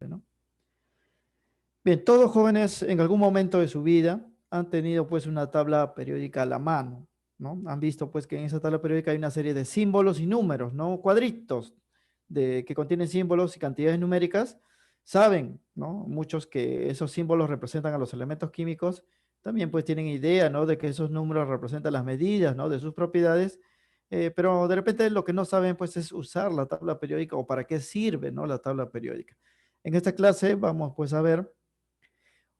¿no? Bien, todos jóvenes en algún momento de su vida han tenido pues una tabla periódica a la mano, ¿no? Han visto pues que en esa tabla periódica hay una serie de símbolos y números, ¿no? Cuadritos que contienen símbolos y cantidades numéricas. Saben, ¿no? Muchos que esos símbolos representan a los elementos químicos. También pues tienen idea, ¿no? De que esos números representan las medidas, ¿no? De sus propiedades. Pero de repente lo que no saben pues es usar la tabla periódica o para qué sirve, ¿no? La tabla periódica. En esta clase vamos pues a ver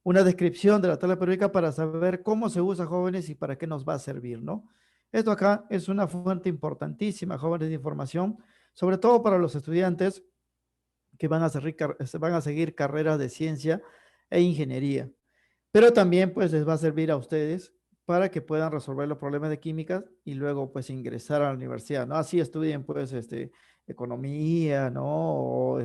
una descripción de la tabla periódica para saber cómo se usa, jóvenes, y para qué nos va a servir, ¿no? Esto acá es una fuente importantísima, jóvenes, de información, sobre todo para los estudiantes que van a seguir carreras de ciencia e ingeniería. Pero también pues les va a servir a ustedes para que puedan resolver los problemas de química y luego pues ingresar a la universidad, ¿no? Así estudien pues economía, ¿no? O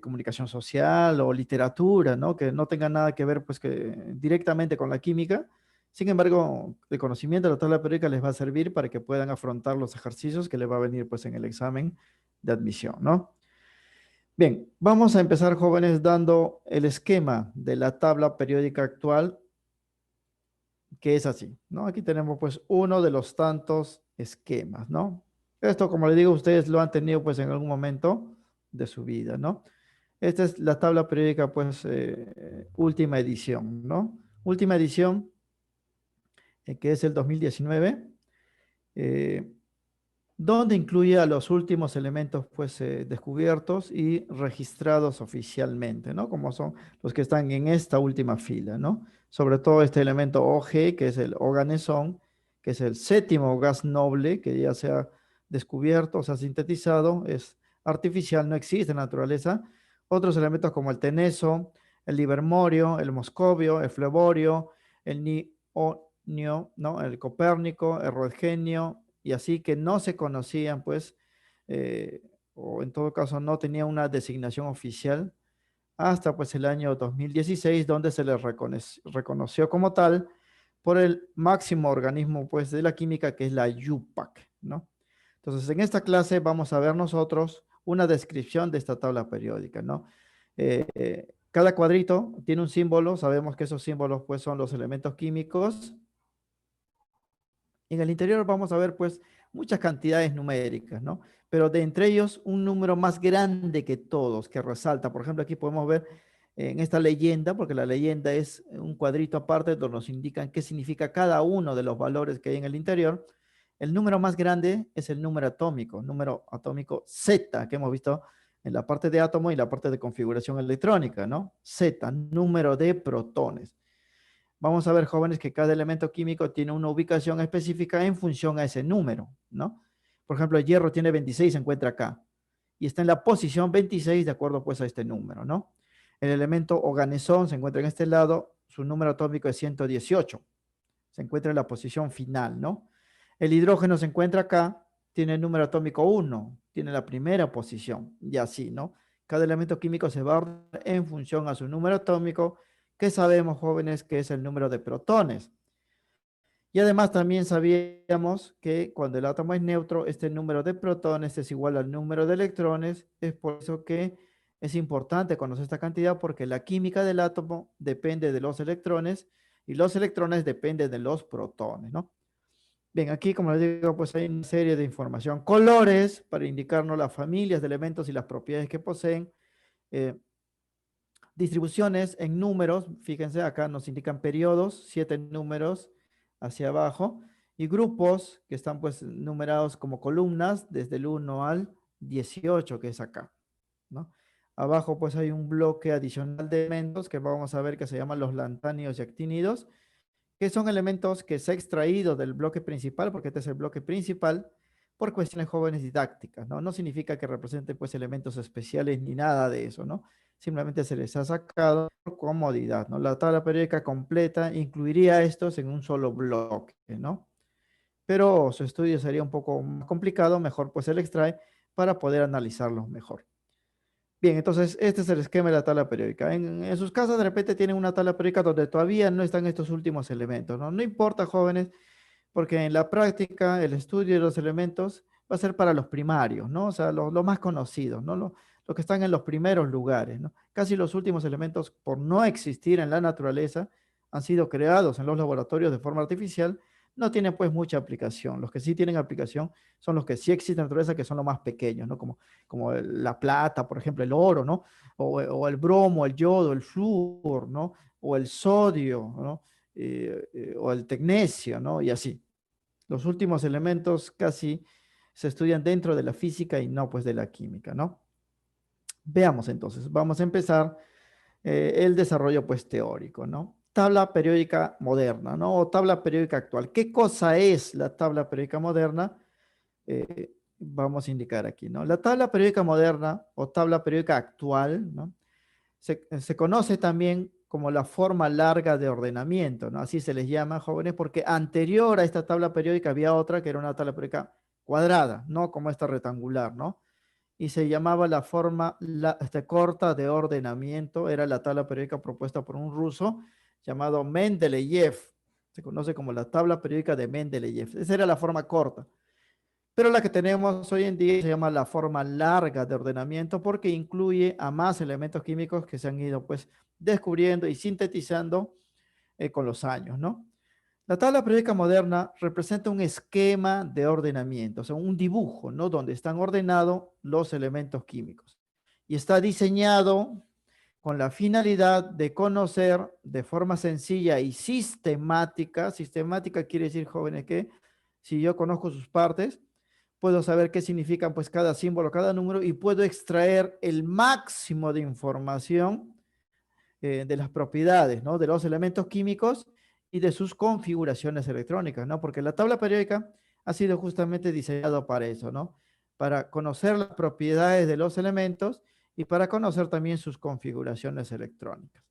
comunicación social o literatura, ¿no? Que no tengan nada que ver pues que directamente con la química. Sin embargo, el conocimiento de la tabla periódica les va a servir para que puedan afrontar los ejercicios que les va a venir pues en el examen de admisión, ¿no? Bien, vamos a empezar, jóvenes, dando el esquema de la tabla periódica actual, que es así, ¿no? Aquí tenemos pues uno de los tantos esquemas, ¿no? Esto, como les digo, ustedes lo han tenido pues en algún momento de su vida, ¿no? Esta es la tabla periódica, pues, última edición, ¿no? Última edición, que es el 2019, eh, donde incluye a los últimos elementos, pues, descubiertos y registrados oficialmente, ¿no? Como son los que están en esta última fila, ¿no? Sobre todo este elemento OG, que es el oganesón, que es el séptimo gas noble que ya se ha descubierto, se ha sintetizado, es artificial, no existe en la naturaleza. Otros elementos como el teneso, el livermorio, el moscovio, el fleborio, el nionio, ¿no? El copérnico, el rodgenio, y así que no se conocían, pues, eh, o en todo caso no tenían una designación oficial hasta pues el año 2016, donde se les reconoció como tal por el máximo organismo pues de la química, que es la IUPAC, ¿no? Entonces, en esta clase vamos a ver nosotros una descripción de esta tabla periódica, ¿no? Cada cuadrito tiene un símbolo, sabemos que esos símbolos pues son los elementos químicos. En el interior vamos a ver pues muchas cantidades numéricas, ¿no? Pero de entre ellos un número más grande que todos, que resalta. Por ejemplo, aquí podemos ver en esta leyenda, porque la leyenda es un cuadrito aparte donde nos indican qué significa cada uno de los valores que hay en el interior. El número más grande es el número atómico Z, que hemos visto en la parte de átomo y la parte de configuración electrónica, ¿no? Z, número de protones. Vamos a ver, jóvenes, que cada elemento químico tiene una ubicación específica en función a ese número, ¿no? Por ejemplo, el hierro tiene 26, se encuentra acá, y está en la posición 26 de acuerdo pues a este número, ¿no? El elemento oganesón se encuentra en este lado, su número atómico es 118, se encuentra en la posición final, ¿no? El hidrógeno se encuentra acá, tiene el número atómico 1, tiene la primera posición, y así, ¿no? Cada elemento químico se va a ordenar en función a su número atómico, que sabemos, jóvenes, que es el número de protones. Y además también sabíamos que cuando el átomo es neutro, este número de protones es igual al número de electrones. Es por eso que es importante conocer esta cantidad, porque la química del átomo depende de los electrones y los electrones dependen de los protones, ¿no? Bien, aquí, como les digo, pues hay una serie de información. Colores para indicarnos las familias de elementos y las propiedades que poseen. Eh, Distribuciones en números, fíjense, acá nos indican periodos, 7 números hacia abajo, y grupos que están pues numerados como columnas desde el 1 al 18, que es acá, ¿no? Abajo pues hay un bloque adicional de elementos que vamos a ver que se llaman los lantánidos y actínidos, que son elementos que se ha extraído del bloque principal, porque este es el bloque principal, por cuestiones jóvenes didácticas, ¿no? No significa que representen pues elementos especiales ni nada de eso, ¿no? Simplemente se les ha sacado por comodidad, ¿no? La tabla periódica completa incluiría estos en un solo bloque, ¿no? Pero su estudio sería un poco más complicado, mejor pues se le extrae para poder analizarlos mejor. Bien, entonces este es el esquema de la tabla periódica. En sus casas de repente tienen una tabla periódica donde todavía no están estos últimos elementos, ¿no? No importa, jóvenes, porque en la práctica el estudio de los elementos va a ser para los primarios, ¿no? O sea, los más conocidos, ¿no? los que están en los primeros lugares, ¿no? Casi los últimos elementos, por no existir en la naturaleza, han sido creados en los laboratorios de forma artificial, no tienen pues mucha aplicación. Los que sí tienen aplicación son los que sí existen en la naturaleza, que son los más pequeños, ¿no? Como la plata, por ejemplo, el oro, ¿no? O el bromo, el yodo, el flúor, ¿no? O el sodio, ¿no? O el tecnecio, ¿no? Y así. Los últimos elementos casi se estudian dentro de la física y no pues de la química, ¿no? Veamos entonces, vamos a empezar el desarrollo pues teórico, ¿no? Tabla periódica moderna, ¿no? O tabla periódica actual. ¿Qué cosa es la tabla periódica moderna? Vamos a indicar aquí, ¿no? La tabla periódica moderna o tabla periódica actual, ¿no? Se conoce también como la forma larga de ordenamiento, ¿no? Así se les llama, jóvenes, porque anterior a esta tabla periódica había otra que era una tabla periódica cuadrada, no como esta rectangular, ¿no? Y se llamaba la forma corta de ordenamiento, era la tabla periódica propuesta por un ruso llamado Mendeleev, se conoce como la tabla periódica de Mendeleev, esa era la forma corta. Pero la que tenemos hoy en día se llama la forma larga de ordenamiento porque incluye a más elementos químicos que se han ido pues descubriendo y sintetizando con los años, ¿no? La tabla periódica moderna representa un esquema de ordenamiento, o sea, un dibujo, ¿no? Donde están ordenados los elementos químicos. Y está diseñado con la finalidad de conocer de forma sencilla y sistemática, sistemática quiere decir, jóvenes, que si yo conozco sus partes, puedo saber qué significan pues cada símbolo, cada número y puedo extraer el máximo de información de las propiedades, ¿no? De los elementos químicos y de sus configuraciones electrónicas, ¿no? Porque la tabla periódica ha sido justamente diseñado para eso, ¿no? Para conocer las propiedades de los elementos y para conocer también sus configuraciones electrónicas.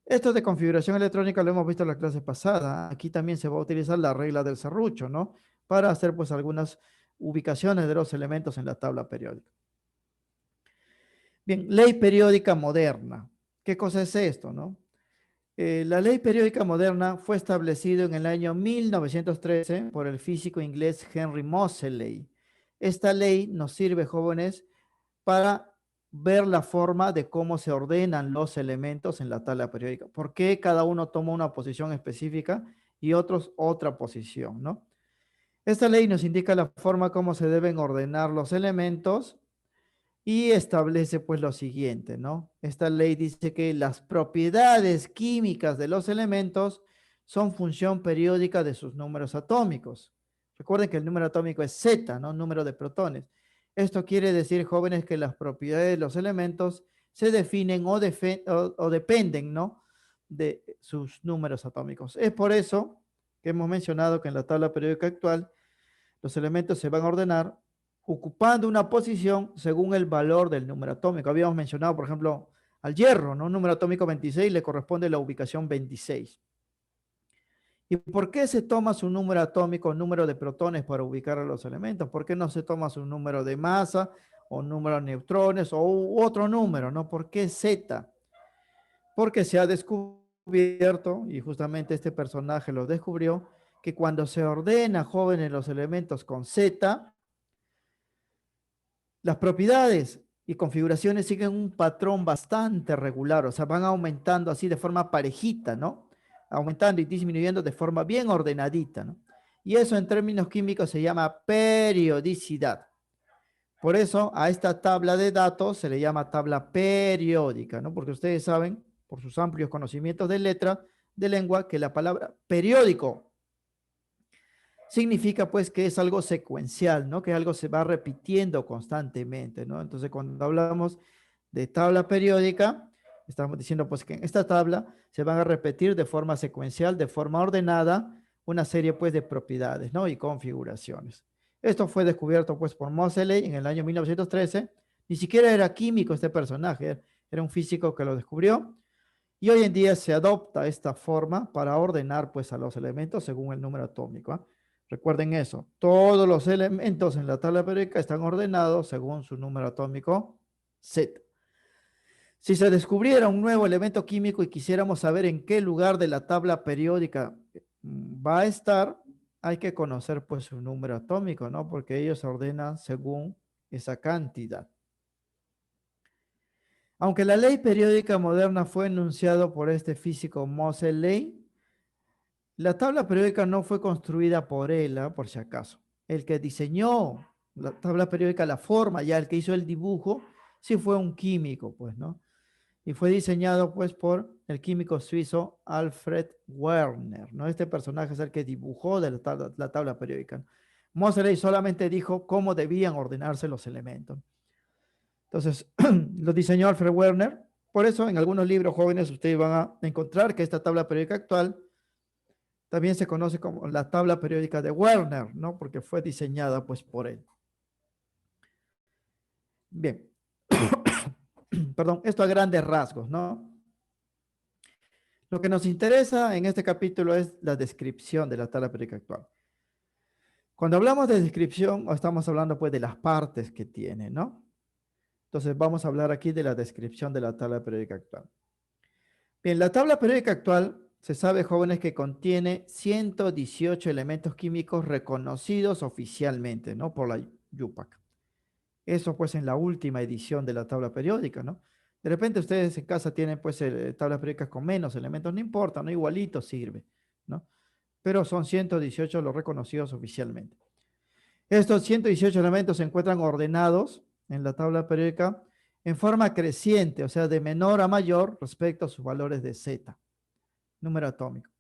Esto de configuración electrónica lo hemos visto en la clase pasada. Aquí también se va a utilizar la regla del serrucho, ¿no? Para hacer pues algunas ubicaciones de los elementos en la tabla periódica. Bien, ley periódica moderna. ¿Qué cosa es esto, no? La ley periódica moderna fue establecida en el año 1913 por el físico inglés Henry Moseley. Esta ley nos sirve, jóvenes, para ver la forma de cómo se ordenan los elementos en la tabla periódica. ¿Por qué cada uno toma una posición específica y otros otra posición, ¿no? Esta ley nos indica la forma como se deben ordenar los elementos y establece pues lo siguiente, ¿no? Esta ley dice que las propiedades químicas de los elementos son función periódica de sus números atómicos. Recuerden que el número atómico es Z, ¿no? Número de protones. Esto quiere decir, jóvenes, que las propiedades de los elementos se definen o dependen, ¿no? De sus números atómicos. Es por eso que hemos mencionado que en la tabla periódica actual los elementos se van a ordenar ocupando una posición según el valor del número atómico. Habíamos mencionado, por ejemplo, al hierro, ¿no? Un número atómico 26 le corresponde la ubicación 26. ¿Y por qué se toma su número atómico, número de protones para ubicar a los elementos? ¿Por qué no se toma su número de masa o número de neutrones o otro número, ¿no? ¿Por qué Z? Porque se ha descubierto, y justamente este personaje lo descubrió, que cuando se ordena, jóvenes, los elementos con Z, las propiedades y configuraciones siguen un patrón bastante regular, o sea, van aumentando así de forma parejita, ¿no? Aumentando y disminuyendo de forma bien ordenadita, ¿no? Y eso en términos químicos se llama periodicidad. Por eso a esta tabla de datos se le llama tabla periódica, ¿no? Porque ustedes saben, por sus amplios conocimientos de letra, de lengua, que la palabra periódico significa pues que es algo secuencial, ¿no? Que algo se va repitiendo constantemente, ¿no? Entonces, cuando hablamos de tabla periódica, estamos diciendo pues que en esta tabla se van a repetir de forma secuencial, de forma ordenada, una serie pues de propiedades, ¿no? Y configuraciones. Esto fue descubierto pues por Moseley en el año 1913. Ni siquiera era químico este personaje, era un físico que lo descubrió. Y hoy en día se adopta esta forma para ordenar pues a los elementos según el número atómico, ¿eh? Recuerden eso, todos los elementos en la tabla periódica están ordenados según su número atómico Z. Si se descubriera un nuevo elemento químico y quisiéramos saber en qué lugar de la tabla periódica va a estar, hay que conocer pues su número atómico, ¿no? Porque ellos se ordenan según esa cantidad. Aunque la ley periódica moderna fue enunciado por este físico Moseley, la tabla periódica no fue construida por él, ¿ah? Por si acaso. El que diseñó la tabla periódica, la forma, ya el que hizo el dibujo, sí fue un químico, pues, ¿no? Y fue diseñado, pues, por el químico suizo Alfred Werner, ¿no? Este personaje es el que dibujó de la tabla periódica. Moseley solamente dijo cómo debían ordenarse los elementos. Entonces, lo diseñó Alfred Werner. Por eso, en algunos libros jóvenes, ustedes van a encontrar que esta tabla periódica actual también se conoce como la tabla periódica de Werner, ¿no? Porque fue diseñada, pues, por él. Bien. Perdón, esto a grandes rasgos, ¿no? Lo que nos interesa en este capítulo es la descripción de la tabla periódica actual. Cuando hablamos de descripción, estamos hablando, pues, de las partes que tiene, ¿no? Entonces, vamos a hablar aquí de la descripción de la tabla periódica actual. Bien, la tabla periódica actual se sabe, jóvenes, que contiene 118 elementos químicos reconocidos oficialmente, ¿no? Por la UPAC. Eso, pues, en la última edición de la tabla periódica, ¿no? De repente ustedes en casa tienen, pues, tablas periódicas con menos elementos, no importa, ¿no? Igualito sirve, ¿no? Pero son 118 los reconocidos oficialmente. Estos 118 elementos se encuentran ordenados en la tabla periódica en forma creciente, o sea, de menor a mayor respecto a sus valores de Z, número atómico.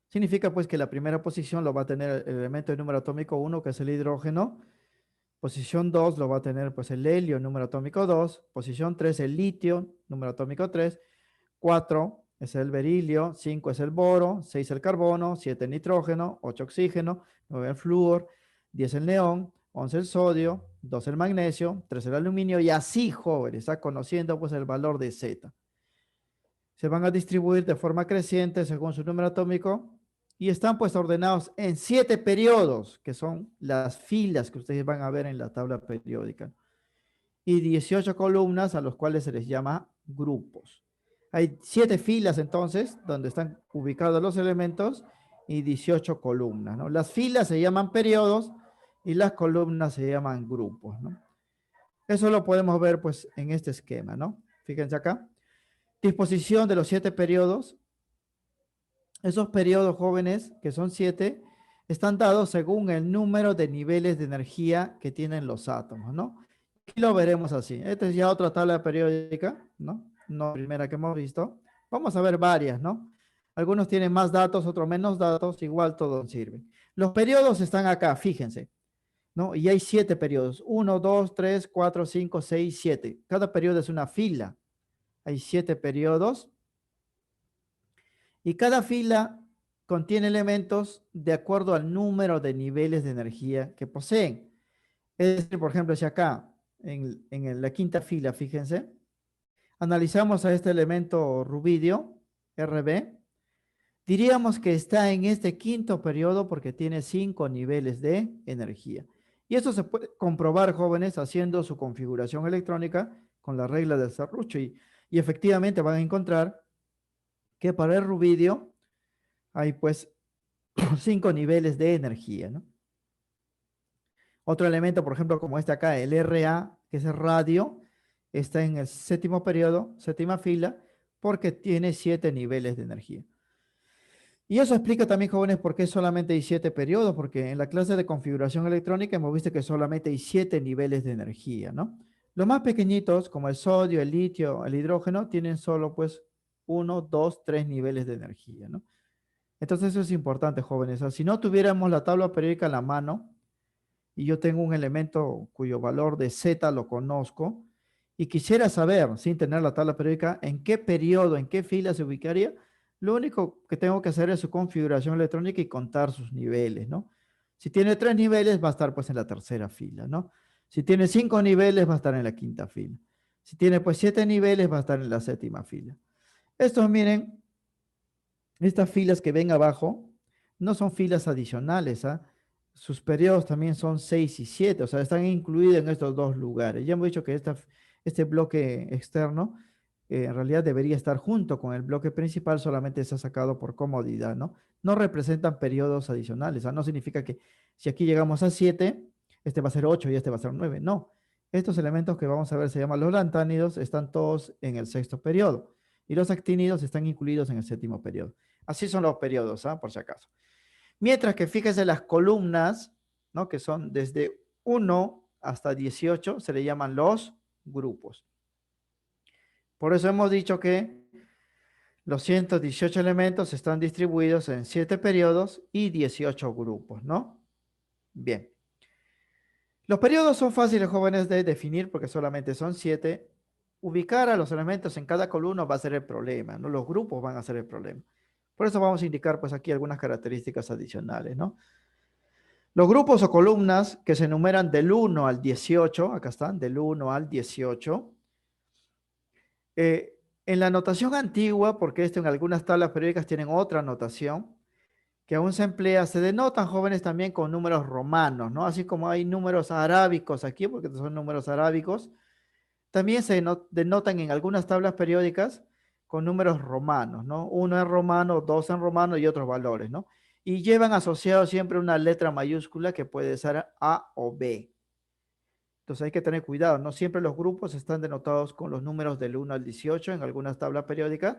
Significa, pues, que la primera posición lo va a tener el elemento de número atómico 1, que es el hidrógeno. Posición 2 lo va a tener, pues, el helio, número atómico 2. Posición 3, el litio, número atómico 3. 4 es el berilio, 5 es el boro, 6 el carbono, 7 el nitrógeno, 8 oxígeno, 9 el flúor, 10 el neón, 11 el sodio, 12 el magnesio, 13 el aluminio, y así, jóvenes, está conociendo, pues, el valor de Z. Se van a distribuir de forma creciente según su número atómico y están, pues, ordenados en 7 periodos, que son las filas que ustedes van a ver en la tabla periódica, y 18 columnas, a los cuales se les llama grupos. Hay 7 filas, entonces, donde están ubicados los elementos, y 18 columnas, ¿no? Las filas se llaman periodos y las columnas se llaman grupos, ¿no? Eso lo podemos ver, pues, en este esquema, ¿no? Fíjense acá. Disposición de los 7 periodos. Esos periodos, jóvenes, que son 7, están dados según el número de niveles de energía que tienen los átomos, ¿no? Aquí lo veremos así. Esta es ya otra tabla periódica, ¿no? No la primera que hemos visto. Vamos a ver varias, ¿no? Algunos tienen más datos, otros menos datos, igual todo sirve. Los periodos están acá, fíjense, ¿no? Y hay 7 periodos. 1, 2, 3, 4, 5, 6, 7. Cada periodo es una fila. Hay 7 periodos. Y cada fila contiene elementos de acuerdo al número de niveles de energía que poseen. Es decir, por ejemplo, si acá, en la quinta fila, fíjense, analizamos a este elemento rubidio, RB, diríamos que está en este quinto periodo porque tiene 5 niveles de energía. Y eso se puede comprobar, jóvenes, haciendo su configuración electrónica con la regla del serrucho. Y efectivamente van a encontrar que para el rubidio hay, pues, 5 niveles de energía, ¿no? Otro elemento, por ejemplo, como este acá, el Ra, que es el radio, está en el séptimo periodo, séptima fila, porque tiene 7 niveles de energía. Y eso explica también, jóvenes, por qué solamente hay 7 periodos, porque en la clase de configuración electrónica hemos visto que solamente hay 7 niveles de energía, ¿no? Los más pequeñitos, como el sodio, el litio, el hidrógeno, tienen solo, pues, 1, 2, 3 niveles de energía, ¿no? Entonces eso es importante, jóvenes. O sea, si no tuviéramos la tabla periódica en la mano y yo tengo un elemento cuyo valor de Z lo conozco y quisiera saber, sin tener la tabla periódica, en qué periodo, en qué fila se ubicaría, lo único que tengo que hacer es su configuración electrónica y contar sus niveles, ¿no? Si tiene 3 niveles, va a estar, pues, en la tercera fila, ¿no? Si tiene 5 niveles, va a estar en la quinta fila. Si tiene, pues, 7 niveles, va a estar en la séptima fila. Estos, miren, estas filas que ven abajo no son filas adicionales, ¿ah? Sus periodos también son 6 y 7, o sea, están incluidos en estos dos lugares. Ya hemos dicho que este bloque externo en realidad debería estar junto con el bloque principal, solamente está sacado por comodidad, ¿no? No representan periodos adicionales, no significa que si aquí llegamos a 7, este va a ser 8 y este va a ser 9, no. Estos elementos que vamos a ver se llaman los lantánidos, están todos en el sexto periodo. Y los actínidos están incluidos en el séptimo periodo. Así son los periodos, ¿ah? Por si acaso. Mientras que fíjese las columnas, ¿no? Que son desde 1 hasta 18, se le llaman los grupos. Por eso hemos dicho que los 118 elementos están distribuidos en 7 periodos y 18 grupos, ¿no? Bien. Los periodos son fáciles, jóvenes, de definir porque solamente son 7. Ubicar a los elementos en cada columna va a ser el problema, ¿no? Los grupos van a ser el problema. Por eso vamos a indicar pues aquí algunas características adicionales, ¿no? Los grupos o columnas que se enumeran del 1 al 18, acá están, del 1 al 18. En la notación antigua, porque esto en algunas tablas periódicas tienen otra notación, que aún se emplea, se denotan jóvenes también con números romanos, ¿no? Así como hay números arábicos aquí, porque son números arábicos, también se denotan en algunas tablas periódicas con números romanos, ¿no? Uno en romano, dos en romano y otros valores, ¿no? Y llevan asociado siempre una letra mayúscula que puede ser A o B. Entonces hay que tener cuidado, no siempre los grupos están denotados con los números del 1 al 18, en algunas tablas periódicas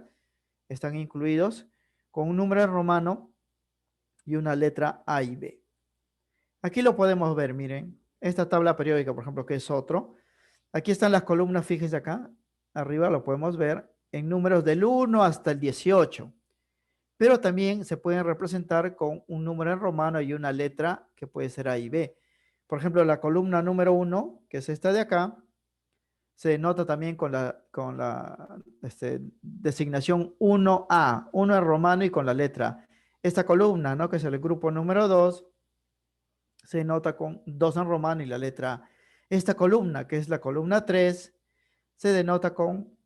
están incluidos con un número en romano y una letra A y B. Aquí lo podemos ver, miren, esta tabla periódica, por ejemplo, que es otro. Aquí están las columnas, fíjense acá, arriba lo podemos ver en números del 1 hasta el 18, pero también se pueden representar con un número en romano y una letra que puede ser A y B. Por ejemplo, la columna número 1, que es esta de acá, se denota también con la designación 1A, 1 en romano y con la letra. Esta columna, ¿no? Que es el grupo número 2, se nota con 2 en romano y la letra A. Esta columna, que es la columna 3, se denota con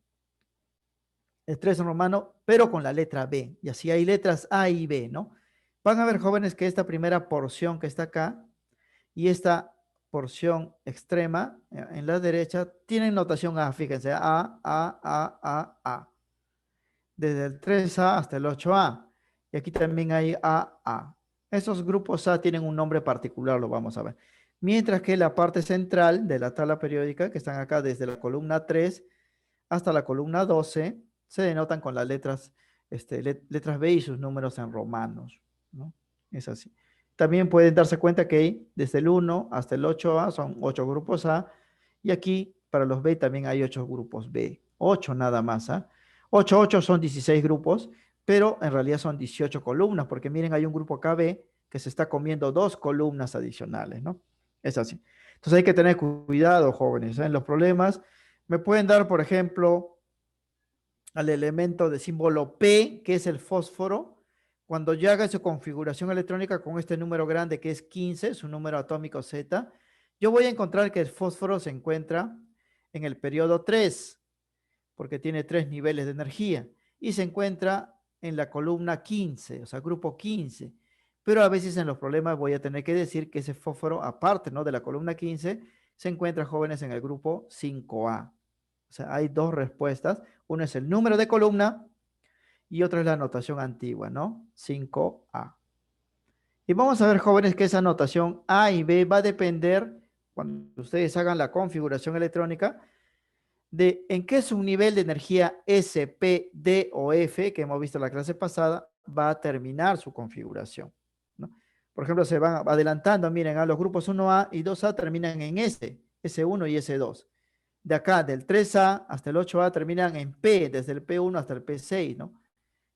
el 3 en romano, pero con la letra B. Y así hay letras A y B, ¿no? Van a ver, jóvenes, que esta primera porción que está acá y esta porción extrema en la derecha tienen notación A, fíjense, A. Desde el 3A hasta el 8A. Y aquí también hay AA. Esos grupos A tienen un nombre particular, lo vamos a ver. Mientras que la parte central de la tabla periódica, que están acá desde la columna 3 hasta la columna 12, se denotan con las letras, letras B y sus números en romanos, ¿no? Es así. También pueden darse cuenta que desde el 1 hasta el 8A son 8 grupos A, y aquí para los B también hay 8 grupos B, 8 nada más, ¿ah? 8 son 16 grupos, pero en realidad son 18 columnas, porque miren, hay un grupo acá B que se está comiendo 2 columnas adicionales, ¿no? Es así. Entonces hay que tener cuidado, jóvenes, ¿eh? En los problemas me pueden dar, por ejemplo, al elemento de símbolo P, que es el fósforo. Cuando yo haga su configuración electrónica con este número grande que es 15, su número atómico Z, yo voy a encontrar que el fósforo se encuentra en el periodo 3, porque tiene 3 niveles de energía, y se encuentra en la columna 15, o sea, grupo 15. Pero a veces en los problemas voy a tener que decir que ese fósforo, aparte, ¿no?, de la columna 15, se encuentra, jóvenes, en el grupo 5A. O sea, hay dos respuestas. Uno es el número de columna y otro es la notación antigua, ¿no? 5A. Y vamos a ver, jóvenes, que esa notación A y B va a depender, cuando ustedes hagan la configuración electrónica, de en qué subnivel de energía S, P, D o F, que hemos visto en la clase pasada, va a terminar su configuración, ¿no? Por ejemplo, se van adelantando, miren, a los grupos 1A y 2A terminan en S, S1 y S2. De acá, del 3A hasta el 8A, terminan en P, desde el P1 hasta el P6, ¿no?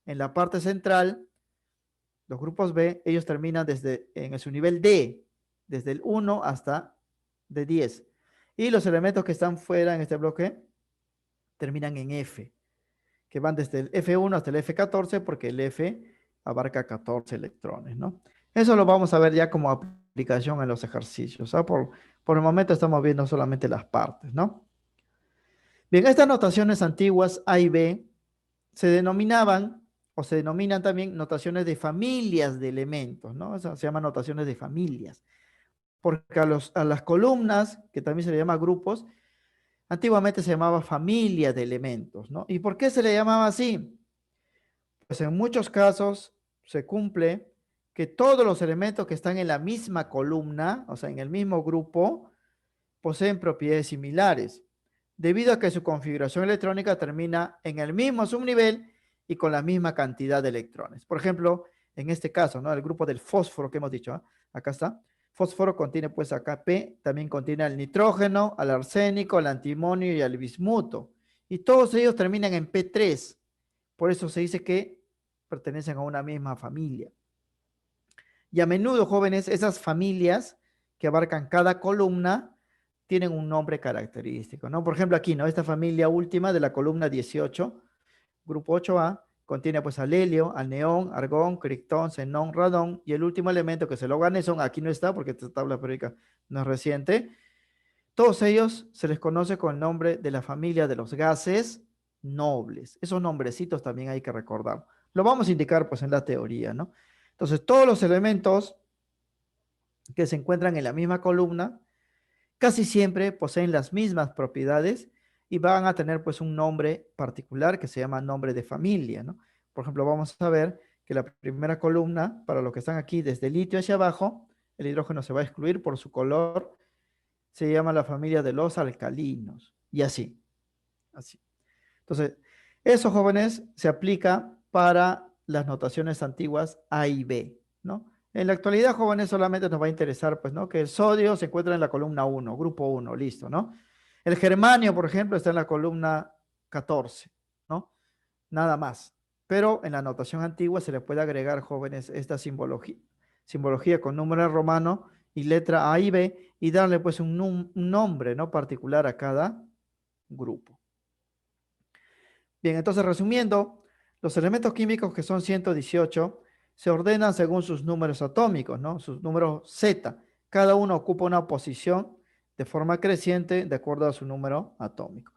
En la parte central, los grupos B, ellos terminan en su nivel D, desde el 1 hasta de 10. Y los elementos que están fuera en este bloque terminan en F, que van desde el F1 hasta el F14, porque el F abarca 14 electrones, ¿no? Eso lo vamos a ver ya como aplicación en los ejercicios, ¿ah? Por el momento estamos viendo solamente las partes, ¿no? Bien, estas notaciones antiguas A y B se denominaban o se denominan también notaciones de familias de elementos, ¿no? Eso se llaman notaciones de familias, porque a las columnas, que también se le llama grupos, antiguamente se llamaba familia de elementos, ¿no? ¿Y por qué se le llamaba así? Pues en muchos casos se cumple que todos los elementos que están en la misma columna, o sea, en el mismo grupo, poseen propiedades similares, debido a que su configuración electrónica termina en el mismo subnivel y con la misma cantidad de electrones. Por ejemplo, en este caso, ¿no? El grupo del fósforo que hemos dicho, ¿eh? Acá está. Fósforo contiene pues acá P, también contiene el nitrógeno, al arsénico, al antimonio y al bismuto. Y todos ellos terminan en P3. Por eso se dice que pertenecen a una misma familia. Y a menudo, jóvenes, esas familias que abarcan cada columna tienen un nombre característico, ¿no? Por ejemplo, aquí, ¿no? Esta familia última de la columna 18, grupo 8A, contiene pues al helio, al neón, argón, criptón, xenón, radón, y el último elemento que se lo gane son, aquí no está porque esta tabla periódica no es reciente, todos ellos se les conoce con el nombre de la familia de los gases nobles. Esos nombrecitos también hay que recordar. Lo vamos a indicar pues en la teoría, ¿no? Entonces, todos los elementos que se encuentran en la misma columna casi siempre poseen las mismas propiedades y van a tener pues un nombre particular que se llama nombre de familia, ¿no? Por ejemplo, vamos a ver que la primera columna, para los que están aquí desde el litio hacia abajo, el hidrógeno se va a excluir por su color, se llama la familia de los alcalinos, y así, así. Entonces, eso, jóvenes, se aplica para las notaciones antiguas A y B, ¿no? En la actualidad, jóvenes, solamente nos va a interesar, pues, ¿no? Que el sodio se encuentra en la columna 1, grupo 1, listo, ¿no? El germanio, por ejemplo, está en la columna 14, ¿no? Nada más. Pero en la notación antigua se le puede agregar, jóvenes, esta simbología con número romano y letra A y B y darle, pues, un nombre, ¿no? Particular a cada grupo. Bien, entonces resumiendo, los elementos químicos que son 118 se ordenan según sus números atómicos, ¿no? Sus números Z. Cada uno ocupa una posición de forma creciente de acuerdo a su número atómico.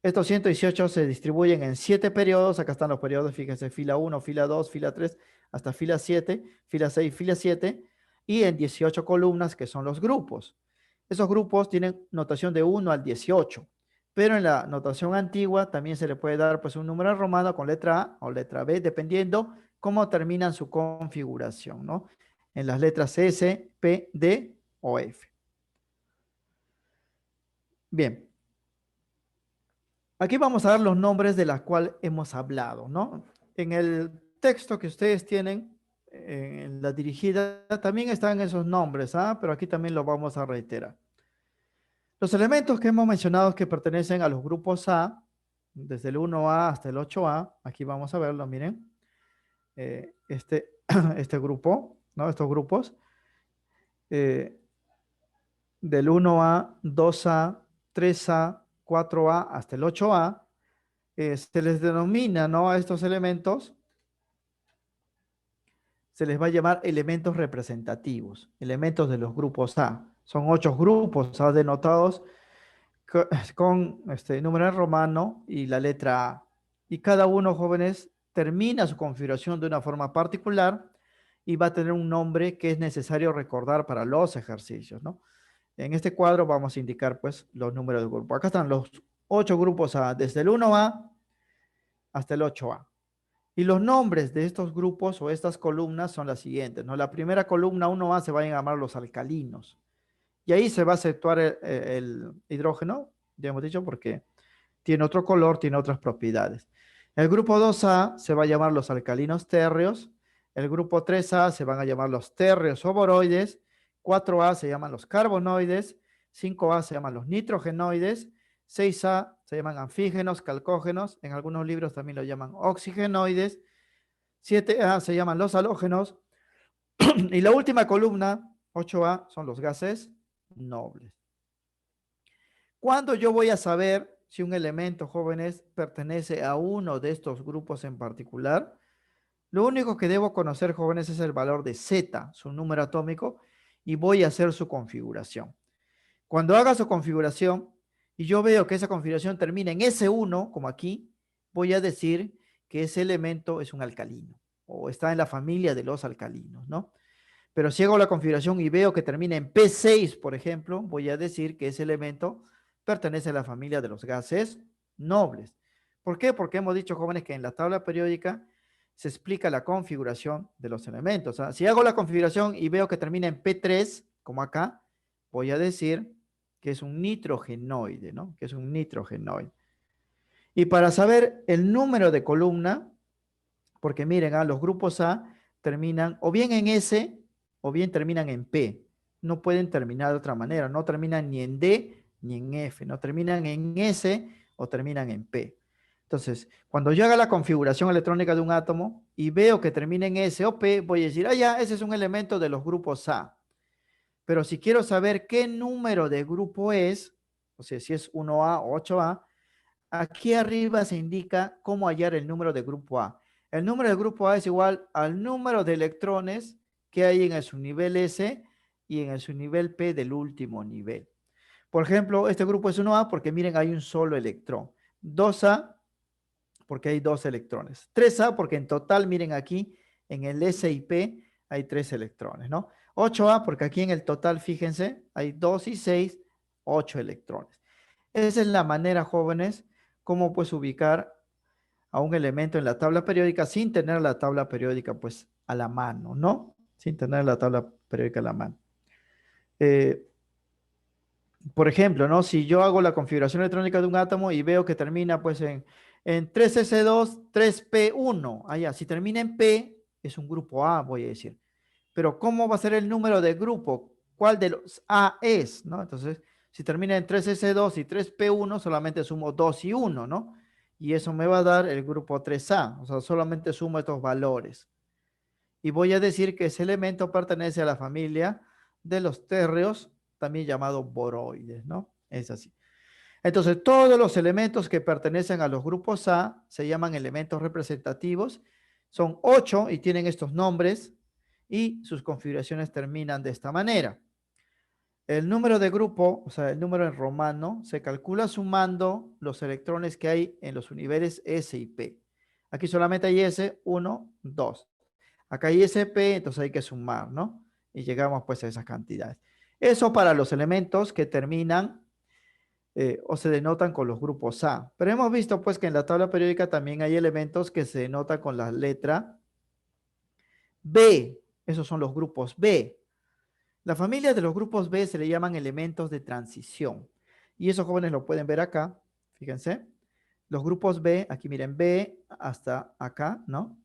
Estos 118 se distribuyen en 7 periodos. Acá están los periodos, fíjense, fila 1, fila 2, fila 3, hasta fila 7, fila 6, fila 7, y en 18 columnas que son los grupos. Esos grupos tienen notación de 1 al 18. Pero en la notación antigua también se le puede dar pues un número romano con letra A o letra B, dependiendo cómo terminan su configuración, ¿no? En las letras S, P, D o F. Bien, aquí vamos a dar los nombres de las cuales hemos hablado, ¿no? En el texto que ustedes tienen, en la dirigida, también están esos nombres, ¿ah? Pero aquí también lo vamos a reiterar. Los elementos que hemos mencionado que pertenecen a los grupos A, desde el 1A hasta el 8A, aquí vamos a verlo, miren, este grupo, ¿no? Estos grupos, eh, del 1A, 2A, 3A, 4A hasta el 8A, se les denomina, ¿no? A estos elementos, se les va a llamar elementos representativos, elementos de los grupos A. Son 8 grupos A denotados con este número romano y la letra A. Y cada uno, jóvenes, termina su configuración de una forma particular y va a tener un nombre que es necesario recordar para los ejercicios, ¿no? En este cuadro vamos a indicar, pues, los números de grupo. Acá están los 8 grupos A, desde el 1A hasta el 8A. Y los nombres de estos grupos o estas columnas son las siguientes, ¿no? La primera columna 1A se va a llamar los alcalinos. Y ahí se va a acentuar el hidrógeno, ya hemos dicho, porque tiene otro color, tiene otras propiedades. El grupo 2A se va a llamar los alcalinos térreos. El grupo 3A se van a llamar los térreos o boroides. 4A se llaman los carbonoides. 5A se llaman los nitrogenoides. 6A se llaman anfígenos, calcógenos. En algunos libros también lo llaman oxigenoides. 7A se llaman los halógenos. Y la última columna, 8A, son los gases nobles. ¿Cuándo yo voy a saber si un elemento, jóvenes, pertenece a uno de estos grupos en particular? Lo único que debo conocer, jóvenes, es el valor de Z, su número atómico, y voy a hacer su configuración. Cuando haga su configuración y yo veo que esa configuración termina en S1, como aquí, voy a decir que ese elemento es un alcalino o está en la familia de los alcalinos, ¿no? Pero si hago la configuración y veo que termina en P6, por ejemplo, voy a decir que ese elemento pertenece a la familia de los gases nobles. ¿Por qué? Porque hemos dicho, jóvenes, que en la tabla periódica se explica la configuración de los elementos. Si hago la configuración y veo que termina en P3, como acá, voy a decir que es un nitrogenoide, ¿no? Que es un nitrogenoide. Y para saber el número de columna, porque miren, los grupos A terminan o bien en S o bien terminan en P. No pueden terminar de otra manera, no terminan ni en D ni en F, no terminan en S o terminan en P. Entonces, cuando yo haga la configuración electrónica de un átomo y veo que termina en S o P, voy a decir, ya, ese es un elemento de los grupos A. Pero si quiero saber qué número de grupo es, o sea, si es 1A o 8A, aquí arriba se indica cómo hallar el número de grupo A. El número de grupo A es igual al número de electrones que hay en el subnivel S y en el subnivel P del último nivel. Por ejemplo, este grupo es 1A porque miren, hay un solo electrón. 2A porque hay 2 electrones. 3A porque en total, miren aquí, en el S y P hay 3 electrones, ¿no? 8A porque aquí en el total, fíjense, hay 2 y 6, 8 electrones. Esa es la manera, jóvenes, cómo pues ubicar a un elemento en la tabla periódica sin tener la tabla periódica pues a la mano, ¿no? Sin tener la tabla periódica a la mano. Eh, por ejemplo, ¿no? Si yo hago la configuración electrónica de un átomo y veo que termina pues en 3s2, 3p1, allá, si termina en P, es un grupo A, voy a decir. Pero ¿cómo va a ser el número de grupo? ¿Cuál de los A es? ¿No? Entonces, si termina en 3s2 y 3p1, solamente sumo 2 y 1, ¿no? Y eso me va a dar el grupo 3A, o sea, solamente sumo estos valores. Y voy a decir que ese elemento pertenece a la familia de los térreos, también llamados boroides, ¿no? Es así. Entonces, todos los elementos que pertenecen a los grupos A se llaman elementos representativos. Son 8 y tienen estos nombres y sus configuraciones terminan de esta manera. El número de grupo, o sea, el número en romano, se calcula sumando los electrones que hay en los univeles S y P. Aquí solamente hay S, 1, 2. Acá hay SP, entonces hay que sumar, ¿no? Y llegamos pues a esas cantidades. Eso para los elementos que terminan o se denotan con los grupos A. Pero hemos visto pues que en la tabla periódica también hay elementos que se denotan con la letra B. Esos son los grupos B. La familia de los grupos B se le llaman elementos de transición. Y esos jóvenes lo pueden ver acá. Fíjense. Los grupos B, aquí miren, B hasta acá, ¿no?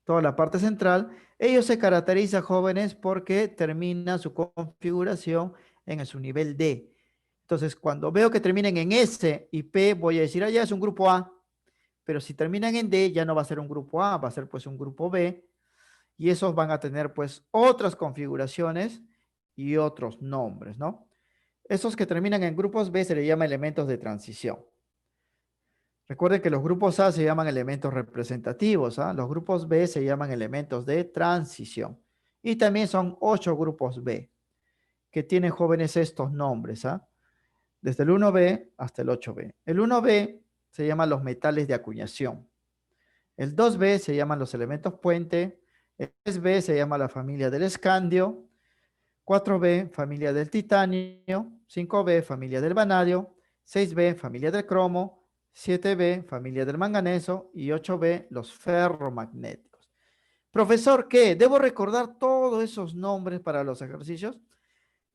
Toda la parte central. Ellos se caracterizan, jóvenes, porque terminan su configuración en su nivel D. Entonces, cuando veo que terminen en S y P, voy a decir, ya es un grupo A. Pero si terminan en D, ya no va a ser un grupo A, va a ser pues un grupo B. Y esos van a tener pues otras configuraciones y otros nombres, ¿no? Esos que terminan en grupos B se le llama elementos de transición. Recuerden que los grupos A se llaman elementos representativos, ¿ah? Los grupos B se llaman elementos de transición. Y también son 8 grupos B que tienen, jóvenes, estos nombres, ¿ah? Desde el 1B hasta el 8B. El 1B se llaman los metales de acuñación. El 2B se llaman los elementos puente. El 3B se llama la familia del escandio. 4B, familia del titanio. 5B, familia del vanadio. 6B, familia del cromo. 7B, familia del manganeso. Y 8B, los ferromagnéticos. Profesor, ¿qué? ¿Debo recordar todos esos nombres para los ejercicios?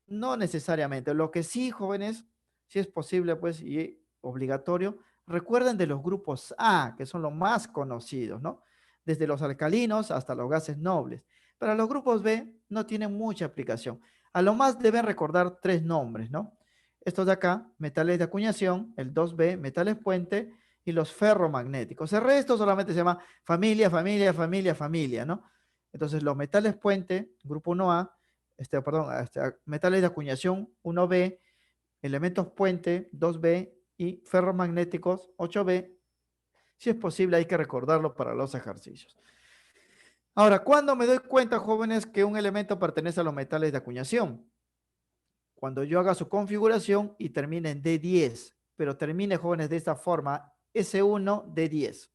No necesariamente. Lo que sí, jóvenes, si es posible, pues, y obligatorio, recuerden de los grupos A, que son los más conocidos, ¿no? Desde los alcalinos hasta los gases nobles. Pero los grupos B no tienen mucha aplicación. A lo más deben recordar 3 nombres, ¿no? Estos de acá, metales de acuñación, el 2B, metales puente y los ferromagnéticos. El resto solamente se llama familia, familia, familia, familia, ¿no? Entonces, los metales puente, grupo 1A, metales de acuñación 1B, elementos puente 2B y ferromagnéticos 8B. Si es posible, hay que recordarlo para los ejercicios. Ahora, ¿cuándo me doy cuenta, jóvenes, que un elemento pertenece a los metales de acuñación? Cuando yo haga su configuración y termine en D10, pero termine, jóvenes, de esta forma, S1, D10.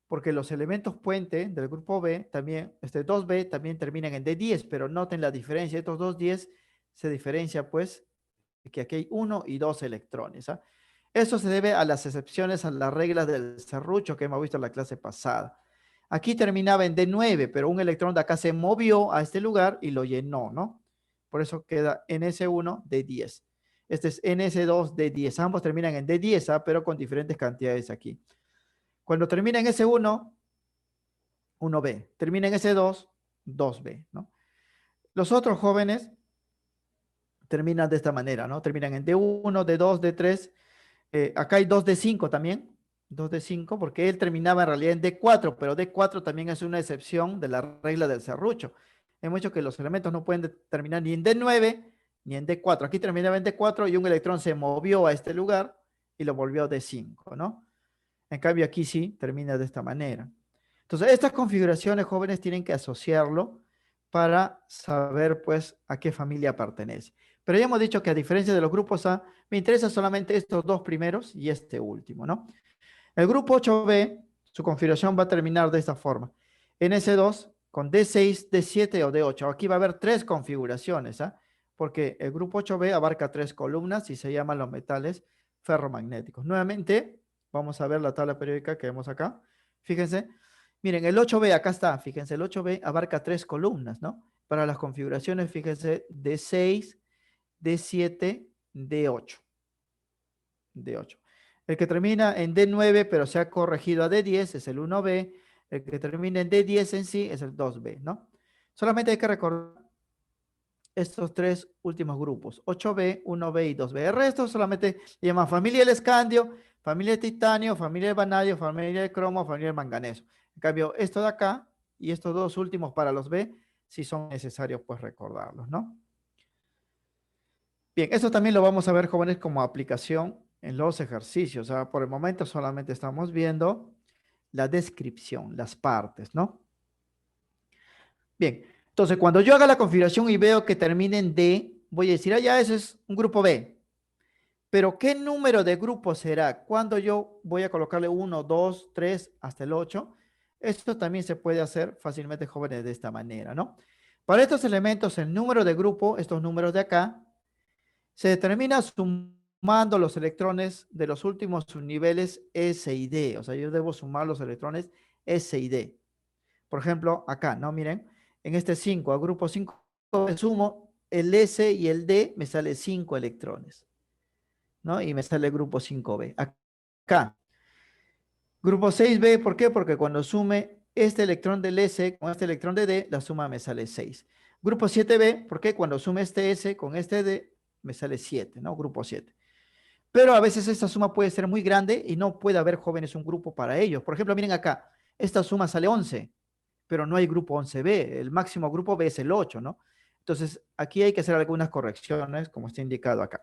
Porque los elementos puente del grupo B, también, 2B, también terminan en D10, pero noten la diferencia. Estos dos 10 se diferencia, pues, que aquí hay 1 y 2 electrones. ¿Ah? Eso se debe a las excepciones a las reglas del serrucho que hemos visto en la clase pasada. Aquí terminaba en D9, pero un electrón de acá se movió a este lugar y lo llenó, ¿no? Por eso queda en S1 D10. Este es NS2 D10. Ambos terminan en D10, pero con diferentes cantidades aquí. Cuando termina en S1, 1B. Termina en S2, 2B, ¿no? Los otros jóvenes terminan de esta manera, ¿no? Terminan en D1, D2, D3. Acá hay 2D5 también. 2D5, porque él terminaba en realidad en D4, pero D4 también es una excepción de la regla del serrucho. Hemos dicho que los elementos no pueden terminar ni en D9 ni en D4. Aquí terminaba en D4 y un electrón se movió a este lugar y lo volvió a D5, ¿no? En cambio aquí sí termina de esta manera. Entonces, estas configuraciones, jóvenes, tienen que asociarlo para saber, pues, a qué familia pertenece. Pero ya hemos dicho que a diferencia de los grupos A, me interesa solamente estos dos primeros y este último, ¿no? El grupo 8B, su configuración va a terminar de esta forma. NS2 con D6, D7 o D8. Aquí va a haber tres configuraciones, ¿ah? Porque el grupo 8B abarca tres columnas y se llaman los metales ferromagnéticos. Nuevamente, vamos a ver la tabla periódica que vemos acá. Fíjense, miren, el 8B, acá está, fíjense, el 8B abarca tres columnas, ¿no? Para las configuraciones, fíjense, D6, D7, D8. D8. El que termina en D9, pero se ha corregido a D10, es el 1B. El que termina en D10 en sí es el 2B, ¿no? Solamente hay que recordar estos tres últimos grupos, 8B, 1B y 2B. El resto solamente se llama familia del escandio, familia de titanio, familia de vanadio, familia de cromo, familia de manganeso. En cambio, esto de acá y estos dos últimos para los B, sí son necesarios pues recordarlos, ¿no? Bien, eso también lo vamos a ver, jóvenes, como aplicación en los ejercicios. O sea, por el momento solamente estamos viendo la descripción, las partes, ¿no? Bien, entonces cuando yo haga la configuración y veo que termina en D, voy a decir, ah, ya, ese es un grupo B. Pero ¿qué número de grupo será? Cuando yo voy a colocarle 1, 2, 3, hasta el 8. Esto también se puede hacer fácilmente, jóvenes, de esta manera, ¿no? Para estos elementos, el número de grupo, estos números de acá, se determina sumando los electrones de los últimos subniveles S y D. O sea, yo debo sumar los electrones S y D. Por ejemplo, acá, ¿no? Miren, en este 5, al grupo 5, sumo el S y el D, me sale 5 electrones, ¿no? Y me sale el grupo 5B. Acá, grupo 6B, ¿por qué? Porque cuando sume este electrón del S con este electrón de D, la suma me sale 6. Grupo 7B, ¿por qué? Cuando sume este S con este D, me sale 7, ¿no? Grupo 7. Pero a veces esta suma puede ser muy grande y no puede haber, jóvenes, un grupo para ellos. Por ejemplo, miren acá, esta suma sale 11, pero no hay grupo 11B. El máximo grupo B es el 8, ¿no? Entonces, aquí hay que hacer algunas correcciones, como está indicado acá.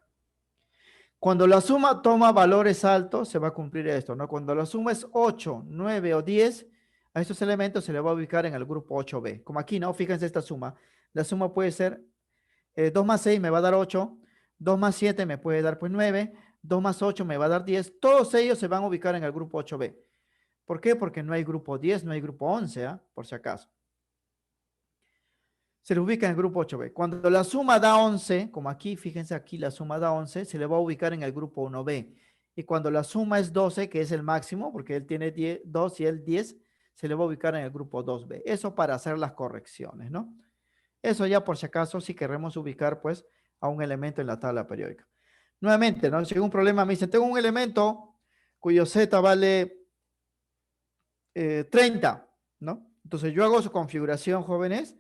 Cuando la suma toma valores altos, se va a cumplir esto, ¿no? Cuando la suma es 8, 9 o 10, a estos elementos se le va a ubicar en el grupo 8B. Como aquí, ¿no? Fíjense esta suma. La suma puede ser 2 más 6 me va a dar 8, 2 más 7 me puede dar pues 9, 2 más 8 me va a dar 10. Todos ellos se van a ubicar en el grupo 8B. ¿Por qué? Porque no hay grupo 10, no hay grupo 11, ¿eh? Por si acaso. Se le ubica en el grupo 8B. Cuando la suma da 11, como aquí, fíjense aquí, la suma da 11, se le va a ubicar en el grupo 1B. Y cuando la suma es 12, que es el máximo, porque él tiene 10, 2 y él 10, se le va a ubicar en el grupo 2B. Eso para hacer las correcciones, ¿no? Eso ya por si acaso, si queremos ubicar, pues, a un elemento en la tabla periódica. Nuevamente, ¿no? Si hay un problema, me dicen, tengo un elemento cuyo Z vale 30, ¿no? Entonces yo hago su configuración, jóvenes,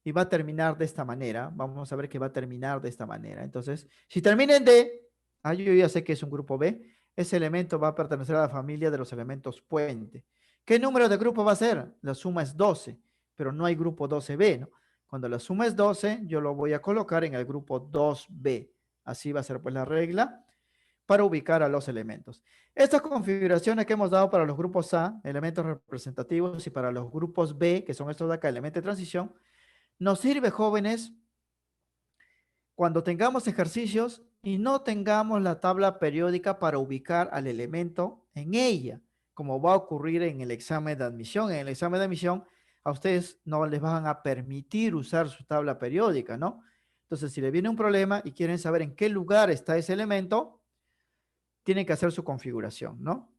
y va a terminar de esta manera. Vamos a ver que va a terminar de esta manera. Entonces, si termina en D, yo ya sé que es un grupo B, ese elemento va a pertenecer a la familia de los elementos puente. ¿Qué número de grupo va a ser? La suma es 12, pero no hay grupo 12B, ¿no? Cuando la suma es 12, yo lo voy a colocar en el grupo 2B. Así va a ser pues la regla para ubicar a los elementos. Estas configuraciones que hemos dado para los grupos A, elementos representativos, y para los grupos B, que son estos de acá, elementos de transición, nos sirve, jóvenes, cuando tengamos ejercicios y no tengamos la tabla periódica para ubicar al elemento en ella, como va a ocurrir en el examen de admisión. En el examen de admisión, a ustedes no les van a permitir usar su tabla periódica, ¿no? Entonces, si le viene un problema y quieren saber en qué lugar está ese elemento, tienen que hacer su configuración, ¿no?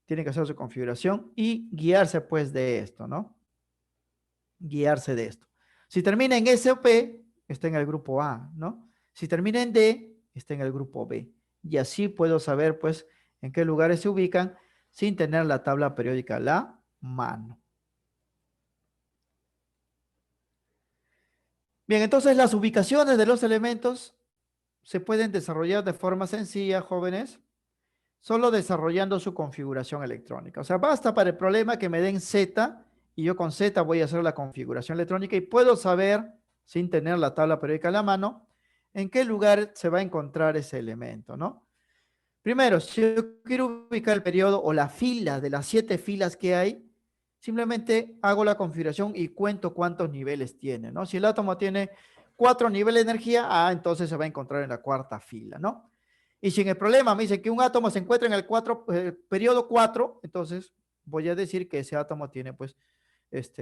Tienen que hacer su configuración y guiarse pues de esto, ¿no? Guiarse de esto. Si termina en S o P, está en el grupo A, ¿no? Si termina en D, está en el grupo B. Y así puedo saber, pues, en qué lugares se ubican sin tener la tabla periódica a la mano. Bien, entonces las ubicaciones de los elementos se pueden desarrollar de forma sencilla, jóvenes, solo desarrollando su configuración electrónica. O sea, basta para el problema que me den Z y yo con Z voy a hacer la configuración electrónica y puedo saber, sin tener la tabla periódica a la mano, en qué lugar se va a encontrar ese elemento, ¿no? Primero, si yo quiero ubicar el periodo o la fila de las 7 filas que hay, simplemente hago la configuración y cuento cuántos niveles tiene, ¿no? Si el átomo tiene 4 niveles de energía, entonces se va a encontrar en la cuarta fila, ¿no? Y si en el problema me dice que un átomo se encuentra en el periodo 4, entonces voy a decir que ese átomo tiene pues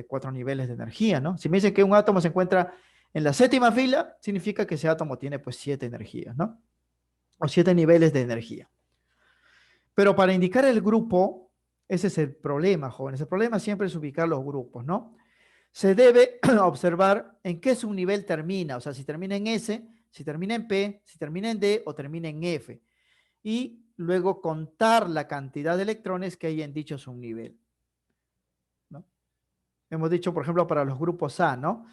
4 niveles de energía, ¿no? Si me dice que un átomo se encuentra en la séptima fila, significa que ese átomo tiene pues 7 energías, ¿no? O 7 niveles de energía. Pero para indicar el grupo, ese es el problema, jóvenes. El problema siempre es ubicar los grupos, ¿no? Se debe observar en qué subnivel termina, o sea, si termina en S, si termina en P, si termina en D o termina en F. Y luego contar la cantidad de electrones que hay en dicho subnivel, ¿no? Hemos dicho, por ejemplo, para los grupos A, ¿no?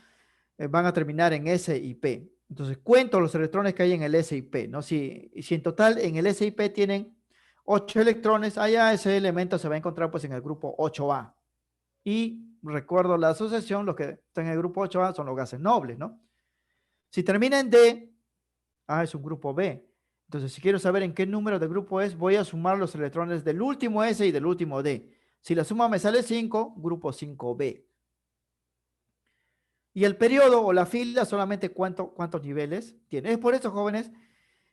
Van a terminar en S y P. Entonces, cuento los electrones que hay en el S y P, ¿no? Si en total en el S y P tienen 8 electrones, allá ese elemento se va a encontrar pues en el grupo 8A. Y recuerdo la asociación, los que están en el grupo 8A son los gases nobles, ¿no? Si termina en D, es un grupo B. Entonces, si quiero saber en qué número de grupo es, voy a sumar los electrones del último S y del último D. Si la suma me sale 5, grupo 5B. Y el periodo o la fila solamente cuántos niveles tiene. Es por eso, jóvenes,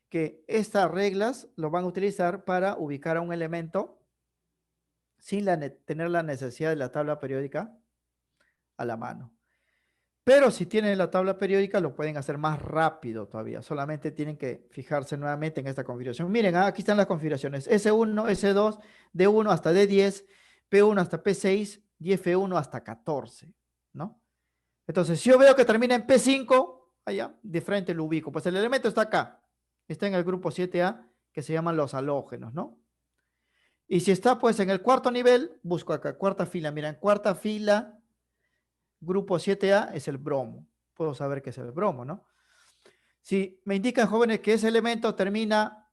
que estas reglas lo van a utilizar para ubicar a un elemento sin tener la necesidad de la tabla periódica a la mano. Pero si tienen la tabla periódica lo pueden hacer más rápido todavía. Solamente tienen que fijarse nuevamente en esta configuración. Miren, aquí están las configuraciones. S1, S2, D1 hasta D10, P1 hasta P6 y F1 hasta 14, ¿no? Entonces, si yo veo que termina en P5, allá, de frente lo ubico. Pues el elemento está acá. Está en el grupo 7A, que se llaman los halógenos, ¿no? Y si está pues en el cuarto nivel, busco acá, cuarta fila. Mira, en cuarta fila, grupo 7A es el bromo. Puedo saber que es el bromo, ¿no? Si me indican, jóvenes, que ese elemento termina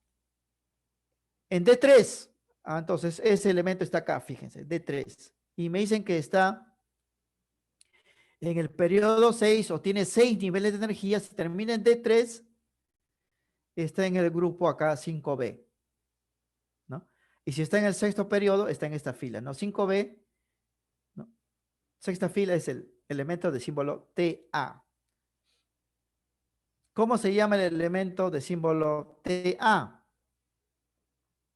en D3, entonces ese elemento está acá, fíjense, D3. Y me dicen que está en el periodo 6 o tiene 6 niveles de energía, si termina en D3, está en el grupo acá 5B, ¿no? Y si está en el sexto periodo, está en esta fila, ¿no? 5B, ¿no? Sexta fila es el elemento de símbolo Ta. ¿Cómo se llama el elemento de símbolo Ta?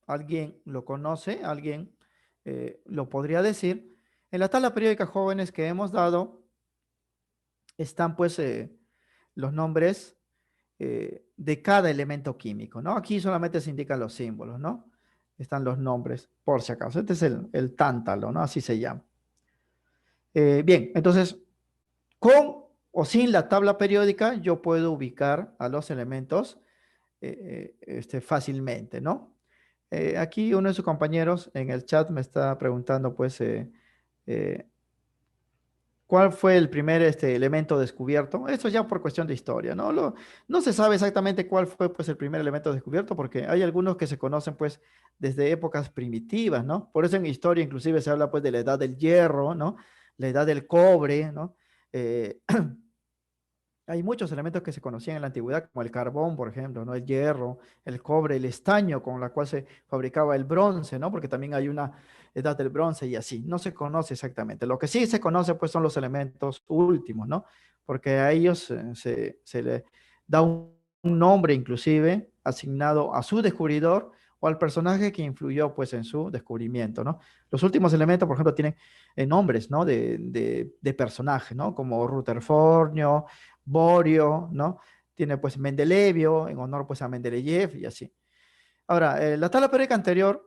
¿Alguien lo conoce? ¿Alguien lo podría decir? En la tabla periódica, jóvenes, que hemos dado, están pues los nombres de cada elemento químico, ¿no? Aquí solamente se indican los símbolos, ¿no? Están los nombres, por si acaso. Este es el tántalo, ¿no? Así se llama. Bien, entonces, con o sin la tabla periódica, yo puedo ubicar a los elementos fácilmente, ¿no? Aquí uno de sus compañeros en el chat me está preguntando, pues, eh, ¿cuál fue el primer elemento descubierto? Esto ya por cuestión de historia, ¿no? No se sabe exactamente cuál fue pues, el primer elemento descubierto porque hay algunos que se conocen pues, desde épocas primitivas, ¿no? Por eso en historia inclusive se habla pues, de la edad del hierro, ¿no? La edad del cobre, ¿no? Eh, hay muchos elementos que se conocían en la antigüedad, como el carbón, por ejemplo, ¿no? El hierro, el cobre, el estaño con la cual se fabricaba el bronce, ¿no? Porque también hay una edad del bronce y así. No se conoce exactamente. Lo que sí se conoce, pues, son los elementos últimos, ¿no? Porque a ellos se le da un nombre, inclusive, asignado a su descubridor o al personaje que influyó, pues, en su descubrimiento, ¿no? Los últimos elementos, por ejemplo, tienen nombres, ¿no? De personajes, ¿no? Como Rutherfordio, Borio, ¿no? Tiene pues Mendelevio, en honor pues a Mendeleev y así. Ahora, la tabla periódica anterior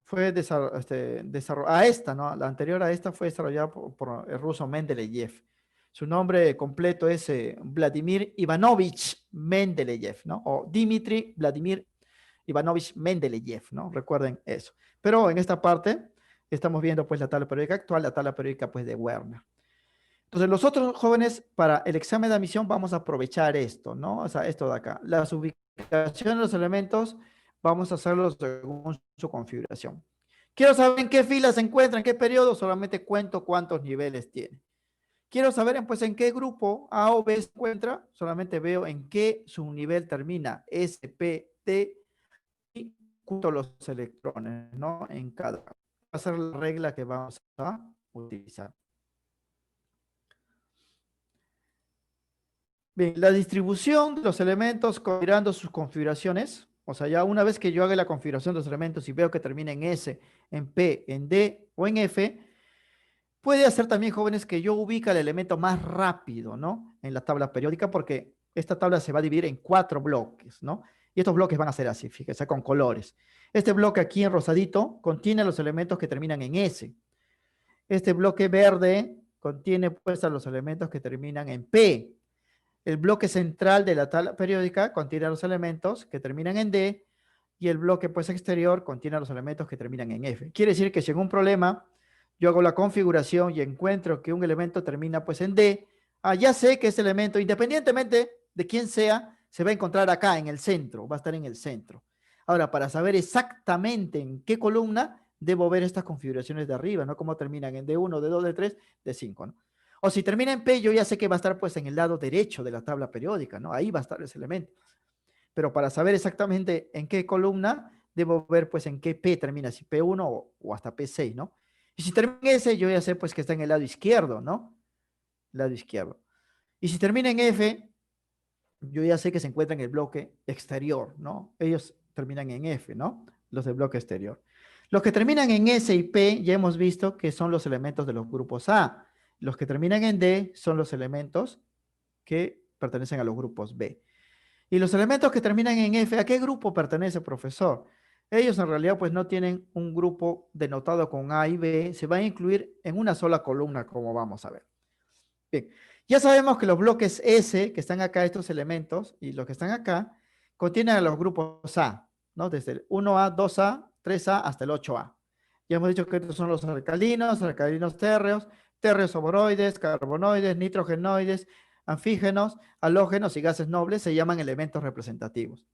fue desarrollada, a esta, ¿no? La anterior a esta fue desarrollada por el ruso Mendeleev. Su nombre completo es Vladimir Ivanovich Mendeleev, ¿no? O Dmitry Vladimir Ivanovich Mendeleev, ¿no? Recuerden eso. Pero en esta parte estamos viendo pues la tabla periódica actual, la tabla periódica pues de Werner. Entonces, los otros jóvenes, para el examen de admisión, vamos a aprovechar esto, ¿no? O sea, esto de acá. Las ubicaciones de los elementos, vamos a hacerlos según su configuración. Quiero saber en qué fila se encuentra, en qué periodo, solamente cuento cuántos niveles tiene. Quiero saber, pues, en qué grupo A o B se encuentra, solamente veo en qué su nivel termina, S, P, T, y cuento los electrones, ¿no? En cada. Va a ser la regla que vamos a utilizar. Bien, la distribución de los elementos considerando sus configuraciones, o sea, ya una vez que yo haga la configuración de los elementos y veo que termina en S, en P, en D o en F, puede hacer también, jóvenes, que yo ubique el elemento más rápido, ¿no? En la tabla periódica, porque esta tabla se va a dividir en 4 bloques, ¿no? Y estos bloques van a ser así, fíjense, con colores. Este bloque aquí en rosadito contiene los elementos que terminan en S. Este bloque verde contiene, pues, a los elementos que terminan en P. El bloque central de la tabla periódica contiene los elementos que terminan en D y el bloque pues exterior contiene los elementos que terminan en F. Quiere decir que si en un problema yo hago la configuración y encuentro que un elemento termina pues en D, ya sé que ese elemento, independientemente de quién sea, se va a encontrar acá en el centro, va a estar en el centro. Ahora, para saber exactamente en qué columna, debo ver estas configuraciones de arriba, ¿no? Cómo terminan en D1, D2, D3, D5, ¿no? O si termina en P, yo ya sé que va a estar pues en el lado derecho de la tabla periódica, ¿no? Ahí va a estar ese elemento. Pero para saber exactamente en qué columna, debo ver pues en qué P termina, si P1 o hasta P6, ¿no? Y si termina en S, yo ya sé pues que está en el lado izquierdo, ¿no? Lado izquierdo. Y si termina en F, yo ya sé que se encuentra en el bloque exterior, ¿no? Ellos terminan en F, ¿no? Los del bloque exterior. Los que terminan en S y P ya hemos visto que son los elementos de los grupos A. Los que terminan en D son los elementos que pertenecen a los grupos B. Y los elementos que terminan en F, ¿a qué grupo pertenece, profesor? Ellos en realidad pues no tienen un grupo denotado con A y B, se van a incluir en una sola columna, como vamos a ver. Bien, ya sabemos que los bloques S, que están acá, estos elementos, y los que están acá, contienen a los grupos A, ¿no? Desde el 1A, 2A, 3A hasta el 8A. Ya hemos dicho que estos son los alcalinos térreos, térreos soboroides, carbonoides, nitrogenoides, anfígenos, halógenos y gases nobles se llaman elementos representativos.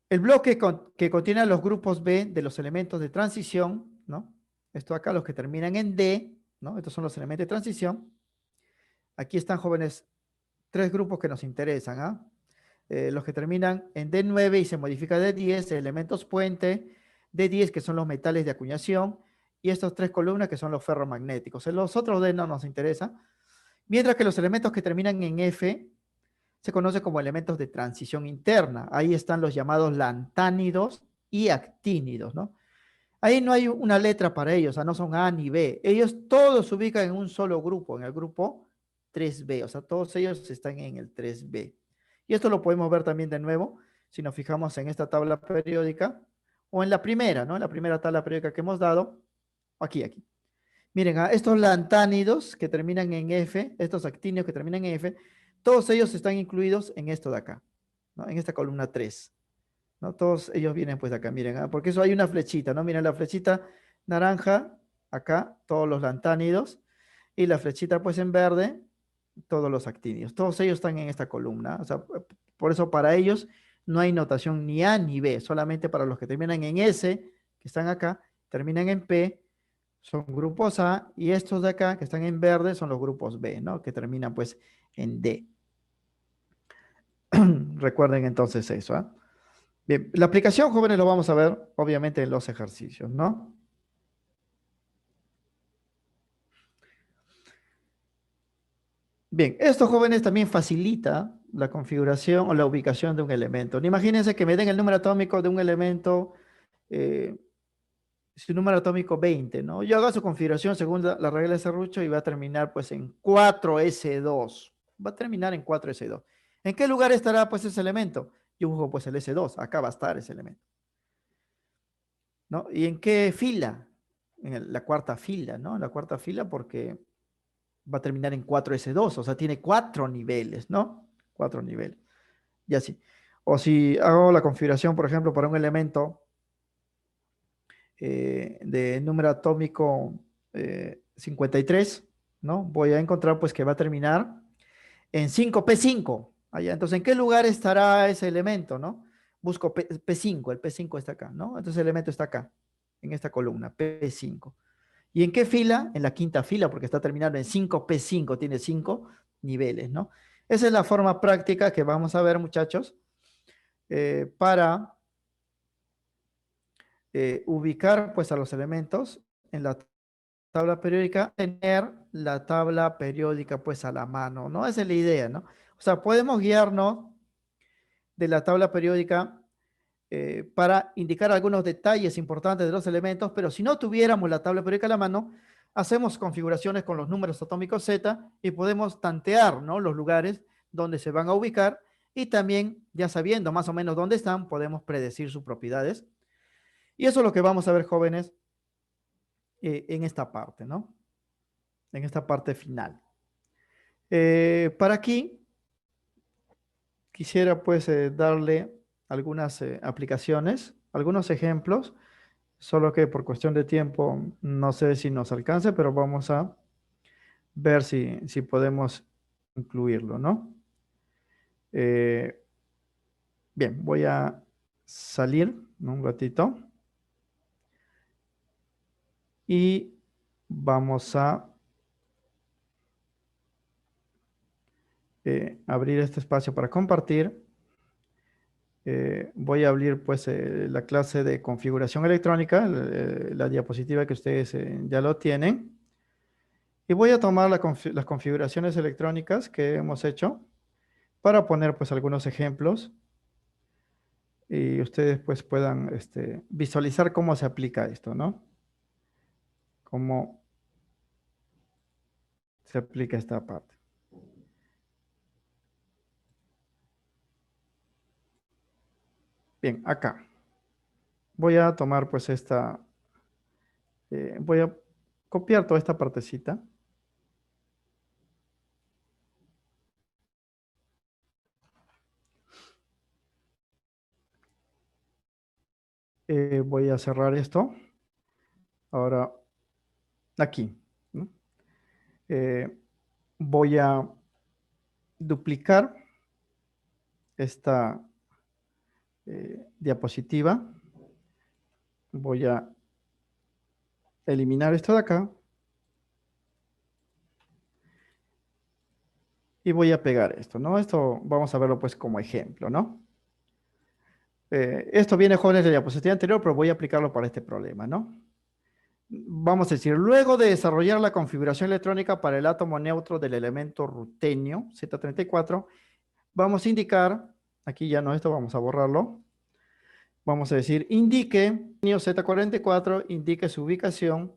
El bloque que contiene a los grupos B de los elementos de transición, ¿no? Esto acá, los que terminan en D, ¿no? Estos son los elementos de transición. Aquí están, jóvenes, 3 grupos que nos interesan, ¿ah? Los que terminan en D9 y se modifica D10, elementos puente, D10 que son los metales de acuñación, y estas 3 columnas que son los ferromagnéticos. En los otros D no nos interesa, mientras que los elementos que terminan en F se conocen como elementos de transición interna. Ahí están los llamados lantánidos y actínidos, ¿no? Ahí no hay una letra para ellos, o sea, no son A ni B. Ellos todos se ubican en un solo grupo, en el grupo 3B, o sea, todos ellos están en el 3B. Y esto lo podemos ver también de nuevo, si nos fijamos en esta tabla periódica, o en la primera, ¿no? En la primera tabla periódica que hemos dado, aquí. Miren, estos lantánidos que terminan en F, estos actínidos que terminan en F, todos ellos están incluidos en esto de acá, ¿no? En esta columna 3. ¿No? Todos ellos vienen pues de acá, miren, porque eso hay una flechita, ¿no? Miren la flechita naranja, acá, todos los lantánidos, y la flechita pues en verde, todos los actínidos. Todos ellos están en esta columna, o sea, por eso para ellos no hay notación ni A ni B, solamente para los que terminan en S, que están acá, terminan en P, son grupos A, y estos de acá, que están en verde, son los grupos B, ¿no? Que terminan pues en D. Recuerden entonces eso, ¿ah? Bien, la aplicación, jóvenes, lo vamos a ver, obviamente, en los ejercicios, ¿no? Bien, esto, jóvenes, también facilita la configuración o la ubicación de un elemento. Imagínense que me den el número atómico de un elemento, eh, su número atómico 20, ¿no? Yo hago su configuración según la regla de Serrucho y va a terminar, pues, en 4s2. Va a terminar en 4s2. ¿En qué lugar estará, pues, ese elemento? Yo busco, pues, el S2. Acá va a estar ese elemento, ¿no? ¿Y en qué fila? En la cuarta fila, ¿no? En la cuarta fila porque va a terminar en 4s2, o sea, tiene 4 niveles, ¿no? 4 niveles, y así. O si hago la configuración, por ejemplo, para un elemento de número atómico 53, ¿no? Voy a encontrar pues que va a terminar en 5p5. Allá. Entonces, ¿en qué lugar estará ese elemento, no? Busco P5, el P5 está acá, ¿no? Entonces el elemento está acá, en esta columna, P5. ¿Y en qué fila? En la quinta fila, porque está terminando en 5p5, tiene 5 niveles, ¿no? Esa es la forma práctica que vamos a ver, muchachos, para ubicar pues a los elementos en la tabla periódica, tener la tabla periódica pues a la mano, ¿no? Esa es la idea, ¿no? O sea, podemos guiarnos de la tabla periódica para indicar algunos detalles importantes de los elementos, pero si no tuviéramos la tabla periódica a la mano, hacemos configuraciones con los números atómicos Z y podemos tantear, ¿no? Los lugares donde se van a ubicar y también, ya sabiendo más o menos dónde están, podemos predecir sus propiedades. Y eso es lo que vamos a ver, jóvenes, en esta parte, ¿no? En esta parte final. Para aquí, quisiera pues darle algunas aplicaciones, algunos ejemplos, solo que por cuestión de tiempo no sé si nos alcance, pero vamos a ver si podemos incluirlo, ¿no? Eh, bien, voy a salir, ¿no? Un ratito y vamos a abrir este espacio para compartir. Voy a abrir pues la clase de configuración electrónica, la diapositiva que ustedes ya lo tienen. Y voy a tomar las configuraciones electrónicas que hemos hecho para poner pues algunos ejemplos y ustedes pues puedan visualizar cómo se aplica esto, ¿no? Cómo se aplica esta parte. Bien, acá. Voy a tomar pues voy a copiar toda esta partecita. Voy a cerrar esto. Ahora, aquí, ¿no? Voy a duplicar esta diapositiva. Voy a eliminar esto de acá. Y voy a pegar esto, ¿no? Esto vamos a verlo pues como ejemplo, ¿no? Esto viene, jóvenes, de la diapositiva anterior, pero voy a aplicarlo para este problema, ¿no? Vamos a decir, luego de desarrollar la configuración electrónica para el átomo neutro del elemento rutenio, Z34, vamos a indicar, aquí ya no, esto vamos a borrarlo. Vamos a decir, indique, Z44, indique su ubicación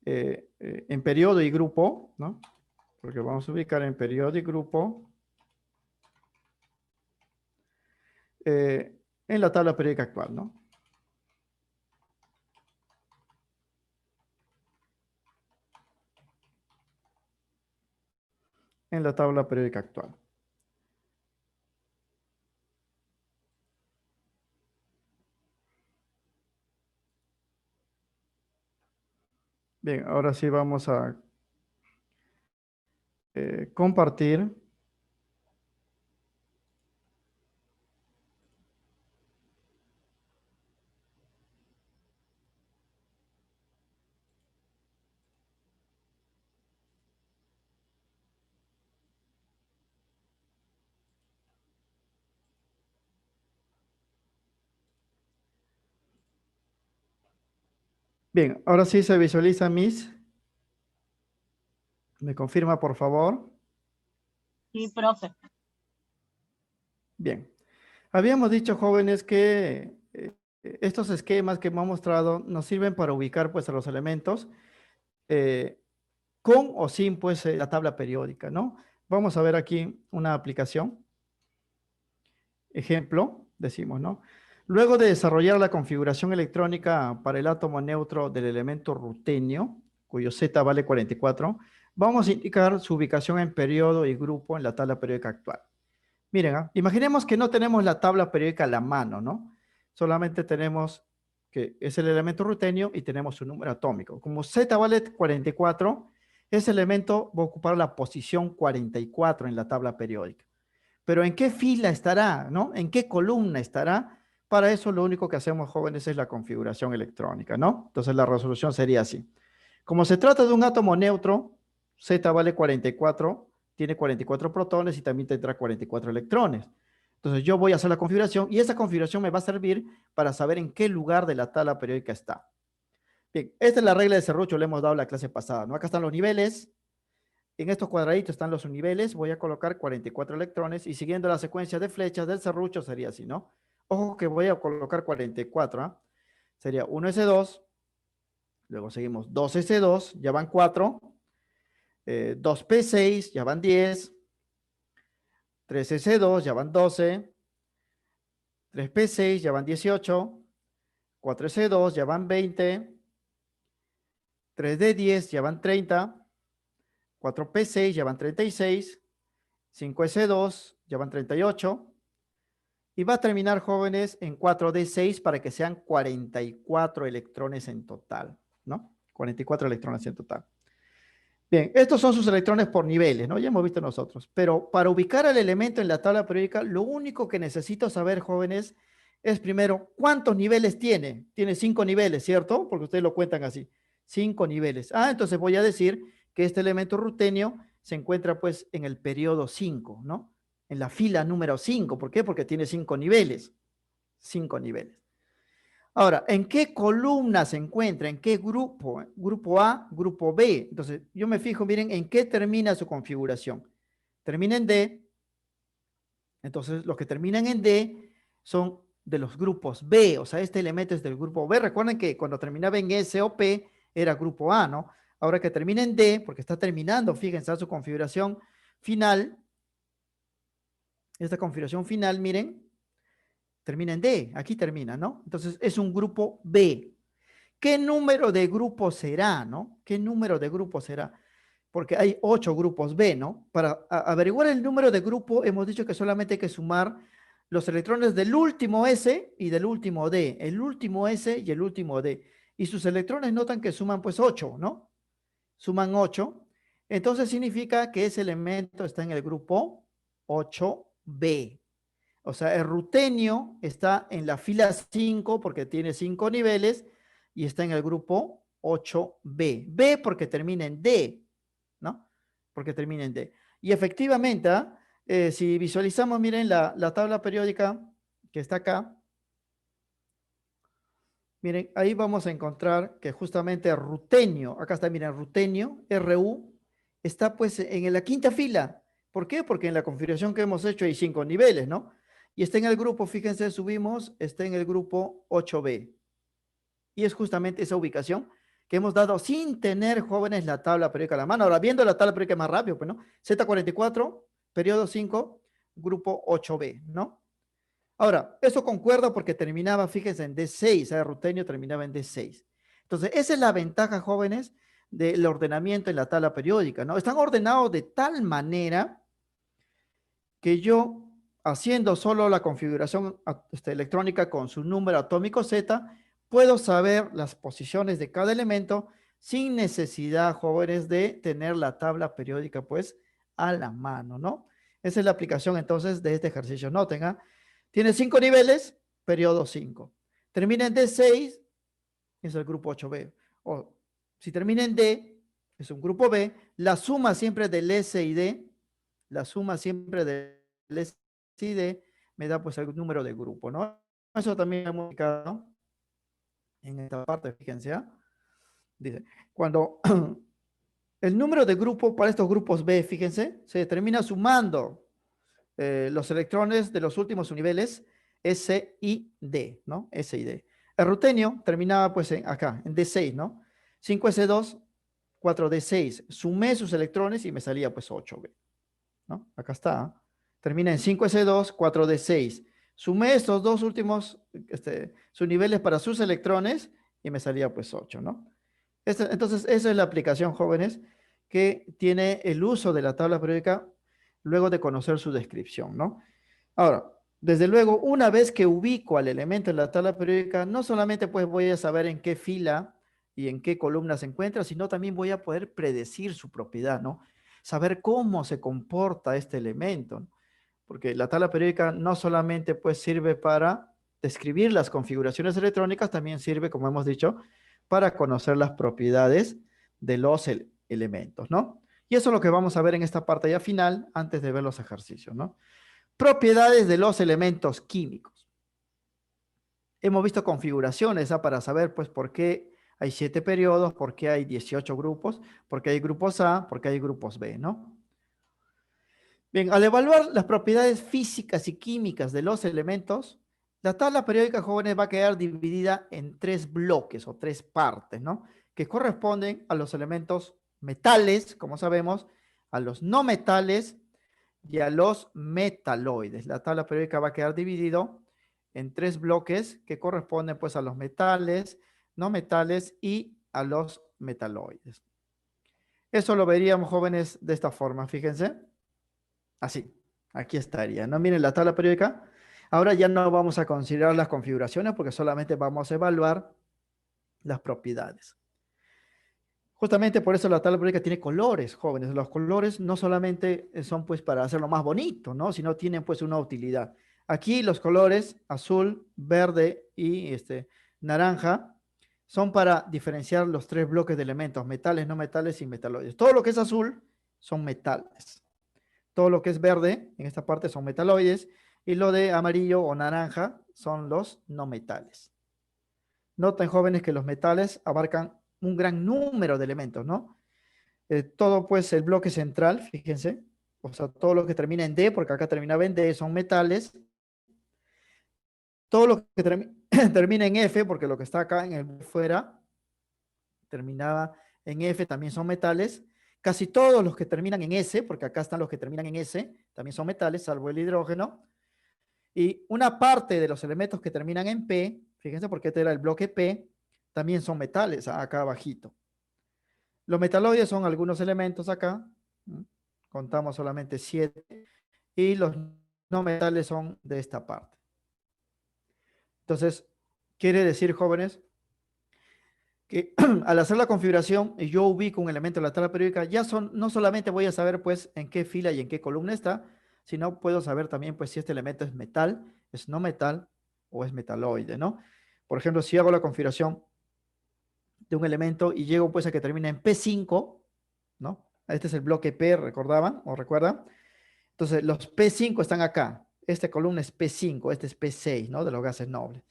en periodo y grupo, ¿no? Porque vamos a ubicar en periodo y grupo en la tabla periódica actual, ¿no? En la tabla periódica actual. Bien, ahora sí vamos a compartir. Bien, ahora sí se visualiza mis. ¿Me confirma, por favor? Sí, profe. Bien. Habíamos dicho, jóvenes, que estos esquemas que hemos mostrado nos sirven para ubicar pues a los elementos con o sin pues la tabla periódica, ¿no? Vamos a ver aquí una aplicación. Ejemplo, decimos, ¿no? Luego de desarrollar la configuración electrónica para el átomo neutro del elemento rutenio, cuyo Z vale 44, Vamos a indicar su ubicación en periodo y grupo en la tabla periódica actual. Miren, imaginemos que no tenemos la tabla periódica a la mano, ¿no? Solamente tenemos que es el elemento rutenio y tenemos su número atómico. Como Z vale 44, ese elemento va a ocupar la posición 44 en la tabla periódica. Pero ¿en qué fila estará, no? ¿En qué columna estará? Para eso lo único que hacemos, jóvenes, es la configuración electrónica, ¿no? Entonces la resolución sería así. Como se trata de un átomo neutro, Z vale 44, tiene 44 protones y también tendrá 44 electrones. Entonces yo voy a hacer la configuración y esa configuración me va a servir para saber en qué lugar de la tabla periódica está. Bien, esta es la regla de serrucho, le hemos dado la clase pasada, ¿no? Acá están los niveles. En estos cuadraditos están los niveles. Voy a colocar 44 electrones y siguiendo la secuencia de flechas del serrucho sería así, ¿no? Ojo que voy a colocar 44, ¿ah? Sería 1s2, luego seguimos 2s2, ya van 4, 2p6, ya van 10, 3s2, ya van 12, 3p6, ya van 18, 4s2, ya van 20, 3d10, ya van 30, 4p6, ya van 36, 5s2, ya van 38, y va a terminar, jóvenes, en 4d6 para que sean 44 electrones en total, ¿no? 44 electrones en total. Bien, estos son sus electrones por niveles, ¿no? Ya hemos visto nosotros. Pero para ubicar al elemento en la tabla periódica, lo único que necesito saber, jóvenes, es primero, ¿cuántos niveles tiene? Tiene 5 niveles, ¿cierto? Porque ustedes lo cuentan así. 5 niveles. Ah, entonces voy a decir que este elemento rutenio se encuentra, pues, en el periodo 5, ¿no? En la fila número 5. ¿Por qué? Porque tiene 5 niveles. 5 niveles. Ahora, ¿en qué columna se encuentra? ¿En qué grupo? Grupo A, grupo B. Entonces, yo me fijo, miren, en qué termina su configuración. Termina en D. Entonces, los que terminan en D son de los grupos B. O sea, este elemento es del grupo B. Recuerden que cuando terminaba en S o P era grupo A, ¿no? Ahora que termina en D, porque está terminando, fíjense, su configuración final. Esta configuración final, miren, termina en D, aquí termina, ¿no? Entonces es un grupo B. ¿Qué número de grupo será, no? ¿Qué número de grupo será? Porque hay 8 grupos B, ¿no? Para averiguar el número de grupo, hemos dicho que solamente hay que sumar los electrones del último S y del último D. El último S y el último D. Y sus electrones notan que suman pues 8, ¿no? Suman 8. Entonces significa que ese elemento está en el grupo 8B. O sea, el rutenio está en la fila 5 porque tiene 5 niveles y está en el grupo 8B. B porque termina en D, ¿no? Porque termina en D. Y efectivamente, si visualizamos, miren la tabla periódica que está acá. Miren, ahí vamos a encontrar que justamente rutenio, acá está, miren, rutenio, RU, está pues en la quinta fila. ¿Por qué? Porque en la configuración que hemos hecho hay 5 niveles, ¿no? Y está en el grupo, fíjense, subimos, está en el grupo 8B. Y es justamente esa ubicación que hemos dado sin tener, jóvenes, la tabla periódica a la mano. Ahora, viendo la tabla periódica más rápido, pues, ¿no? Z44, periodo 5, grupo 8B, ¿no? Ahora, eso concuerda porque terminaba, fíjense, en D6, el rutenio terminaba en D6. Entonces, esa es la ventaja, jóvenes, del ordenamiento en la tabla periódica, ¿no? Están ordenados de tal manera que yo, haciendo solo la configuración electrónica con su número atómico Z, puedo saber las posiciones de cada elemento sin necesidad, jóvenes, de tener la tabla periódica, pues, a la mano, ¿no? Esa es la aplicación, entonces, de este ejercicio. Noten, ¿ah? Tiene 5 niveles, periodo 5. Termina en D6, es el grupo 8B. O si termina en D, es un grupo B. La suma siempre del S y D, la suma siempre del S y D, me da pues el número de grupo, ¿no? Eso también hemos indicado en esta parte, fíjense, ¿ah? Dice, cuando el número de grupo para estos grupos B, fíjense, se determina sumando los electrones de los últimos niveles S y D, ¿no? S y D. El rutenio terminaba pues acá, en D6, ¿no? 5S2, 4D6. Sumé sus electrones y me salía pues 8B, ¿no? Acá está. Termina en 5S2, 4D6. Sumé estos dos últimos sus niveles para sus electrones y me salía pues 8, ¿no? Entonces, esa es la aplicación, jóvenes, que tiene el uso de la tabla periódica luego de conocer su descripción, ¿no? Ahora, desde luego, una vez que ubico al elemento en la tabla periódica, no solamente pues voy a saber en qué fila y en qué columna se encuentra, sino también voy a poder predecir su propiedad, ¿no? Saber cómo se comporta este elemento, ¿no? Porque la tabla periódica no solamente pues sirve para describir las configuraciones electrónicas, también sirve, como hemos dicho, para conocer las propiedades de los elementos, ¿no? Y eso es lo que vamos a ver en esta parte ya final, antes de ver los ejercicios, ¿no? Propiedades de los elementos químicos. Hemos visto configuraciones para saber pues por qué hay 7 periodos, por qué hay 18 grupos, por qué hay grupos A, por qué hay grupos B, ¿no? Bien, al evaluar las propiedades físicas y químicas de los elementos, la tabla periódica, jóvenes, va a quedar dividida en 3 bloques o 3 partes, ¿no? Que corresponden a los elementos metales, como sabemos, a los no metales y a los metaloides. La tabla periódica va a quedar dividido en 3 bloques que corresponden pues a los metales, no metales y a los metaloides. Eso lo veríamos, jóvenes, de esta forma, fíjense. Así, aquí estaría, ¿no? Miren la tabla periódica. Ahora ya no vamos a considerar las configuraciones porque solamente vamos a evaluar las propiedades. Justamente por eso la tabla periódica tiene colores, jóvenes. Los colores no solamente son pues para hacerlo más bonito, ¿no? Sino tienen pues una utilidad. Aquí los colores azul, verde y naranja son para diferenciar los 3 bloques de elementos, metales, no metales y metaloides. Todo lo que es azul son metales. Todo lo que es verde, en esta parte, son metaloides, y lo de amarillo o naranja son los no metales. Noten, jóvenes, que los metales abarcan un gran número de elementos, ¿no? Todo, pues, el bloque central, fíjense, o sea, todo lo que termina en D, porque acá terminaba en D, son metales. Todo lo que termina en F, porque lo que está acá en el fuera, terminaba en F, también son metales. Casi todos los que terminan en S, porque acá están los que terminan en S, también son metales, salvo el hidrógeno. Y una parte de los elementos que terminan en P, fíjense porque este era el bloque P, también son metales, acá abajito. Los metaloides son algunos elementos acá, contamos solamente 7, y los no metales son de esta parte. Entonces, quiere decir, jóvenes, que al hacer la configuración, yo ubico un elemento en la tabla periódica, ya no solamente voy a saber pues en qué fila y en qué columna está, sino puedo saber también pues si este elemento es metal, es no metal o es metaloide, ¿no? Por ejemplo, si hago la configuración de un elemento y llego pues a que termina en P5, ¿no? Este es el bloque P, ¿recordaban o recuerdan? Entonces, los P5 están acá. Esta columna es P5, este es P6, ¿no? De los gases nobles.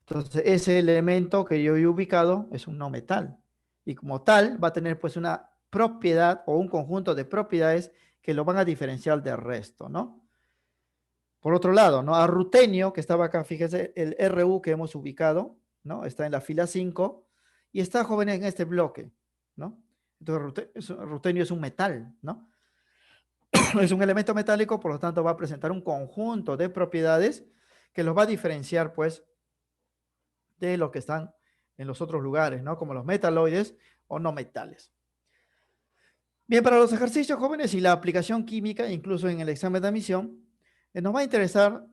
Entonces, ese elemento que yo he ubicado es un no metal. Y como tal, va a tener pues una propiedad o un conjunto de propiedades que lo van a diferenciar del resto, ¿no? Por otro lado, ¿no? A rutenio, que estaba acá, fíjese, el RU que hemos ubicado, ¿no? Está en la fila 5 y está, jóvenes, en este bloque, ¿no? Entonces, rutenio es un metal, ¿no? Es un elemento metálico, por lo tanto va a presentar un conjunto de propiedades que los va a diferenciar, pues, de lo que están en los otros lugares, ¿no? Como los metaloides o no metales. Bien, para los ejercicios, jóvenes, y la aplicación química, incluso en el examen de admisión, nos va a interesar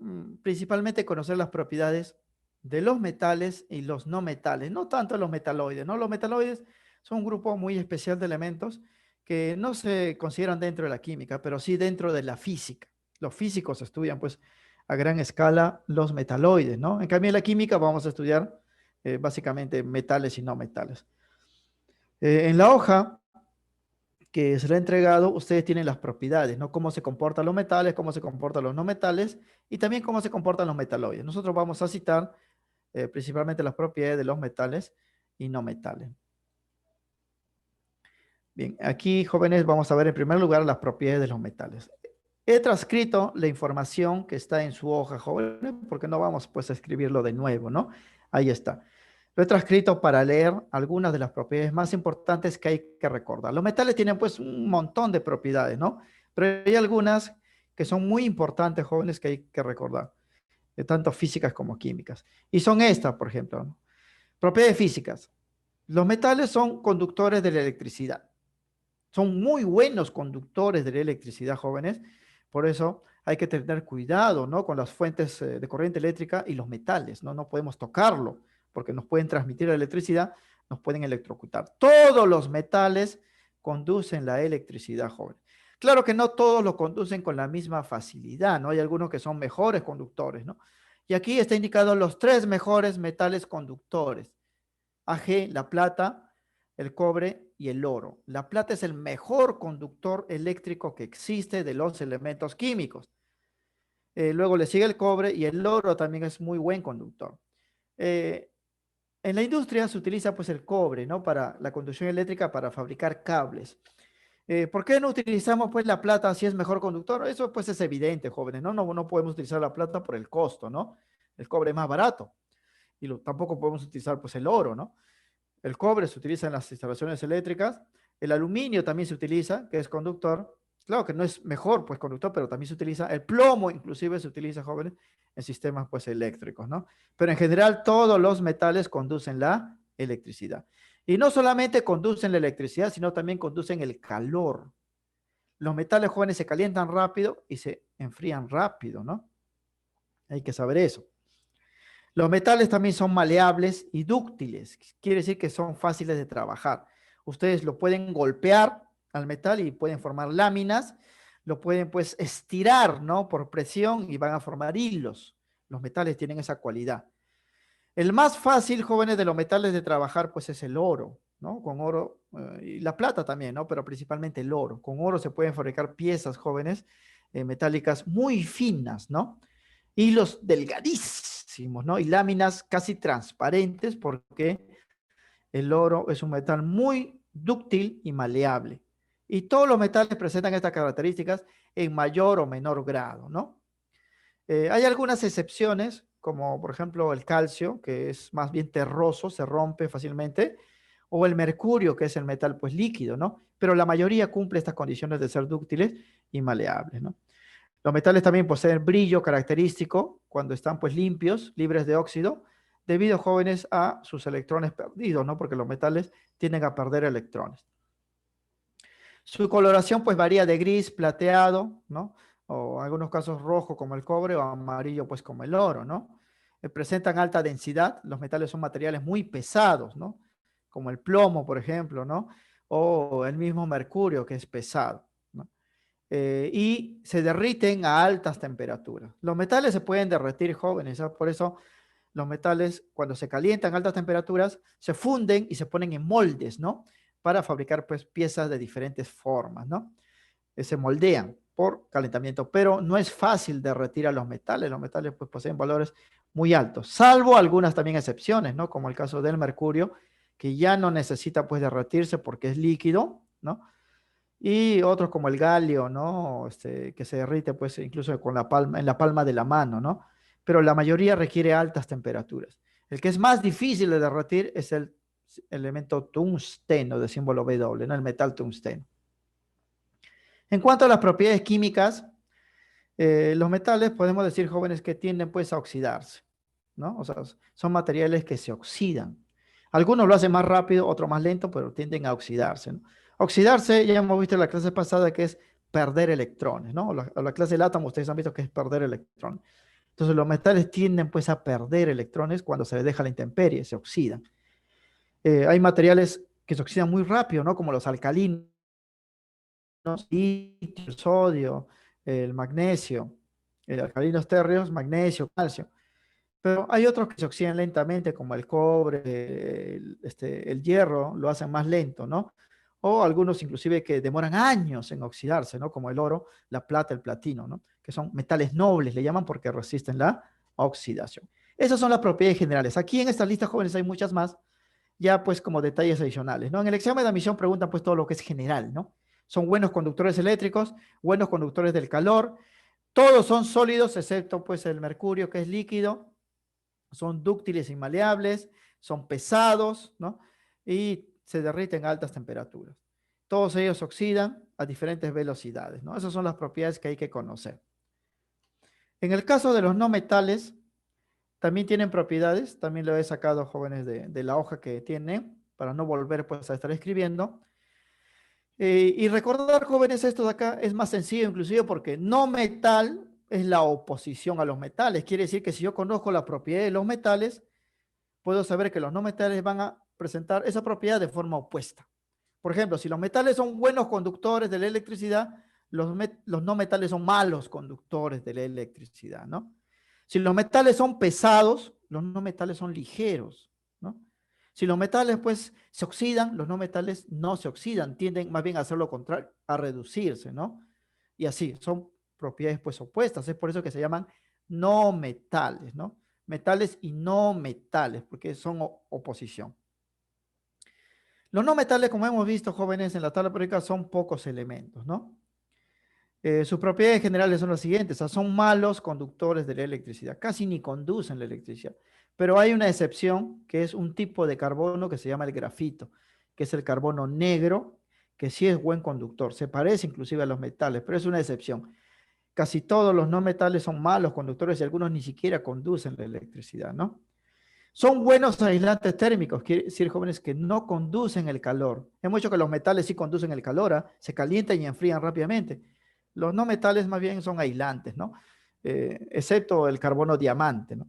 principalmente conocer las propiedades de los metales y los no metales, no tanto los metaloides, ¿no? Los metaloides son un grupo muy especial de elementos que no se consideran dentro de la química, pero sí dentro de la física. Los físicos estudian, pues, a gran escala los metaloides, ¿no? En cambio, en la química vamos a estudiar básicamente metales y no metales. En la hoja que será entregado, ustedes tienen las propiedades, ¿no? Cómo se comportan los metales, cómo se comportan los no metales y también cómo se comportan los metaloides. Nosotros vamos a citar principalmente las propiedades de los metales y no metales. Bien, aquí, jóvenes, vamos a ver en primer lugar las propiedades de los metales. He transcrito la información que está en su hoja, jóvenes, porque no vamos pues a escribirlo de nuevo, ¿no? Ahí está. Lo he transcrito para leer algunas de las propiedades más importantes que hay que recordar. Los metales tienen pues un montón de propiedades, ¿no? Pero hay algunas que son muy importantes, jóvenes, que hay que recordar, tanto físicas como químicas. Y son estas, por ejemplo, ¿no? Propiedades físicas. Los metales son conductores de la electricidad. Son muy buenos conductores de la electricidad, jóvenes. Por eso hay que tener cuidado, ¿no? Con las fuentes de corriente eléctrica y los metales, ¿no? No podemos tocarlo porque nos pueden transmitir la electricidad, nos pueden electrocutar. Todos los metales conducen la electricidad, jóvenes. Claro que no todos lo conducen con la misma facilidad, ¿no? Hay algunos que son mejores conductores, ¿no? Y aquí está indicado los 3 mejores metales conductores. AG, la plata, el cobre y el oro. La plata es el mejor conductor eléctrico que existe de los elementos químicos. Luego le sigue el cobre y el oro también es muy buen conductor. Eh, en la industria se utiliza pues el cobre, ¿no? Para la conducción eléctrica para fabricar cables. ¿Por qué no utilizamos pues la plata si es mejor conductor? Eso pues es evidente, jóvenes, ¿no? No podemos utilizar la plata por el costo, ¿no? El cobre es más barato y tampoco podemos utilizar pues el oro, ¿no? El cobre se utiliza en las instalaciones eléctricas, el aluminio también se utiliza, que es conductor. Claro que no es mejor pues conductor, pero también se utiliza, el plomo inclusive se utiliza, jóvenes, en sistemas pues eléctricos, ¿no? Pero en general todos los metales conducen la electricidad. Y no solamente conducen la electricidad, sino también conducen el calor. Los metales, jóvenes, se calientan rápido y se enfrían rápido, ¿no? Hay que saber eso. Los metales también son maleables y dúctiles, quiere decir que son fáciles de trabajar. Ustedes lo pueden golpear al metal y pueden formar láminas, lo pueden pues estirar, ¿no? Por presión y van a formar hilos. Los metales tienen esa cualidad. El más fácil, jóvenes, de los metales de trabajar pues es el oro, ¿no? Con oro y la plata también, ¿no? Pero principalmente el oro. Con oro se pueden fabricar piezas, jóvenes, metálicas muy finas, ¿no? Hilos delgadísimos, ¿no? Y láminas casi transparentes porque el oro es un metal muy dúctil y maleable. Y todos los metales presentan estas características en mayor o menor grado, ¿no? Hay algunas excepciones, como por ejemplo el calcio, que es más bien terroso, se rompe fácilmente, o el mercurio, que es el metal pues líquido, ¿no? Pero la mayoría cumple estas condiciones de ser dúctiles y maleables, ¿no? Los metales también poseen brillo característico cuando están pues limpios, libres de óxido, debido, jóvenes, a sus electrones perdidos, ¿no? Porque los metales tienden a perder electrones. Su coloración pues varía de gris, plateado, ¿no? O en algunos casos rojo como el cobre o amarillo pues como el oro, ¿no? Presentan alta densidad, los metales son materiales muy pesados, ¿no? Como el plomo, por ejemplo, ¿no? O el mismo mercurio que es pesado, ¿no? Y se derriten a altas temperaturas. Los metales se pueden derretir, jóvenes, ¿sabes? Por eso los metales, cuando se calientan a altas temperaturas, se funden y se ponen en moldes, ¿no? Para fabricar pues piezas de diferentes formas, ¿no? Se moldean por calentamiento, pero no es fácil derretir a los metales pues poseen valores muy altos, salvo algunas también excepciones, ¿no? Como el caso del mercurio, que ya no necesita pues derretirse porque es líquido, ¿no? Y otros como el galio, ¿no? Que se derrite pues incluso con la palma, en la palma de la mano, ¿no? Pero la mayoría requiere altas temperaturas. El que es más difícil de derretir es el elemento tungsteno de símbolo W, ¿no? El metal tungsteno. En cuanto a las propiedades químicas, los metales podemos decir, jóvenes, que tienden pues a oxidarse, ¿no? O sea, son materiales que se oxidan. Algunos lo hacen más rápido, otros más lento, pero tienden a oxidarse, ¿no? Oxidarse, ya hemos visto en la clase pasada que es perder electrones, ¿no? La clase del átomo, ustedes han visto que es perder electrones. Entonces los metales tienden pues a perder electrones cuando se les deja la intemperie, se oxidan. Hay materiales que se oxidan muy rápido, ¿no? Como los alcalinos, litio, el sodio, el magnesio, alcalinos térreos, magnesio, calcio. Pero hay otros que se oxidan lentamente, como el cobre, el hierro, lo hacen más lento, ¿no? O algunos inclusive que demoran años en oxidarse, ¿no? Como el oro, la plata, el platino, ¿no? Que son metales nobles, le llaman porque resisten la oxidación. Esas son las propiedades generales. Aquí en esta lista, jóvenes, hay muchas más, ya pues como detalles adicionales, ¿no? En el examen de admisión preguntan pues todo lo que es general, ¿no? Son buenos conductores eléctricos, buenos conductores del calor, todos son sólidos excepto pues el mercurio que es líquido, son dúctiles y maleables, son pesados, ¿no? Y se derriten a altas temperaturas. Todos ellos oxidan a diferentes velocidades, ¿no? Esas son las propiedades que hay que conocer. En el caso de los no metales, también tienen propiedades, también lo he sacado, jóvenes, de la hoja que tiene, para no volver pues a estar escribiendo. Y recordar, jóvenes, esto de acá es más sencillo inclusive porque no metal es la oposición a los metales. Quiere decir que si yo conozco la propiedad de los metales, puedo saber que los no metales van a presentar esa propiedad de forma opuesta. Por ejemplo, si los metales son buenos conductores de la electricidad, los no metales son malos conductores de la electricidad, ¿no? Si los metales son pesados, los no metales son ligeros, ¿no? Si los metales, pues, se oxidan, los no metales no se oxidan, tienden más bien a hacer lo contrario, a reducirse, ¿no? Y así, son propiedades, pues, opuestas. Es por eso que se llaman no metales, ¿no? Metales y no metales, porque son oposición. Los no metales, como hemos visto, jóvenes, en la tabla periódica son pocos elementos, ¿no? Sus propiedades generales son las siguientes, o sea, son malos conductores de la electricidad, casi ni conducen la electricidad. Pero hay una excepción, que es un tipo de carbono que se llama el grafito, que es el carbono negro, que sí es buen conductor, se parece inclusive a los metales, pero es una excepción. Casi todos los no metales son malos conductores y algunos ni siquiera conducen la electricidad, ¿no? Son buenos aislantes térmicos, quiere decir, jóvenes, que no conducen el calor. Hemos dicho que los metales sí conducen el calor, ¿ah? Se calientan y enfrían rápidamente. Los no metales más bien son aislantes, ¿no? Excepto el carbono diamante, ¿no?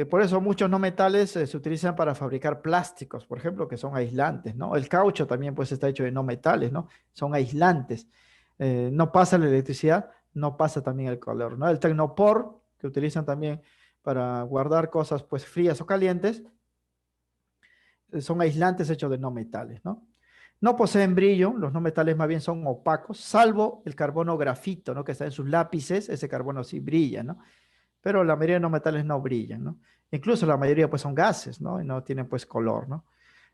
Por eso muchos no metales se utilizan para fabricar plásticos, por ejemplo, que son aislantes, ¿no? El caucho también pues está hecho de no metales, ¿no? Son aislantes. No pasa la electricidad, no pasa también el calor, ¿no? El tecnopor, que utilizan también para guardar cosas pues frías o calientes, son aislantes hechos de no metales, ¿no? No poseen brillo, los no metales más bien son opacos, salvo el carbono grafito, ¿no? Que está en sus lápices, ese carbono sí brilla, ¿no? Pero la mayoría de no metales no brillan, ¿no? Incluso la mayoría pues son gases, ¿no? Y no tienen pues color, ¿no?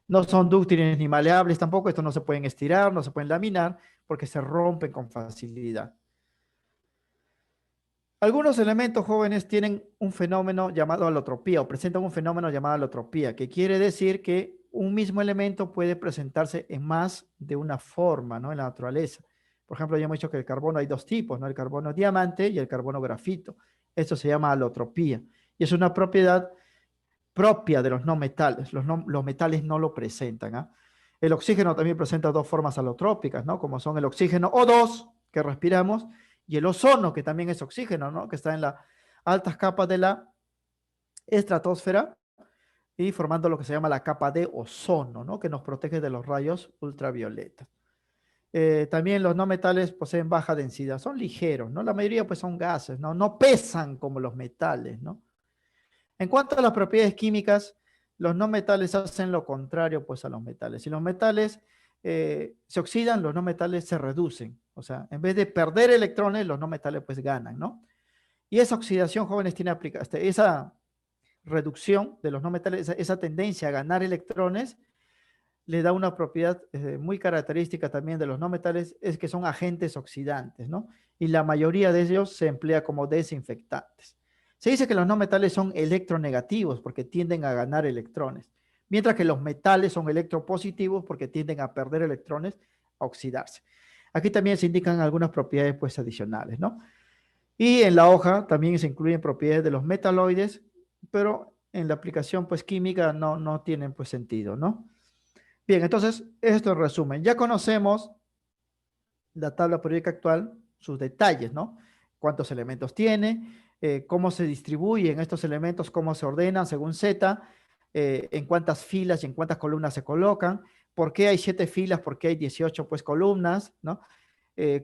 No son dúctiles ni maleables tampoco, estos no se pueden estirar, no se pueden laminar, porque se rompen con facilidad. Algunos elementos jóvenes tienen un fenómeno llamado alotropía o presentan un fenómeno llamado alotropía, que quiere decir que un mismo elemento puede presentarse en más de una forma, ¿no? En la naturaleza. Por ejemplo, ya hemos dicho que el carbono hay dos tipos, ¿no? El carbono diamante y el carbono grafito. Esto se llama alotropía y es una propiedad propia de los no metales. Los metales no lo presentan, ¿ah? El oxígeno también presenta dos formas alotrópicas, ¿no? Como son el oxígeno O2 que respiramos y el ozono, que también es oxígeno, ¿no? Que está en las altas capas de la estratosfera y formando lo que se llama la capa de ozono, ¿no? Que nos protege de los rayos ultravioletas. También los no metales poseen baja densidad, son ligeros, ¿no? La mayoría pues son gases, ¿no? No pesan como los metales, ¿no? En cuanto a las propiedades químicas, los no metales hacen lo contrario pues a los metales. Si los metales se oxidan, los no metales se reducen. O sea, en vez de perder electrones, los no metales pues ganan, ¿no? Y esa oxidación, jóvenes, tiene esa reducción de los no metales, esa tendencia a ganar electrones, le da una propiedad muy característica también de los no metales, es que son agentes oxidantes, ¿no? Y la mayoría de ellos se emplea como desinfectantes. Se dice que los no metales son electronegativos porque tienden a ganar electrones, mientras que los metales son electropositivos porque tienden a perder electrones, a oxidarse. Aquí también se indican algunas propiedades pues adicionales, ¿no? Y en la hoja también se incluyen propiedades de los metaloides, pero en la aplicación pues química no tienen pues sentido, ¿no? Bien, entonces, esto en resumen. Ya conocemos la tabla periódica actual, sus detalles, ¿no? Cuántos elementos tiene, cómo se distribuyen estos elementos, cómo se ordenan según Z, en cuántas filas y en cuántas columnas se colocan, por qué hay 7 filas, por qué hay 18 pues, columnas, ¿no?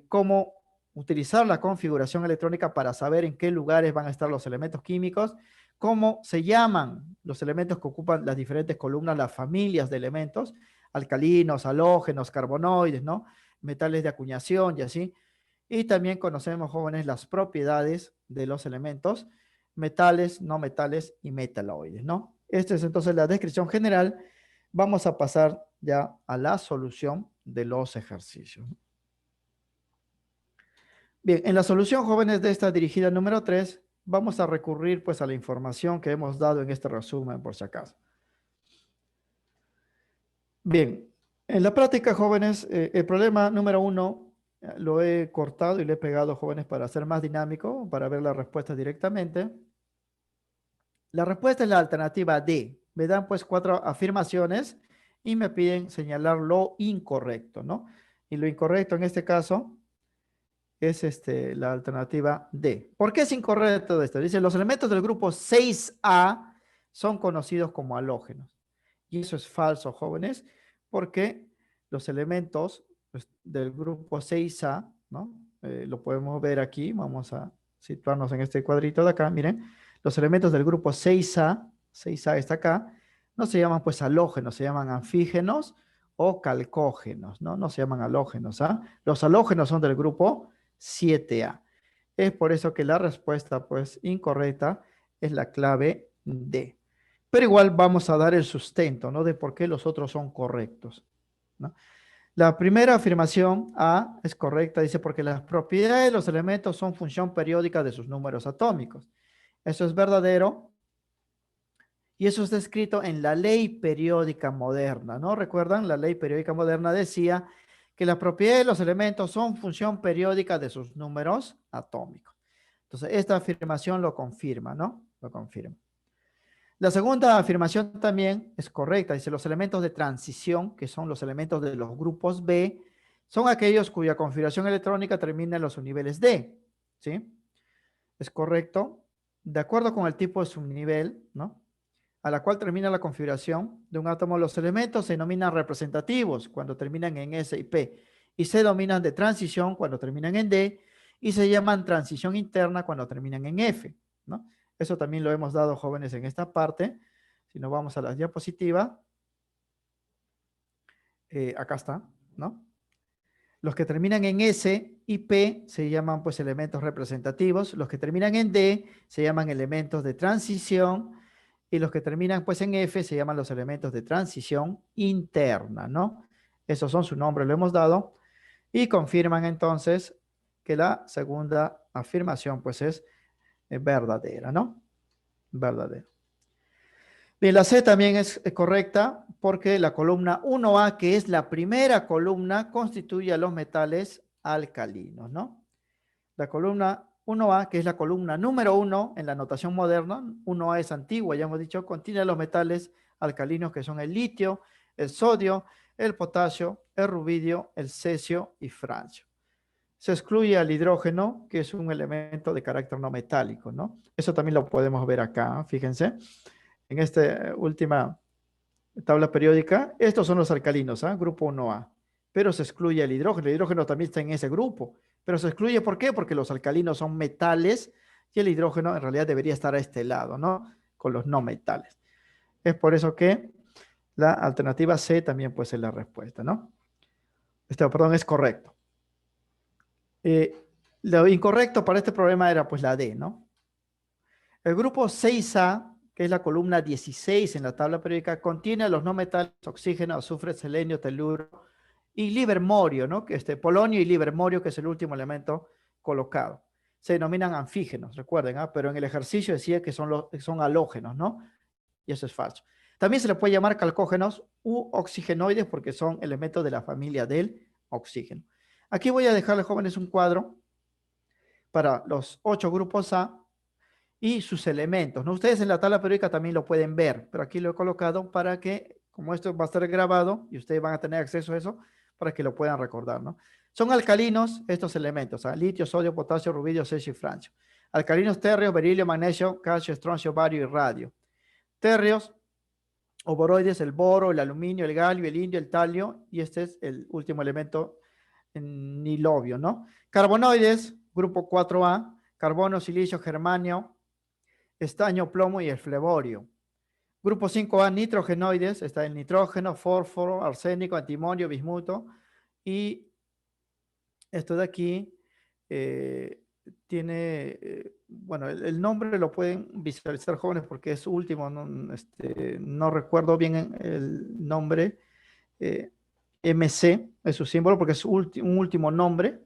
Cómo utilizar la configuración electrónica para saber en qué lugares van a estar los elementos químicos, cómo se llaman los elementos que ocupan las diferentes columnas, las familias de elementos, alcalinos, halógenos, carbonoides, ¿no? Metales de acuñación y así. Y también conocemos, jóvenes, las propiedades de los elementos, metales, no metales y metaloides, ¿no? Esta es entonces la descripción general. Vamos a pasar ya a la solución de los ejercicios. Bien, en la solución, jóvenes, de esta dirigida número 3, vamos a recurrir pues a la información que hemos dado en este resumen, por si acaso. Bien, en la práctica, jóvenes, el problema número 1 lo he cortado y le he pegado, jóvenes, para hacer más dinámico, para ver la respuesta directamente. La respuesta es la alternativa D. Me dan pues 4 afirmaciones y me piden señalar lo incorrecto, ¿no? Y lo incorrecto en este caso es la alternativa D. ¿Por qué es incorrecto esto? Dice, los elementos del grupo 6A son conocidos como halógenos. Y eso es falso, jóvenes, porque los elementos pues, del grupo 6A, ¿no? Lo podemos ver aquí, vamos a situarnos en este cuadrito de acá, miren, los elementos del grupo 6A, 6A está acá, no se llaman pues halógenos, se llaman anfígenos o calcógenos, ¿no? No se llaman halógenos, ¿ah? Los halógenos son del grupo 7A. Es por eso que la respuesta pues incorrecta es la clave D. Pero igual vamos a dar el sustento, ¿no? De por qué los otros son correctos, ¿no? La primera afirmación A es correcta, dice porque las propiedades de los elementos son función periódica de sus números atómicos. Eso es verdadero y eso está escrito en la ley periódica moderna, ¿no? ¿Recuerdan? La ley periódica moderna decía que las propiedades de los elementos son función periódica de sus números atómicos. Entonces, esta afirmación lo confirma, ¿no? Lo confirma. La segunda afirmación también es correcta. Dice, los elementos de transición, que son los elementos de los grupos B, son aquellos cuya configuración electrónica termina en los subniveles D, ¿sí? Es correcto. De acuerdo con el tipo de subnivel, ¿no? A la cual termina la configuración de un átomo, los elementos se denominan representativos cuando terminan en S y P, y se denominan de transición cuando terminan en D, y se llaman transición interna cuando terminan en F, ¿no? Eso también lo hemos dado, jóvenes, en esta parte. Si nos vamos a la diapositiva, acá está, ¿no? Los que terminan en S y P se llaman pues elementos representativos, los que terminan en D se llaman elementos de transición, y los que terminan pues en F se llaman los elementos de transición interna, ¿no? Esos son su nombre, lo hemos dado, y confirman entonces que la segunda afirmación pues es verdadera, ¿no? Verdadera. Bien, la C también es correcta porque la columna 1A, que es la primera columna, constituye a los metales alcalinos, ¿no? La columna 1A, que es la columna número 1 en la notación moderna, 1A es antigua, ya hemos dicho, contiene los metales alcalinos que son el litio, el sodio, el potasio, el rubidio, el cesio y francio. Se excluye al hidrógeno, que es un elemento de carácter no metálico, ¿no? Eso también lo podemos ver acá, fíjense. En esta última tabla periódica, estos son los alcalinos, ¿eh? Grupo 1A, pero se excluye el hidrógeno también está en ese grupo, pero se excluye, ¿por qué? Porque los alcalinos son metales y el hidrógeno en realidad debería estar a este lado, ¿no? Con los no metales. Es por eso que la alternativa C también puede ser la respuesta, ¿no? Perdón, es correcto. Lo incorrecto para este problema era pues la D, ¿no? El grupo 6A, que es la columna 16 en la tabla periódica, contiene los no metales oxígeno, azufre, selenio, teluro y livermorio, ¿no? Que polonio y livermorio, que es el último elemento colocado. Se denominan anfígenos, recuerden, ¿ah? Pero en el ejercicio decía que son halógenos, ¿no? Y eso es falso. También se le puede llamar calcógenos u oxigenoides porque son elementos de la familia del oxígeno. Aquí voy a dejarles, jóvenes, un cuadro para los 8 grupos A y sus elementos, ¿no? Ustedes en la tabla periódica también lo pueden ver, pero aquí lo he colocado para que, como esto va a estar grabado y ustedes van a tener acceso a eso, para que lo puedan recordar, ¿no? Son alcalinos estos elementos, ¿ah? Litio, sodio, potasio, rubidio, cesio y francio. Alcalinos térreos, berilio, magnesio, calcio, estroncio, bario y radio. Térreos o boroides, el boro, el aluminio, el galio, el indio, el talio, y este es el último elemento, nilobio, ¿no? Carbonoides, grupo 4A, carbono, silicio, germanio, estaño, plomo y el fleborio. Grupo 5A, nitrogenoides, está el nitrógeno, fósforo, arsénico, antimonio, bismuto, y esto de aquí tiene, bueno, el nombre lo pueden visualizar, jóvenes, porque es último, no recuerdo bien el nombre, MC es su símbolo porque es un último nombre,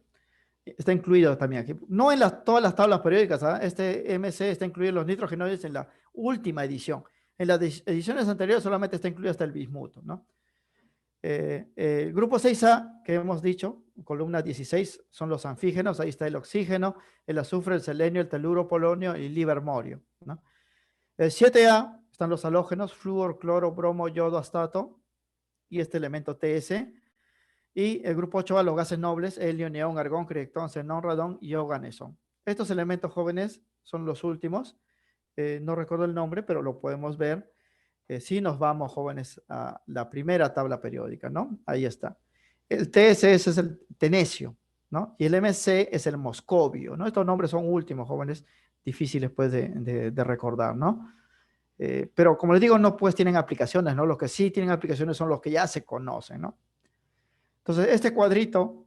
está incluido también aquí. No en todas las tablas periódicas, ¿ah? Este MC está incluido en los nitrogenoides en la última edición. En las ediciones anteriores solamente está incluido hasta el bismuto, ¿no? El grupo 6A, que hemos dicho, columna 16, son los anfígenos. Ahí está el oxígeno, el azufre, el selenio, el teluro, polonio y livermorio, ¿no? El 7A están los halógenos, flúor, cloro, bromo, yodo, astato y este elemento TS. Y el grupo 8A, los gases nobles, helio, neón, argón, criptón, xenón, radón y oganesón. Estos elementos jóvenes son los últimos. No recuerdo el nombre, pero lo podemos ver si nos vamos, jóvenes, a la primera tabla periódica, ¿no? Ahí está. El TSS es el tenesio, ¿no? Y el MC es el moscovio, ¿no? Estos nombres son últimos, jóvenes, difíciles, pues, de recordar, ¿no? Pero como les digo, no pues tienen aplicaciones, ¿no? Los que sí tienen aplicaciones son los que ya se conocen, ¿no? Entonces, este cuadrito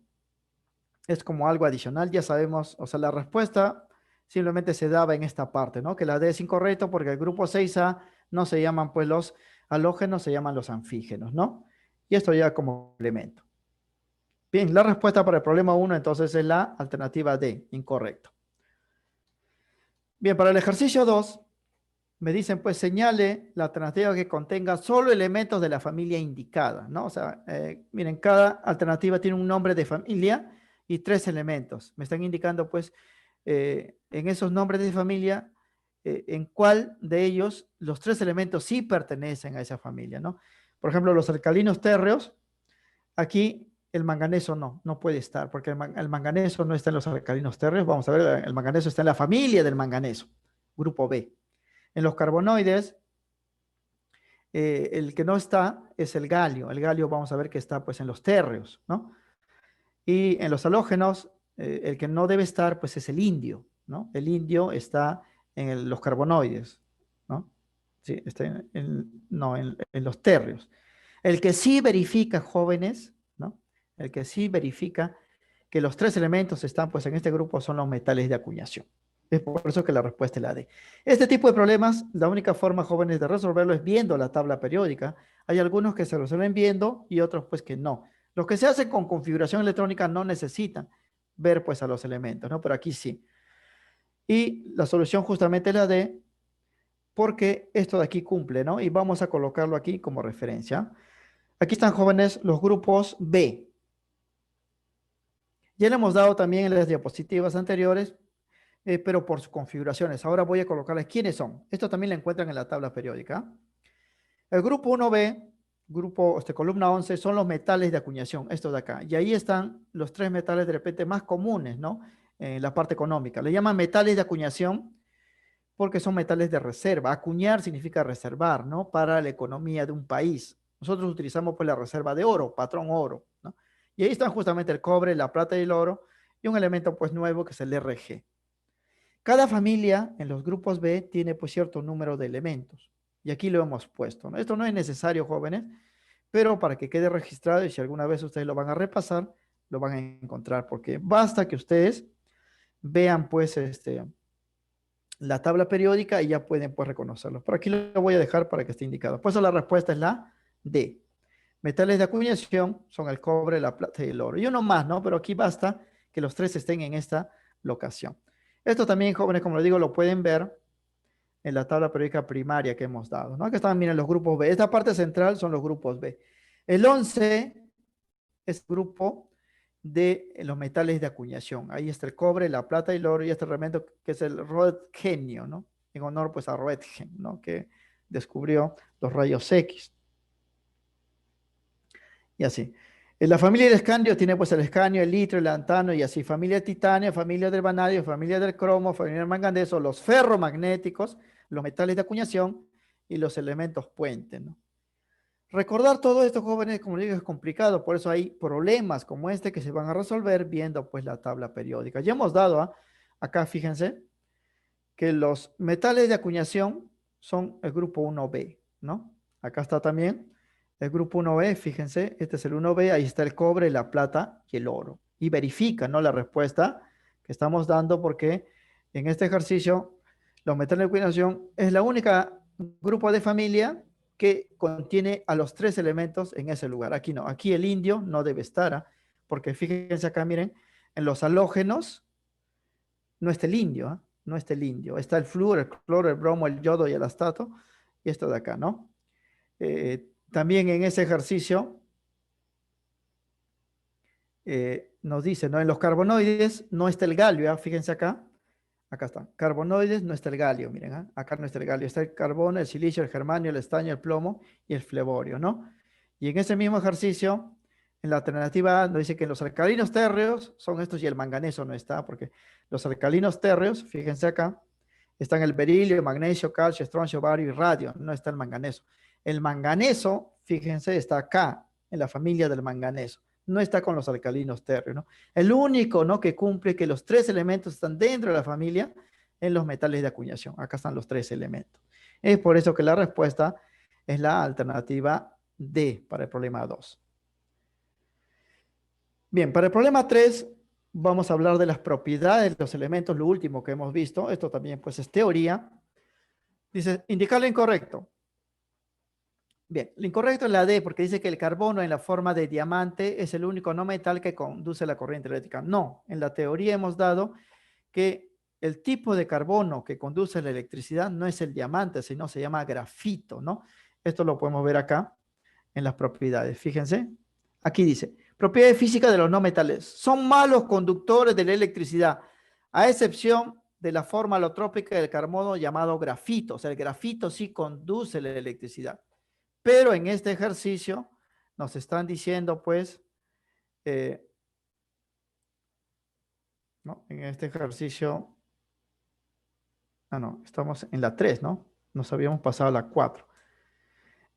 es como algo adicional, ya sabemos, o sea, la respuesta simplemente se daba en esta parte, ¿no? Que la D es incorrecto porque el grupo 6A no se llaman pues los halógenos, se llaman los anfígenos, ¿no? Y esto ya como complemento. Bien, la respuesta para el problema 1 entonces es la alternativa D, incorrecto. Bien, para el ejercicio 2, me dicen pues señale la alternativa que contenga solo elementos de la familia indicada, ¿no? O sea, miren, cada alternativa tiene un nombre de familia y 3 elementos. Me están indicando pues en esos nombres de familia, en cuál de ellos los 3 elementos sí pertenecen a esa familia, ¿no? Por ejemplo, los alcalinos térreos, aquí el manganeso no puede estar, porque el manganeso no está en los alcalinos térreos. Vamos a ver, el manganeso está en la familia del manganeso, grupo B. En los carbonoides, el que no está es el galio. El galio vamos a ver que está pues en los térreos, ¿no? Y en los halógenos, el que no debe estar pues es el indio, ¿no? El indio está en los carbonoides, ¿no? Sí, está en los térreos. El que sí verifica, jóvenes, ¿no? El que sí verifica que los 3 elementos están pues en este grupo son los metales de acuñación. Es por eso que la respuesta es la D. Este tipo de problemas, la única forma, jóvenes, de resolverlo es viendo la tabla periódica. Hay algunos que se resuelven viendo y otros pues que no. Los que se hacen con configuración electrónica no necesitan ver pues a los elementos, ¿no? Pero aquí sí. Y la solución justamente es la D, porque esto de aquí cumple, ¿no? Y vamos a colocarlo aquí como referencia. Aquí están, jóvenes, los grupos B. Ya le hemos dado también en las diapositivas anteriores, pero por sus configuraciones. Ahora voy a colocarles quiénes son. Esto también lo encuentran en la tabla periódica. El grupo 1B, columna 11, son los metales de acuñación, estos de acá. Y ahí están los 3 metales de repente más comunes, ¿no? En la parte económica. Le llaman metales de acuñación porque son metales de reserva. Acuñar significa reservar, ¿no? Para la economía de un país. Nosotros utilizamos pues la reserva de oro, patrón oro, ¿no? Y ahí están justamente el cobre, la plata y el oro, y un elemento pues nuevo que es el RG. Cada familia en los grupos B tiene pues cierto número de elementos. Y aquí lo hemos puesto, ¿no? Esto no es necesario, jóvenes, pero para que quede registrado y si alguna vez ustedes lo van a repasar, lo van a encontrar, porque basta que ustedes vean pues la tabla periódica y ya pueden pues reconocerlo. Por aquí lo voy a dejar para que esté indicado. Por eso la respuesta es la D. Metales de acuñación son el cobre, la plata y el oro. Y uno más, ¿no? Pero aquí basta que los 3 estén en esta locación. Esto también, jóvenes, como les digo, lo pueden ver en la tabla periódica primaria que hemos dado, ¿no? Aquí están, miren, los grupos B. Esta parte central son los grupos B. El 11 es el grupo de los metales de acuñación. Ahí está el cobre, la plata y el oro y este elemento que es el Roentgenio, ¿no? En honor pues a Roentgen, ¿no? Que descubrió los rayos X. Y así. En la familia del escandio tiene pues el escanio, el litro, el lantano y así. Familia de titanio, familia del vanadio, familia del cromo, familia del manganeso, los ferromagnéticos, los metales de acuñación y los elementos puente, ¿no? Recordar todo esto, jóvenes, como digo, es complicado, por eso hay problemas como este que se van a resolver viendo pues la tabla periódica. Ya hemos dado acá, fíjense, que los metales de acuñación son el grupo 1B, ¿no? Acá está también el grupo 1B, fíjense, este es el 1B, ahí está el cobre, la plata y el oro. Y verifica, ¿no? La respuesta que estamos dando porque en este ejercicio los metales de acuñación es la única grupo de familia que contiene a los 3 elementos en ese lugar. Aquí no, aquí el indio no debe estar, porque fíjense acá, miren, en los halógenos no está el indio, no está el indio. Está el flúor, el cloro, el bromo, el yodo y el astato, y esto de acá, ¿no? También en ese ejercicio nos dice, ¿no? En los carbonoides no está el galio, fíjense acá. Acá está. Carbonoides no está el galio, miren, acá no está el galio. Está el carbono, el silicio, el germanio, el estaño, el plomo y el fleborio, ¿no? Y en ese mismo ejercicio En la alternativa A nos dice que los alcalinos térreos son estos y el manganeso no está, porque los alcalinos térreos, fíjense acá, están el berilio, magnesio, calcio, estroncio, bario y radio, no está el manganeso. El manganeso, fíjense, está acá, en la familia del manganeso, no está con los alcalinos térreos, ¿no? El único, ¿no?, que cumple que los tres elementos están dentro de la familia en los metales de acuñación. Acá están los tres elementos. Es por eso que la respuesta es la alternativa D para el problema 2. Bien, para el problema 3 vamos a hablar de las propiedades de los elementos, lo último que hemos visto. Esto también pues es teoría. Dice, indicar lo incorrecto. Bien, lo incorrecto es la D, porque dice que el carbono en la forma de diamante es el único no metal que conduce la corriente eléctrica. No, en la teoría hemos dado que el tipo de carbono que conduce la electricidad no es el diamante, sino se llama grafito, ¿no? Esto lo podemos ver acá en las propiedades. Fíjense, aquí dice, propiedades físicas de los no metales. Son malos conductores de la electricidad, a excepción de la forma alotrópica del carbono llamado grafito. O sea, el grafito sí conduce la electricidad. Pero en este ejercicio nos están diciendo, pues, ¿no? En este ejercicio, no, estamos en la 3, ¿no? Nos habíamos pasado a la 4.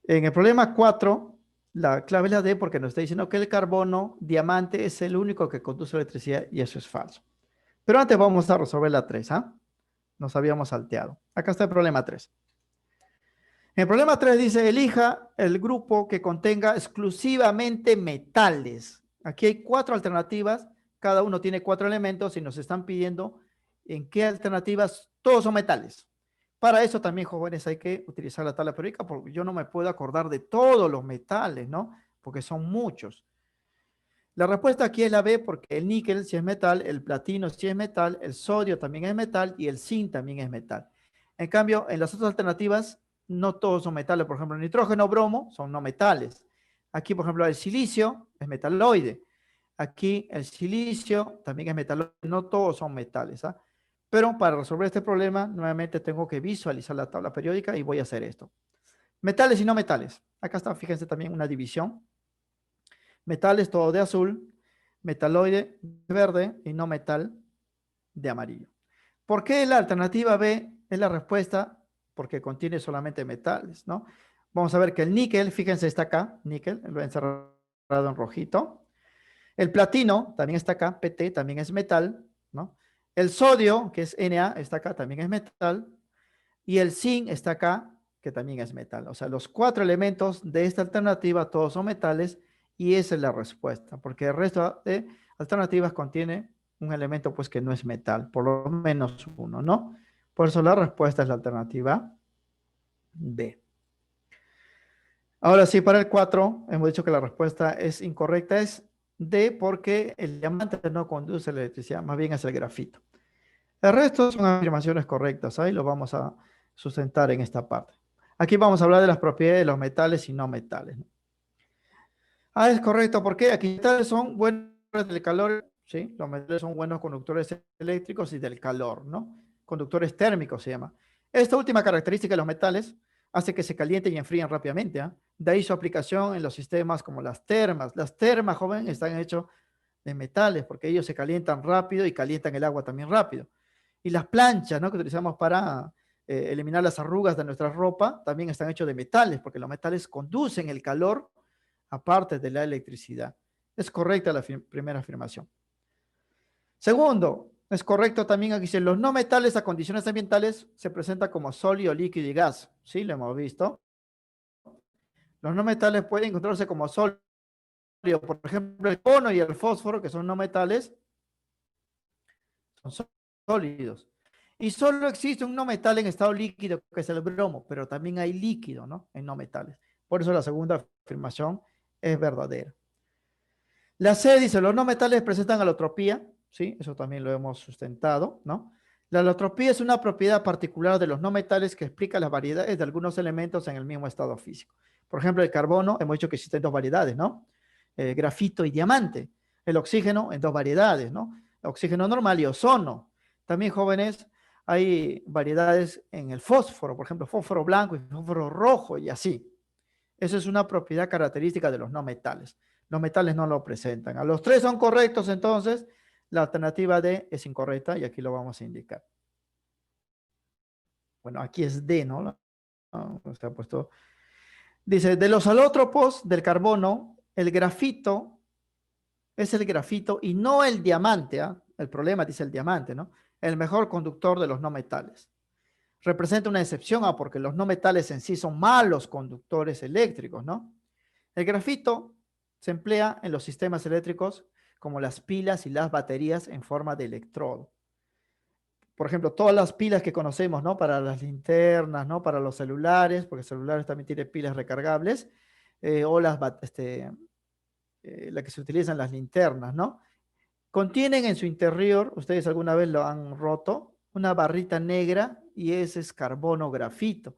En el problema 4, la clave es la D porque nos está diciendo que el carbono diamante es el único que conduce electricidad y eso es falso. Pero antes vamos a resolver la 3, ¿ah? Nos habíamos salteado. Acá está el problema 3. En el problema 3 dice, elija el grupo que contenga exclusivamente metales. Aquí hay 4 alternativas, cada uno tiene 4 elementos y nos están pidiendo en qué alternativas todos son metales. Para eso también, jóvenes, hay que utilizar la tabla periódica porque yo no me puedo acordar de todos los metales, ¿no? Porque son muchos. La respuesta aquí es la B porque el níquel sí es metal, el platino sí es metal, el sodio también es metal y el zinc también es metal. En cambio, en las otras alternativas, no todos son metales. Por ejemplo, el nitrógeno, bromo son no metales. Aquí, por ejemplo, el silicio es metaloide. Aquí el silicio también es metaloide. No todos son metales, ¿ah? Pero para resolver este problema, nuevamente tengo que visualizar la tabla periódica y voy a hacer esto. Metales y no metales. Acá está, fíjense también una división. Metales todo de azul, metaloide de verde y no metal de amarillo. ¿Por qué la alternativa B es la respuesta? Porque contiene solamente metales, ¿no? Vamos a ver que el níquel, fíjense, está acá, níquel, lo he encerrado en rojito. El platino también está acá, PT, también es metal, ¿no? El sodio, que es Na, está acá, también es metal. Y el zinc está acá, que también es metal. O sea, los 4 elementos de esta alternativa, todos son metales, y esa es la respuesta, porque el resto de alternativas contiene un elemento pues que no es metal, por lo menos uno, ¿no? Por eso la respuesta es la alternativa B. Ahora sí, para el 4, hemos dicho que la respuesta es incorrecta, es D, porque el diamante no conduce la electricidad, más bien es el grafito. El resto son afirmaciones correctas, ahí lo vamos a sustentar en esta parte. Aquí vamos a hablar de las propiedades de los metales y no metales. Es correcto, ¿por qué? Aquí los metales son buenos del calor, ¿sí? Los metales son buenos conductores eléctricos y del calor, ¿no? Conductores térmicos se llama. Esta última característica de los metales hace que se calienten y enfríen rápidamente, ¿eh? De ahí su aplicación en los sistemas como las termas. Las termas, joven, están hechas de metales porque ellos se calientan rápido y calientan el agua también rápido. Y las planchas, ¿no?, que utilizamos para eliminar las arrugas de nuestra ropa, también están hechos de metales, porque los metales conducen el calor aparte de la electricidad. Es correcta la primera afirmación. Segundo, es correcto también aquí dice, los no metales a condiciones ambientales se presentan como sólido, líquido y gas. Sí, lo hemos visto. Los no metales pueden encontrarse como sólido. Por ejemplo, el cono y el fósforo, que son no metales, son sólidos. Y solo existe un no metal en estado líquido, que es el bromo, pero también hay líquido, ¿no?, en no metales. Por eso la segunda afirmación es verdadera. La C dice, los no metales presentan alotropía, ¿sí? Eso también lo hemos sustentado, ¿no? La alotropía es una propiedad particular de los no metales que explica las variedades de algunos elementos en el mismo estado físico. Por ejemplo, el carbono, hemos dicho que existen 2 variedades, ¿no? Grafito y diamante. El oxígeno en 2 variedades, ¿no? Oxígeno normal y ozono. También, jóvenes, hay variedades en el fósforo, por ejemplo, fósforo blanco y fósforo rojo y así. Esa es una propiedad característica de los no metales. Los metales no lo presentan. A los 3 son correctos, entonces la alternativa D es incorrecta y aquí lo vamos a indicar. Bueno, aquí es D, ¿no? Está puesto. Dice, de los alótropos del carbono, el grafito es el grafito y no el diamante. El problema dice el diamante, ¿no? El mejor conductor de los no metales. Representa una excepción porque los no metales en sí son malos conductores eléctricos, ¿no? El grafito se emplea en los sistemas eléctricos como las pilas y las baterías en forma de electrodo. Por ejemplo, todas las pilas que conocemos, ¿no? Para las linternas, ¿no? Para los celulares, porque celulares también tienen pilas recargables, o las la que se utilizan las linternas, ¿no? Contienen en su interior, ustedes alguna vez lo han roto, una barrita negra y ese es carbono grafito.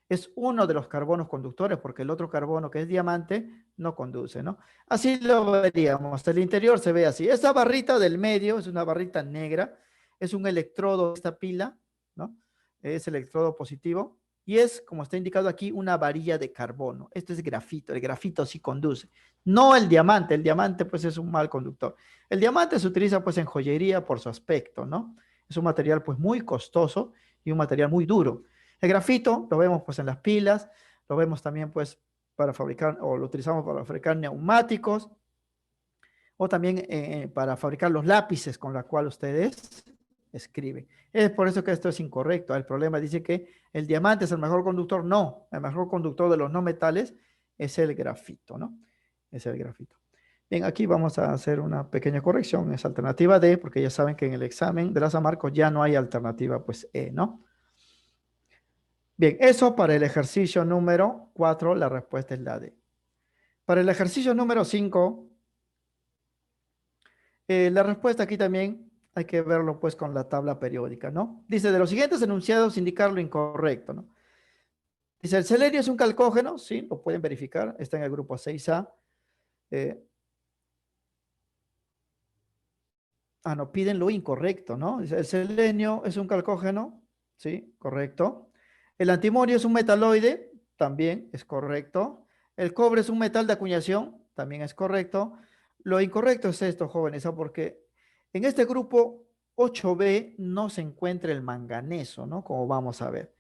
Es uno de los carbonos conductores porque el otro carbono que es diamante no conduce, ¿no? Así lo veríamos. El interior se ve así. Esa barrita del medio es una barrita negra, es un electrodo de esta pila, ¿no? Es electrodo positivo y es, como está indicado aquí, una varilla de carbono. Esto es grafito, el grafito sí conduce. No el diamante pues es un mal conductor. El diamante se utiliza pues en joyería por su aspecto, ¿no? Es un material pues muy costoso y un material muy duro. El grafito lo vemos pues en las pilas, lo vemos también pues para fabricar, o lo utilizamos para fabricar neumáticos, o también para fabricar los lápices con los cuales ustedes escriben. Es por eso que esto es incorrecto. El problema dice que el diamante es el mejor conductor. No, el mejor conductor de los no metales es el grafito, ¿no? Es el grafito. Bien, aquí vamos a hacer una pequeña corrección. Es alternativa D, porque ya saben que en el examen de la San Marcos ya no hay alternativa, pues E, ¿no? Bien, eso para el ejercicio número 4, la respuesta es la D. Para el ejercicio número 5, la respuesta aquí también hay que verlo pues con la tabla periódica, ¿no? Dice, de los siguientes enunciados indicar lo incorrecto, ¿no? Dice, el selenio es un calcógeno, sí, lo pueden verificar, está en el grupo 6A. No, piden lo incorrecto, ¿no? Dice, el selenio es un calcógeno, sí, correcto. El antimonio es un metaloide, también es correcto. El cobre es un metal de acuñación, también es correcto. Lo incorrecto es esto, jóvenes, ¿no? Porque en este grupo 8B no se encuentra el manganeso, ¿no? Como vamos a ver.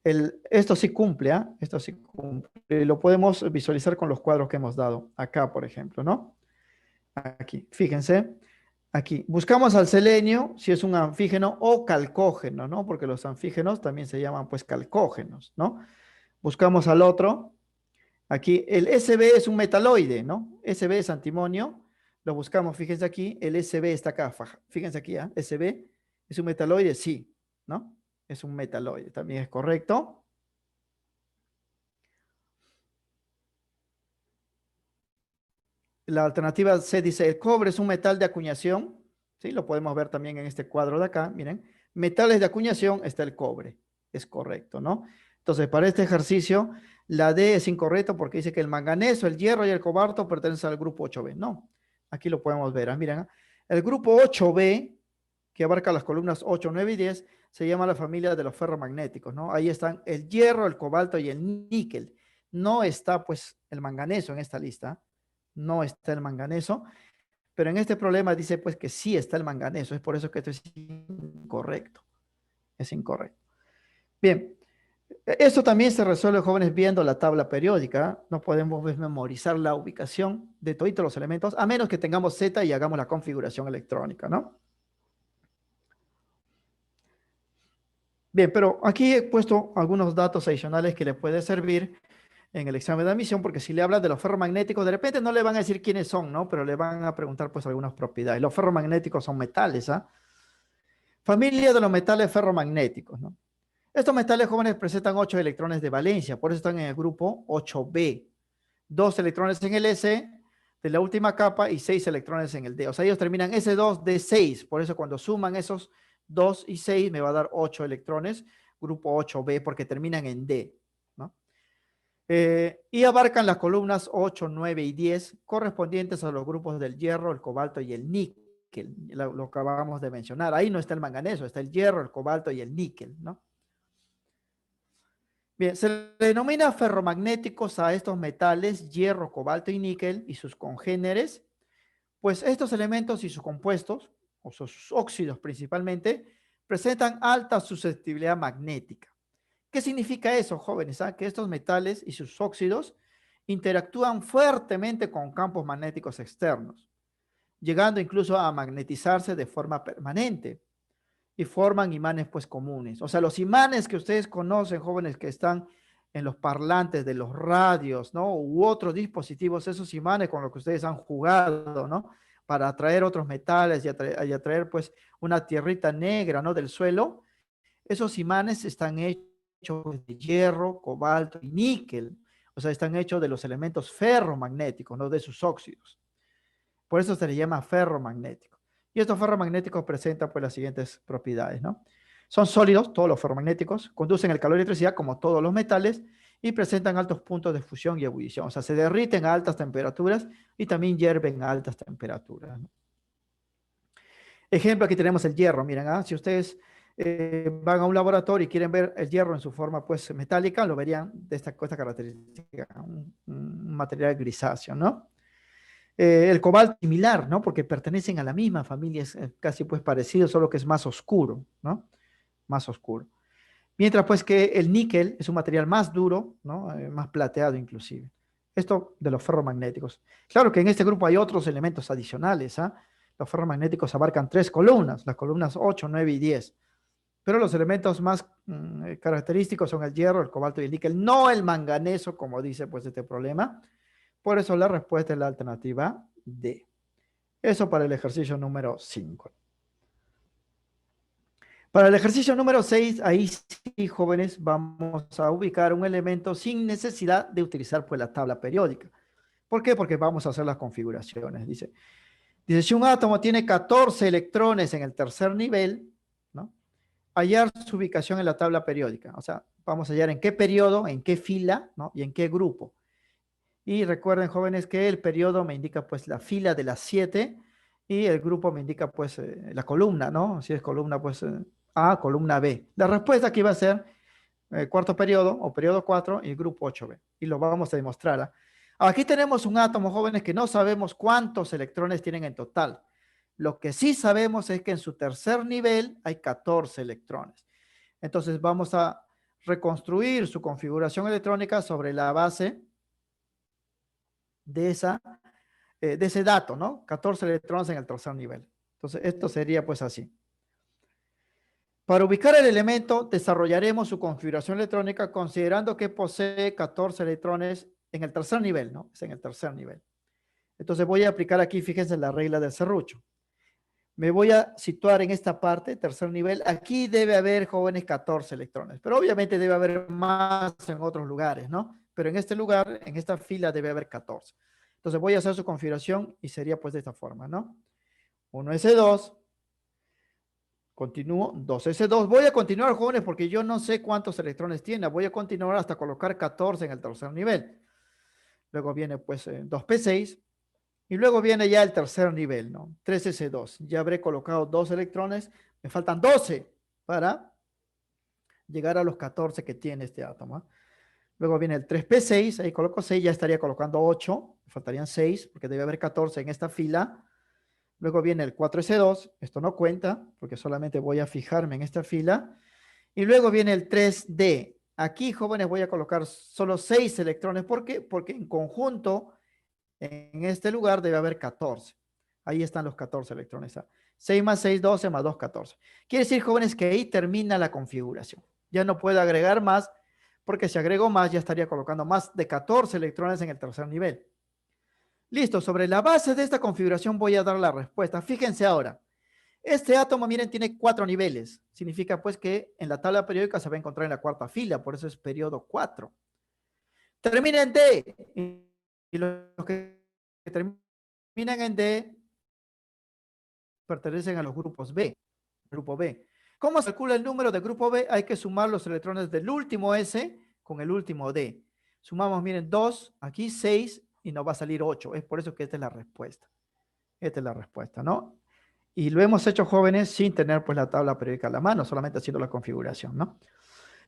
Esto sí cumple, ¿ah? Esto sí cumple. Lo podemos visualizar con los cuadros que hemos dado acá, por ejemplo, ¿no? Aquí, fíjense. Aquí, buscamos al selenio, si es un anfígeno o calcógeno, ¿no? Porque los anfígenos también se llaman, pues, calcógenos, ¿no? Buscamos al otro. Aquí, el Sb es un metaloide, ¿no? Sb es antimonio. Lo buscamos, fíjense aquí, el Sb está acá. Fíjense aquí, ¿eh? Sb es un metaloide, sí, ¿no? Es un metaloide, también es correcto. La alternativa C dice, el cobre es un metal de acuñación, ¿sí? Lo podemos ver también en este cuadro de acá, miren. Metales de acuñación está el cobre, es correcto, ¿no? Entonces, para este ejercicio, la D es incorrecta porque dice que el manganeso, el hierro y el cobalto pertenecen al grupo 8B. No, aquí lo podemos ver, miren. El grupo 8B, que abarca las columnas 8, 9 y 10, se llama la familia de los ferromagnéticos, ¿no? Ahí están el hierro, el cobalto y el níquel. No está, pues, el manganeso en esta lista. No está el manganeso, pero en este problema dice pues que sí está el manganeso, es por eso que esto es incorrecto, es incorrecto. Bien, esto también se resuelve, jóvenes, viendo la tabla periódica, no podemos memorizar la ubicación de todos los elementos, a menos que tengamos Z y hagamos la configuración electrónica, ¿no? Bien, pero aquí he puesto algunos datos adicionales que le puede servir en el examen de admisión, porque si le hablas de los ferromagnéticos, de repente no le van a decir quiénes son, ¿no? Pero le van a preguntar pues algunas propiedades. Los ferromagnéticos son metales, ¿ah? Familia de los metales ferromagnéticos, ¿no? Estos metales jóvenes presentan 8 electrones de valencia, por eso están en el grupo 8B. 2 electrones en el S de la última capa y 6 electrones en el D. O sea, ellos terminan S2, D6. Por eso cuando suman esos 2 y 6 me va a dar 8 electrones, grupo 8B, porque terminan en D, ¿no? Y abarcan las columnas 8, 9 y 10, correspondientes a los grupos del hierro, el cobalto y el níquel, lo acabamos de mencionar. Ahí no está el manganeso, está el hierro, el cobalto y el níquel, ¿no? Bien, se le denomina ferromagnéticos a estos metales, hierro, cobalto y níquel y sus congéneres, pues estos elementos y sus compuestos, o sus óxidos principalmente, presentan alta susceptibilidad magnética. ¿Qué significa eso, jóvenes? Que estos metales y sus óxidos interactúan fuertemente con campos magnéticos externos, llegando incluso a magnetizarse de forma permanente y forman imanes pues comunes. O sea, los imanes que ustedes conocen, jóvenes, que están en los parlantes de los radios, ¿no? U otros dispositivos, esos imanes con los que ustedes han jugado, ¿no? Para atraer otros metales y atraer pues una tierrita negra, ¿no? Del suelo. Esos imanes están hechos de hierro, cobalto y níquel. O sea, están hechos de los elementos ferromagnéticos, no de sus óxidos. Por eso se le llama ferromagnético. Y estos ferromagnéticos presentan pues las siguientes propiedades, ¿no? Son sólidos, todos los ferromagnéticos, conducen el calor y electricidad como todos los metales y presentan altos puntos de fusión y ebullición. O sea, se derriten a altas temperaturas y también hierven a altas temperaturas, ¿no? Ejemplo, aquí tenemos el hierro. Miren, si ustedes van a un laboratorio y quieren ver el hierro en su forma pues metálica, lo verían de esta característica, un material grisáceo, ¿no? El cobalto similar, ¿no? Porque pertenecen a la misma familia, es casi pues parecido, solo que es más oscuro, ¿no? Más oscuro. Mientras pues que el níquel es un material más duro, ¿no? Más plateado inclusive. Esto de los ferromagnéticos. Claro que en este grupo hay otros elementos adicionales, ¿ah? Los ferromagnéticos abarcan 3 columnas, las columnas 8, 9 y 10. Pero los elementos más característicos son el hierro, el cobalto y el níquel, no el manganeso, como dice pues este problema. Por eso la respuesta es la alternativa D. Eso para el ejercicio número 5. Para el ejercicio número 6, ahí sí, jóvenes, vamos a ubicar un elemento sin necesidad de utilizar pues la tabla periódica. ¿Por qué? Porque vamos a hacer las configuraciones. Dice, si un átomo tiene 14 electrones en el tercer nivel, ¿no? Hallar su ubicación en la tabla periódica. O sea, vamos a hallar en qué periodo, en qué fila, ¿no? Y en qué grupo. Y recuerden, jóvenes, que el periodo me indica pues la fila de las 7 y el grupo me indica pues la columna, ¿no? Si es columna pues A, columna B. La respuesta aquí va a ser cuarto periodo o periodo 4 y grupo 8B. Y lo vamos a demostrar. Aquí tenemos un átomo, jóvenes, que no sabemos cuántos electrones tienen en total. Lo que sí sabemos es que en su tercer nivel hay 14 electrones. Entonces vamos a reconstruir su configuración electrónica sobre la base de ese dato, ¿no? 14 electrones en el tercer nivel. Entonces, esto sería pues así. Para ubicar el elemento, desarrollaremos su configuración electrónica considerando que posee 14 electrones en el tercer nivel, ¿no? Es en el tercer nivel. Entonces, voy a aplicar aquí, fíjense, la regla del serrucho. Me voy a situar en esta parte, tercer nivel. Aquí debe haber, jóvenes, 14 electrones, pero obviamente debe haber más en otros lugares, ¿no? Pero en este lugar, en esta fila, debe haber 14. Entonces voy a hacer su configuración y sería pues de esta forma, ¿no? 1s2, continúo, 2s2. Voy a continuar, jóvenes, porque yo no sé cuántos electrones tiene. Voy a continuar hasta colocar 14 en el tercer nivel. Luego viene pues 2p6 y luego viene ya el tercer nivel, ¿no? 3s2. Ya habré colocado 2 electrones. Me faltan 12 para llegar a los 14 que tiene este átomo, ¿eh? Luego viene el 3p6, ahí coloco 6, ya estaría colocando 8, me faltarían 6, porque debe haber 14 en esta fila. Luego viene el 4s2, esto no cuenta, porque solamente voy a fijarme en esta fila. Y luego viene el 3d. Aquí, jóvenes, voy a colocar solo 6 electrones. ¿Por qué? Porque en conjunto, en este lugar debe haber 14. Ahí están los 14 electrones. 6 más 6, 12, más 2, 14. Quiere decir, jóvenes, que ahí termina la configuración. Ya no puedo agregar más, porque si agrego más ya estaría colocando más de 14 electrones en el tercer nivel. Listo, sobre la base de esta configuración voy a dar la respuesta. Fíjense ahora, este átomo, miren, tiene 4 niveles. Significa pues que en la tabla periódica se va a encontrar en la cuarta fila, por eso es periodo 4. Termina en D, y los que terminan en D pertenecen a los grupos B, grupo B. ¿Cómo se calcula el número de grupo B? Hay que sumar los electrones del último S con el último D. Sumamos, miren, 2, aquí 6 y nos va a salir 8. Es por eso que esta es la respuesta. Esta es la respuesta, ¿no? Y lo hemos hecho, jóvenes, sin tener pues la tabla periódica a la mano, solamente haciendo la configuración, ¿no?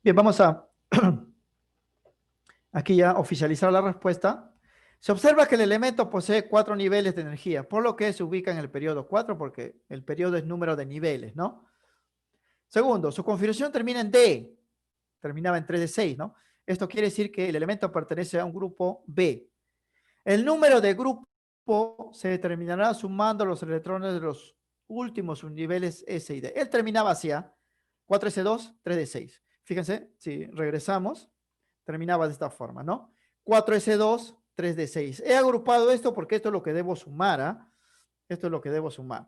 Bien, vamos a Aquí ya oficializar la respuesta. Se observa que el elemento posee 4 niveles de energía, por lo que se ubica en el periodo 4, porque el periodo es número de niveles, ¿no? Segundo, su configuración termina en D, terminaba en 3 de 6, ¿no? Esto quiere decir que el elemento pertenece a un grupo B. El número de grupo se determinará sumando los electrones de los últimos subniveles S y D. Él terminaba hacia 4S2, 3D6. Fíjense, si regresamos, terminaba de esta forma, ¿no? 4S2, 3D6. He agrupado esto porque esto es lo que debo sumar, ¿ah? Esto es lo que debo sumar.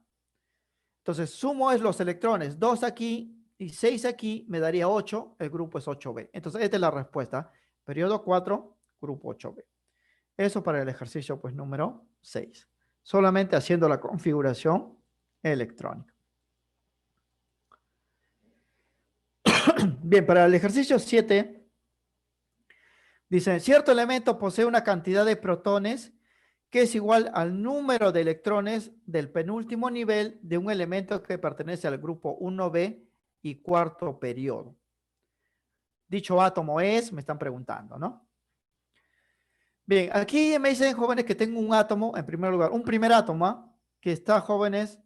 Entonces, sumo es los electrones, 2 aquí y 6 aquí, me daría 8, el grupo es 8B. Entonces, esta es la respuesta. Periodo 4, grupo 8B. Eso para el ejercicio, pues, número 6. Solamente haciendo la configuración electrónica. Bien, para el ejercicio 7, dice, cierto elemento posee una cantidad de protones que es igual al número de electrones del penúltimo nivel de un elemento que pertenece al grupo 1B y cuarto periodo. Dicho átomo es, me están preguntando, ¿no? Bien, aquí me dicen, jóvenes, que tengo un átomo, en primer lugar, un primer átomo, ¿ah? Que está, jóvenes,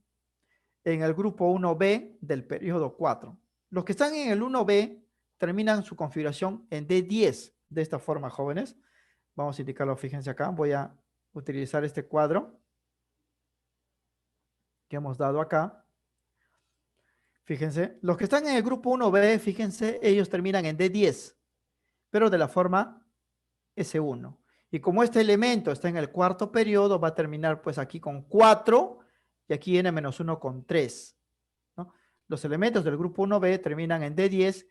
en el grupo 1B del periodo 4. Los que están en el 1B terminan su configuración en D10. De esta forma, jóvenes. Vamos a indicarlo, fíjense acá. Voy a utilizar este cuadro que hemos dado acá. Fíjense, los que están en el grupo 1B, fíjense, ellos terminan en D10, pero de la forma S1. Y como este elemento está en el cuarto periodo, va a terminar pues aquí con 4 y aquí n-1 con 3. ¿No? Los elementos del grupo 1B terminan en D10,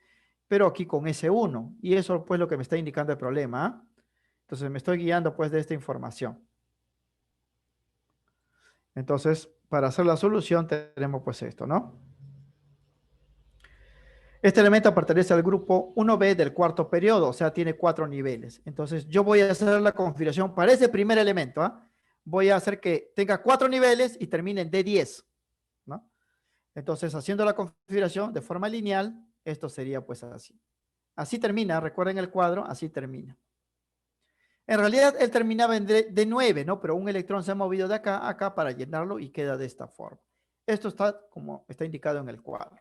pero aquí con S1. Y eso pues lo que me está indicando el problema. ¿Eh? Entonces me estoy guiando pues de esta información. Entonces, para hacer la solución tenemos pues esto, ¿no? Este elemento pertenece al grupo 1B del cuarto periodo, o sea, tiene 4 niveles. Entonces, yo voy a hacer la configuración para ese primer elemento. ¿Eh? Voy a hacer que tenga 4 niveles y termine en D10. ¿No? Entonces, haciendo la configuración de forma lineal, esto sería pues así. Así termina, recuerden el cuadro, así termina. En realidad, él terminaba en D9, ¿no? Pero un electrón se ha movido de acá a acá para llenarlo y queda de esta forma. Esto está como está indicado en el cuadro.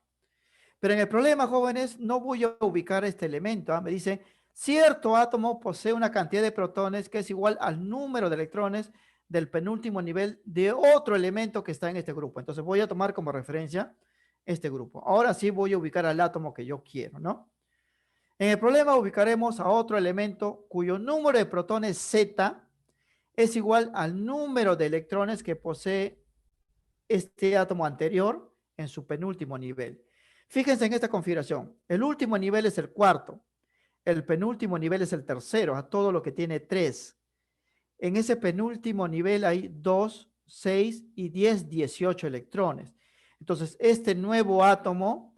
Pero en el problema, jóvenes, no voy a ubicar este elemento. ¿Ah? Me dice, cierto átomo posee una cantidad de protones que es igual al número de electrones del penúltimo nivel de otro elemento que está en este grupo. Entonces voy a tomar como referencia este grupo. Ahora sí voy a ubicar al átomo que yo quiero, ¿no? En el problema ubicaremos a otro elemento cuyo número de protones Z es igual al número de electrones que posee este átomo anterior en su penúltimo nivel. Fíjense en esta configuración. El último nivel es el cuarto. El penúltimo nivel es el tercero, a todo lo que tiene 3. En ese penúltimo nivel hay 2, 6 y 10, 18 electrones. Entonces, este nuevo átomo,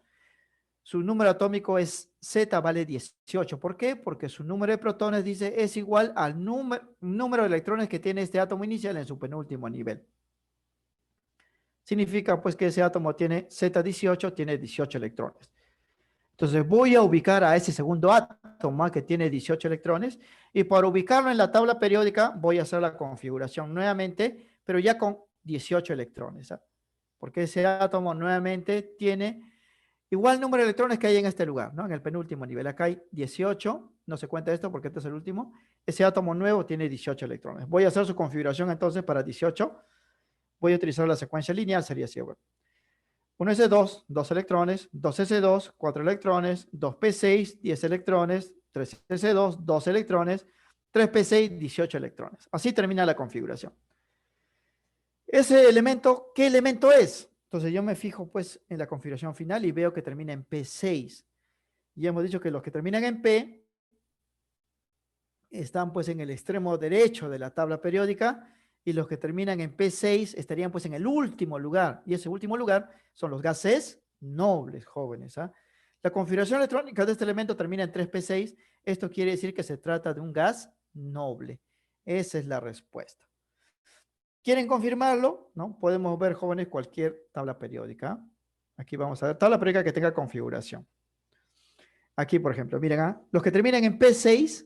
su número atómico es Z, vale 18. ¿Por qué? Porque su número de protones, dice, es igual al número de electrones que tiene este átomo inicial en su penúltimo nivel. Significa pues que ese átomo tiene Z18, tiene 18 electrones. Entonces voy a ubicar a ese segundo átomo que tiene 18 electrones y para ubicarlo en la tabla periódica voy a hacer la configuración nuevamente, pero ya con 18 electrones. ¿Eh? Porque ese átomo nuevamente tiene igual número de electrones que hay en este lugar, ¿no? En el penúltimo nivel. Acá hay 18, no se cuenta esto porque este es el último. Ese átomo nuevo tiene 18 electrones. Voy a hacer su configuración entonces para 18. Voy a utilizar la secuencia lineal, sería así. Bueno. 1s2, 2 electrones, 2s2, 4 electrones, 2p6, 10 electrones, 3s2, 2 electrones, 3p6, 18 electrones. Así termina la configuración. Ese elemento, ¿qué elemento es? Entonces yo me fijo pues en la configuración final y veo que termina en P6. Y hemos dicho que los que terminan en P están pues en el extremo derecho de la tabla periódica y los que terminan en P6 estarían pues en el último lugar. Y ese último lugar son los gases nobles, jóvenes. ¿Ah? La configuración electrónica de este elemento termina en 3P6. Esto quiere decir que se trata de un gas noble. Esa es la respuesta. ¿Quieren confirmarlo? ¿No? Podemos ver, jóvenes, cualquier tabla periódica. Aquí vamos a ver tabla periódica que tenga configuración. Aquí, por ejemplo, miren, ¿ah? Los que terminan en P6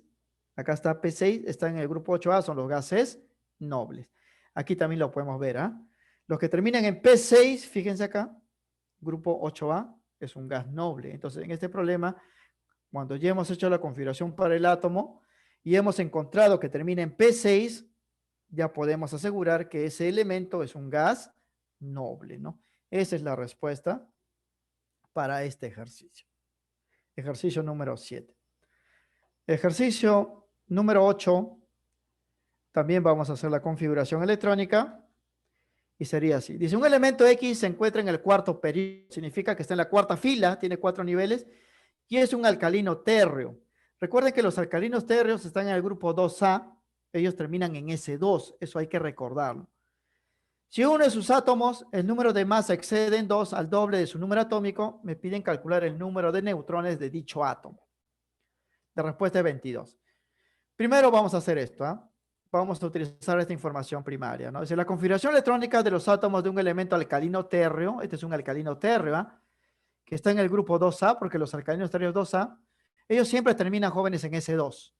Acá está P6, está en el grupo 8A, son los gases nobles. Aquí también lo podemos ver, ¿ah? Los que terminan en P6, fíjense acá, grupo 8A es un gas noble. Entonces, en este problema, cuando ya hemos hecho la configuración para el átomo y hemos encontrado que termina en P6, ya podemos asegurar que ese elemento es un gas noble, ¿no? Esa es la respuesta para este ejercicio. Ejercicio número 7. Ejercicio número 8. También vamos a hacer la configuración electrónica. Y sería así. Dice, un elemento X se encuentra en el cuarto periodo. Significa que está en la cuarta fila, tiene 4 niveles. Y es un alcalino térreo. Recuerden que los alcalinos térreos están en el grupo 2A. Ellos terminan en S2. Eso hay que recordarlo. Si uno de sus átomos, el número de masa excede en 2 al doble de su número atómico, me piden calcular el número de neutrones de dicho átomo. La respuesta es 22. Primero vamos a hacer esto, ¿eh? Vamos a utilizar esta información primaria, ¿no? Dice, la configuración electrónica de los átomos de un elemento alcalino térreo, este es un alcalino térreo, ¿eh? Que está en el grupo 2A, porque los alcalinos térreos 2A, ellos siempre terminan jóvenes en S2.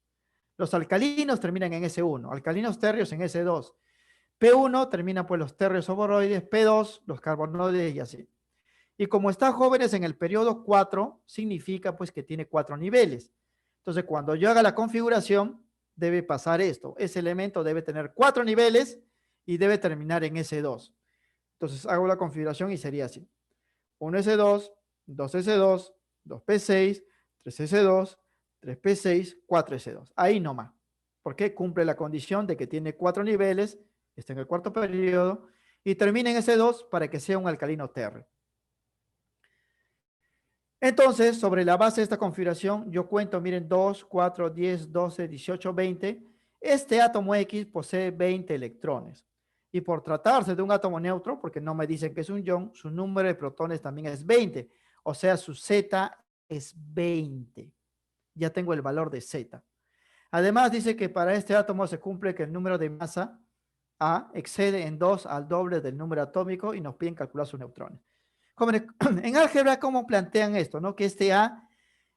Los alcalinos terminan en S1, alcalinos térreos en S2. P1 termina pues los térreos boroides, P2 los carbonoides y así. Y como está jóvenes en el periodo 4, significa pues que tiene 4 niveles. Entonces cuando yo haga la configuración, debe pasar esto. Ese elemento debe tener 4 niveles y debe terminar en S2. Entonces hago la configuración y sería así. 1S2, 2S2, 2P6, 3S2, 3P6, 4S2. Ahí nomás. Porque cumple la condición de que tiene 4 niveles, está en el cuarto periodo, y termina en S2 para que sea un alcalino térreo. Entonces, sobre la base de esta configuración, yo cuento, miren, 2, 4, 10, 12, 18, 20. Este átomo X posee 20 electrones. Y por tratarse de un átomo neutro, porque no me dicen que es un ion, su número de protones también es 20. O sea, su Z es 20. Ya tengo el valor de Z. Además, dice que para este átomo se cumple que el número de masa A excede en 2 al doble del número atómico y nos piden calcular sus neutrones. Jóvenes, en álgebra, ¿cómo plantean esto? ¿No? Que este A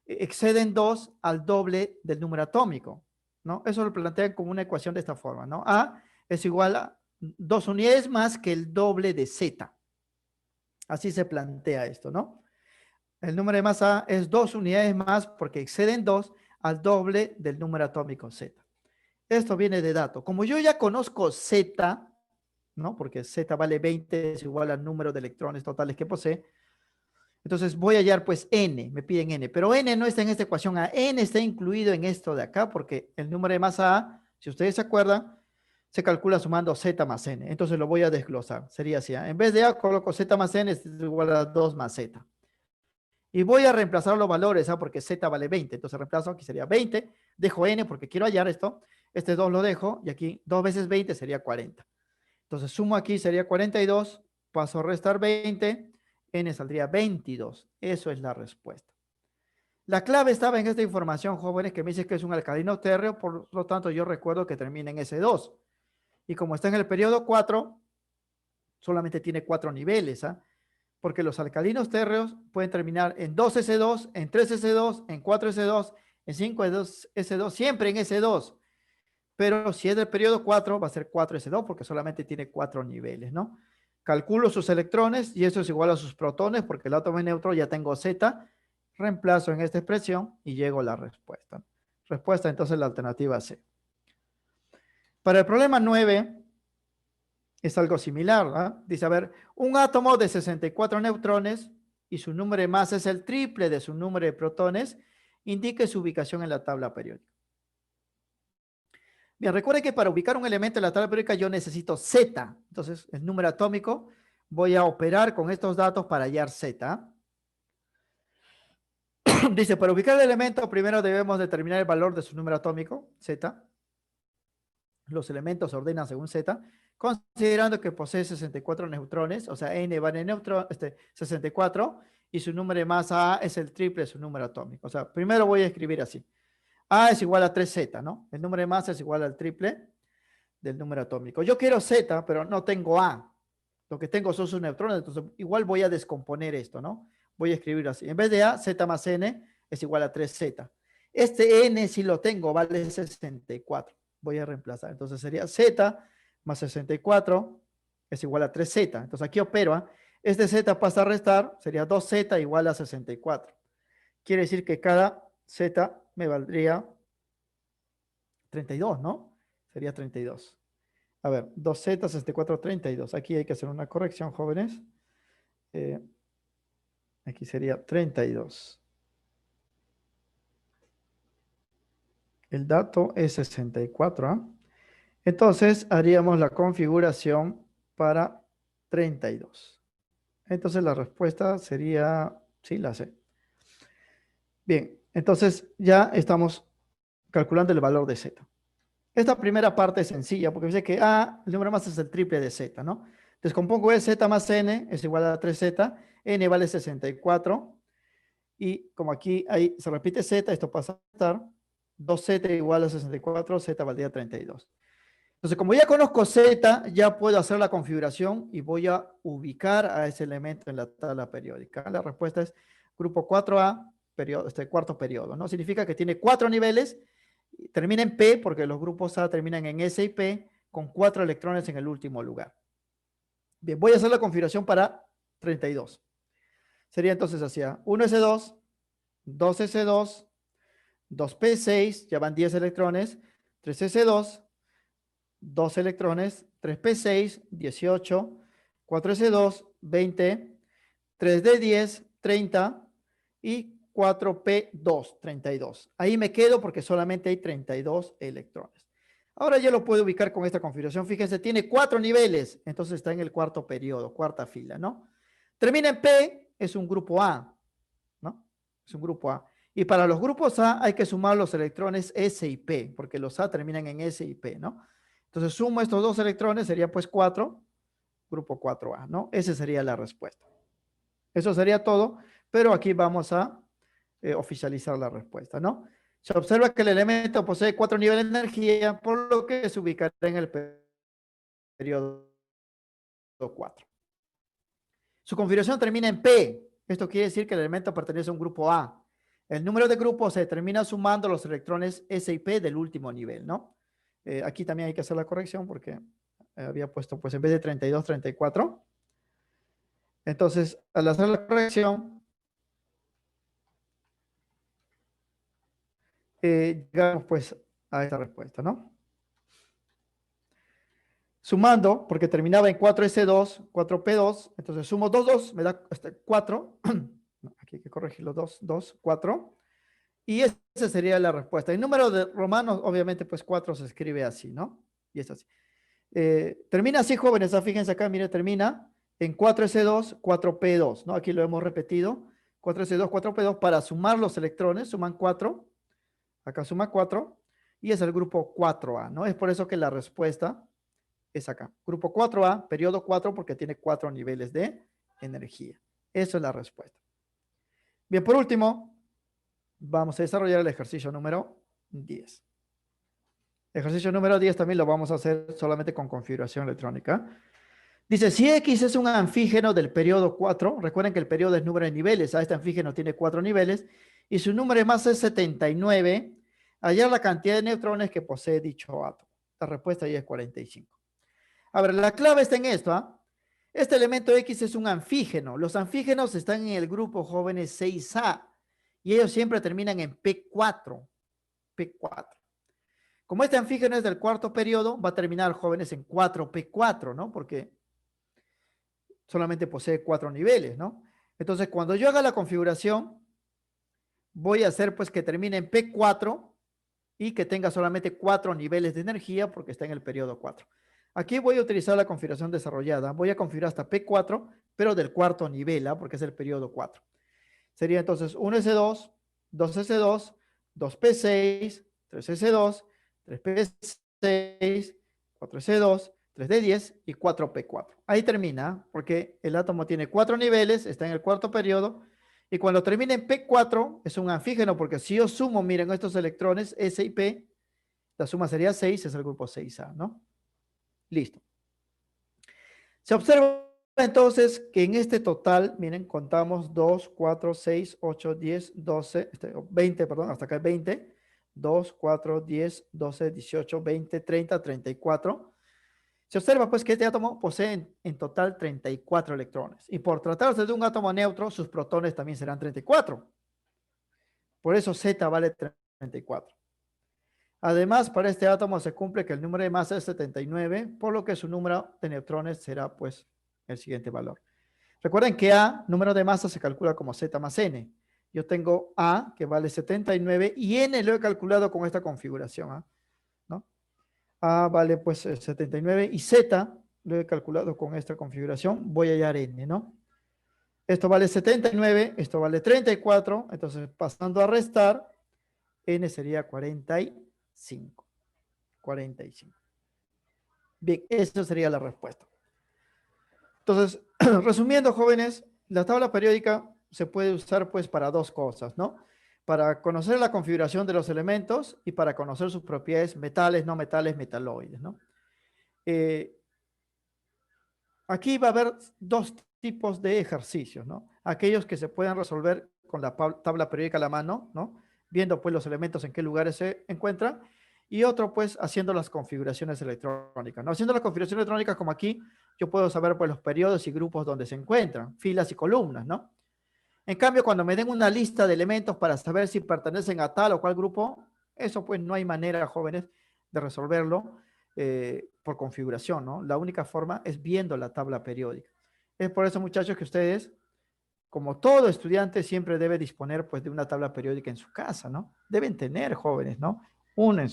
excede en 2 al doble del número atómico, ¿no? Eso lo plantean como una ecuación de esta forma, ¿no? A es igual a 2 unidades más que el doble de Z. Así se plantea esto, ¿no? El número de masa es 2 unidades más porque excede en 2 al doble del número atómico Z. Esto viene de dato. Como yo ya conozco Z, ¿no? Porque Z vale 20, es igual al número de electrones totales que posee. Entonces voy a hallar pues N, me piden N, pero N no está en esta ecuación A, N está incluido en esto de acá porque el número de masa A, si ustedes se acuerdan, se calcula sumando Z más N. Entonces lo voy a desglosar, sería así. En vez de A coloco Z más N, es igual a 2 más Z. Y voy a reemplazar los valores, ¿ah? Porque Z vale 20, entonces reemplazo, aquí sería 20, dejo N porque quiero hallar esto, este 2 lo dejo, y aquí 2 veces 20 sería 40. Entonces sumo aquí, sería 42, paso a restar 20, N saldría 22. Eso es la respuesta. La clave estaba en esta información, jóvenes, que me dice que es un alcalino térreo, por lo tanto yo recuerdo que termina en S2. Y como está en el periodo 4, solamente tiene 4 niveles, ¿ah? Porque los alcalinos térreos pueden terminar en 2S2, en 3S2, en 4S2, en 5S2, siempre en S2. Pero si es del periodo 4, va a ser 4S2 porque solamente tiene 4 niveles, ¿no? Calculo sus electrones y eso es igual a sus protones porque el átomo es neutro, ya tengo Z, reemplazo en esta expresión y llego a la respuesta. Respuesta entonces la alternativa C. Para el problema 9 es algo similar, ¿no? Dice, a ver, un átomo de 64 neutrones y su número de masa es el triple de su número de protones, indique su ubicación en la tabla periódica. Bien, recuerden que para ubicar un elemento en la tabla periódica yo necesito Z. Entonces, el número atómico, voy a operar con estos datos para hallar Z. Dice, para ubicar el elemento, primero debemos determinar el valor de su número atómico, Z. Los elementos se ordenan según Z, considerando que posee 64 neutrones, o sea, N vale neutron, 64, y su número de masa A es el triple de su número atómico. O sea, primero voy a escribir así. A es igual a 3Z, ¿no? El número de masa es igual al triple del número atómico. Yo quiero Z, pero no tengo A. Lo que tengo son sus neutrones, entonces igual voy a descomponer esto, ¿no? Voy a escribir así. En vez de A, Z más N es igual a 3Z. Este N si lo tengo, vale 64. Voy a reemplazar. Entonces sería Z más 64 es igual a 3Z. Entonces aquí opero. ¿Ah? Este Z pasa a restar, sería 2Z igual a 64. Quiere decir que cada Z me valdría 32, ¿no? Sería 32. A ver, 2Z, 64, 32. Aquí hay que hacer una corrección, jóvenes. Aquí sería 32. El dato es 64. ¿Ah? Entonces haríamos la configuración para 32. Entonces la respuesta sería, sí, la C. Bien, entonces ya estamos calculando el valor de Z. Esta primera parte es sencilla porque dice que A, el número más es el triple de Z, ¿no? Descompongo el Z más N es igual a 3Z, N vale 64 y como aquí ahí se repite Z, esto pasa a estar 2Z igual a 64, Z valdría 32. Entonces, como ya conozco Z, ya puedo hacer la configuración y voy a ubicar a ese elemento en la tabla periódica. La respuesta es grupo 4A, cuarto periodo, ¿no? Significa que tiene 4 niveles, termina en P, porque los grupos A terminan en S y P, con 4 electrones en el último lugar. Bien, voy a hacer la configuración para 32. Sería entonces hacia 1S2, 2S2, 2P6, ya van 10 electrones, 3S2, 2 electrones, 3p6, 18, 4s2, 20, 3d10, 30 y 4p2, 32. Ahí me quedo porque solamente hay 32 electrones. Ahora ya lo puedo ubicar con esta configuración. Fíjense, tiene 4 niveles, entonces está en el cuarto periodo, cuarta fila, ¿no? Termina en P, es un grupo A, ¿no? Es un grupo A. Y para los grupos A hay que sumar los electrones S y P, porque los A terminan en S y P, ¿no? Entonces sumo estos dos electrones, sería pues 4, grupo 4A, ¿no? Esa sería la respuesta. Eso sería todo, pero aquí vamos a oficializar la respuesta, ¿no? Se observa que el elemento posee 4 niveles de energía, por lo que se ubicará en el periodo 4. Su configuración termina en P. Esto quiere decir que el elemento pertenece a un grupo A. El número de grupos se determina sumando los electrones S y P del último nivel, ¿no? Aquí también hay que hacer la corrección porque había puesto, pues en vez de 32, 34. Entonces, al hacer la corrección, llegamos pues a esta respuesta, ¿no? Sumando, porque terminaba en 4S2, 4P2, entonces sumo 2, 2, me da 4. Aquí hay que corregir los 2, 2, 4. Y esa sería la respuesta. El número de romanos, obviamente, pues 4 se escribe así, ¿no? Y es así. Termina así, jóvenes. Fíjense acá, mire, termina en 4S2, 4P2, ¿no? Aquí lo hemos repetido. 4S2, 4P2 para sumar los electrones, suman 4. Acá suma 4. Y es el grupo 4A, ¿no? Es por eso que la respuesta es acá. Grupo 4A, periodo 4, porque tiene 4 niveles de energía. Eso es la respuesta. Bien, por último, vamos a desarrollar el ejercicio número 10. Ejercicio número 10 también lo vamos a hacer solamente con configuración electrónica. Dice, si X es un anfígeno del periodo 4, recuerden que el periodo es número de niveles, este anfígeno tiene 4 niveles, y su número de masa es 79, hallar la cantidad de neutrones que posee dicho átomo. La respuesta ahí es 45. A ver, la clave está en esto, ¿ah? Este elemento X es un anfígeno. Los anfígenos están en el grupo jóvenes 6A, y ellos siempre terminan en P4. P4. Como este anfígeno es del cuarto periodo, va a terminar, jóvenes, en 4P4, ¿no? Porque solamente posee 4 niveles, ¿no? Entonces, cuando yo haga la configuración, voy a hacer pues que termine en P4 y que tenga solamente 4 niveles de energía porque está en el periodo 4. Aquí voy a utilizar la configuración desarrollada. Voy a configurar hasta P4, pero del cuarto nivel, ¿ah? Porque es el periodo 4. Sería entonces 1S2, 2S2, 2P6, 3S2, 3P6, 4S2, 3D10 y 4P4. Ahí termina, porque el átomo tiene 4 niveles, está en el cuarto periodo, y cuando termine en P4 es un anfígeno, porque si yo sumo, miren, estos electrones S y P, la suma sería 6, es el grupo 6A, ¿no? Listo. Se observa entonces que en este total, miren, contamos 2, 4, 6, 8, 10, 12, 20, perdón, hasta acá 20. 2, 4, 10, 12, 18, 20, 30, 34. Se observa pues que este átomo posee en total 34 electrones. Y por tratarse de un átomo neutro, sus protones también serán 34. Por eso Z vale 34. Además, para este átomo se cumple que el número de masa es 79, por lo que su número de neutrones será pues el siguiente valor. Recuerden que A, número de masa, se calcula como Z más N. Yo tengo A, que vale 79, y N lo he calculado con esta configuración, ¿no? A vale pues 79, y Z lo he calculado con esta configuración. Voy a hallar N, ¿no? Esto vale 79, esto vale 34, entonces pasando a restar, N sería 45. 45. Bien, esa sería la respuesta. Entonces, resumiendo, jóvenes, la tabla periódica se puede usar pues para dos cosas, ¿no? Para conocer la configuración de los elementos y para conocer sus propiedades metales, no metales, metaloides, ¿no? Aquí va a haber dos tipos de ejercicios, ¿no? Aquellos que se pueden resolver con la tabla periódica a la mano, ¿no? Viendo pues los elementos en qué lugares se encuentran, y otro pues haciendo las configuraciones electrónicas, ¿no? Haciendo las configuraciones electrónicas como aquí, yo puedo saber pues los periodos y grupos donde se encuentran, filas y columnas, ¿no? En cambio, cuando me den una lista de elementos para saber si pertenecen a tal o cual grupo, eso pues no hay manera, jóvenes, de resolverlo por configuración, ¿no? La única forma es viendo la tabla periódica. Es por eso, muchachos, que ustedes, como todo estudiante, siempre debe disponer pues de una tabla periódica en su casa, ¿no? Deben tener, jóvenes, ¿no? Una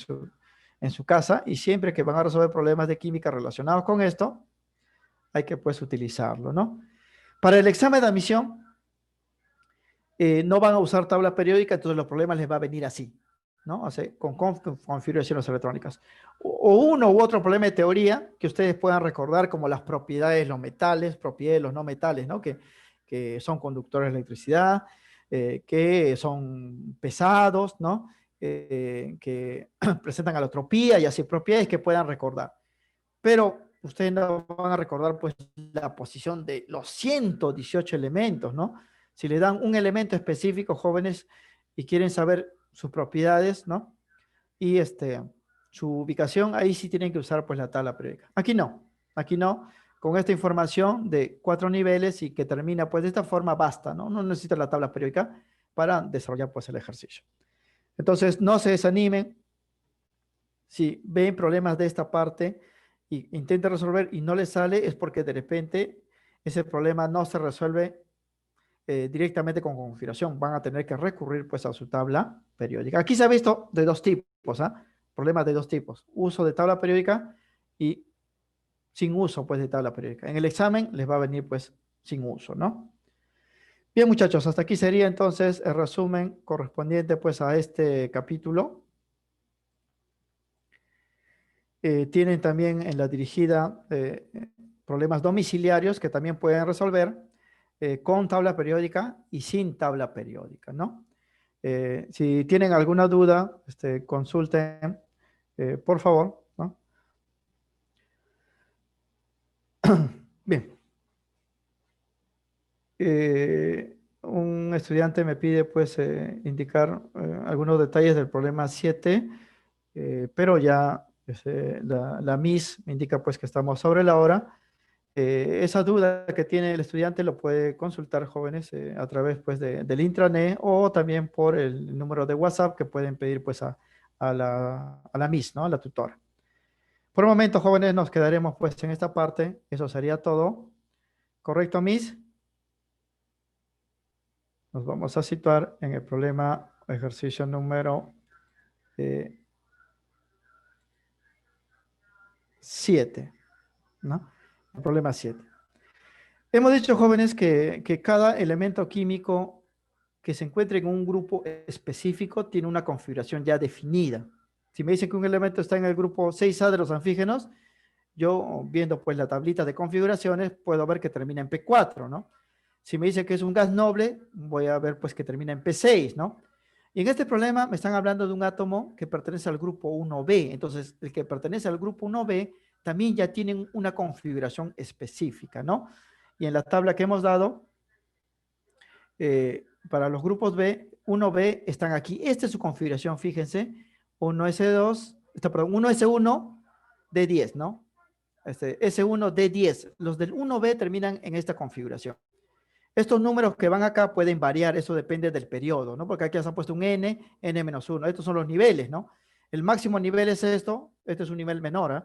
en su casa, y siempre que van a resolver problemas de química relacionados con esto, hay que pues utilizarlo, ¿no? Para el examen de admisión, no van a usar tabla periódica, entonces los problemas les va a venir así, ¿no? O sea, con configuraciones electrónicas. O uno u otro problema de teoría que ustedes puedan recordar, como las propiedades de los metales, propiedades de los no metales, ¿no? Que son conductores de electricidad, que son pesados, ¿no? Que presentan alotropía y así, propiedades que puedan recordar. Pero ustedes no van a recordar pues la posición de los 118 elementos, ¿no? Si le dan un elemento específico, jóvenes, y quieren saber sus propiedades, ¿no? Y su ubicación, ahí sí tienen que usar pues la tabla periódica. Aquí no. Con esta información de 4 niveles y que termina pues de esta forma, basta, ¿no? No necesita la tabla periódica para desarrollar pues el ejercicio. Entonces, no se desanimen. Si ven problemas de esta parte y intenten resolver y no les sale, es porque de repente ese problema no se resuelve directamente con configuración. Van a tener que recurrir pues a su tabla periódica. Aquí se ha visto de dos tipos, ¿ah? Problemas de dos tipos. Uso de tabla periódica y sin uso pues de tabla periódica. En el examen les va a venir pues sin uso, ¿no? Bien, muchachos, hasta aquí sería entonces el resumen correspondiente pues a este capítulo. Tienen también en la dirigida problemas domiciliarios que también pueden resolver con tabla periódica y sin tabla periódica, ¿no? Si tienen alguna duda, consulten, por favor, ¿no? Bien. Un estudiante me pide, pues, indicar algunos detalles del problema 7, pero ya la Miss me indica, pues, que estamos sobre la hora. Esa duda que tiene el estudiante lo puede consultar, jóvenes, a través pues, del intranet o también por el número de WhatsApp que pueden pedir pues, a la Miss, ¿no? A la tutora. Por el momento, jóvenes, nos quedaremos pues en esta parte. Eso sería todo. ¿Correcto, Miss? Nos vamos a situar en el problema ejercicio número 7, ¿no? El problema 7. Hemos dicho, jóvenes, que cada elemento químico que se encuentre en un grupo específico tiene una configuración ya definida. Si me dicen que un elemento está en el grupo 6A de los anfígenos, yo viendo pues la tablita de configuraciones puedo ver que termina en P4, ¿no? Si me dice que es un gas noble, voy a ver pues que termina en P6, ¿no? Y en este problema me están hablando de un átomo que pertenece al grupo 1B. Entonces, el que pertenece al grupo 1B también ya tiene una configuración específica, ¿no? Y en la tabla que hemos dado, para los grupos B, 1B están aquí. Esta es su configuración, fíjense. 1S2, perdón, 1S1 de 10, ¿no? S1 de 10. Los del 1B terminan en esta configuración. Estos números que van acá pueden variar, eso depende del periodo, ¿no? Porque aquí se ha puesto un N, N-1. Estos son los niveles, ¿no? El máximo nivel es esto, este es un nivel menor, ¿eh?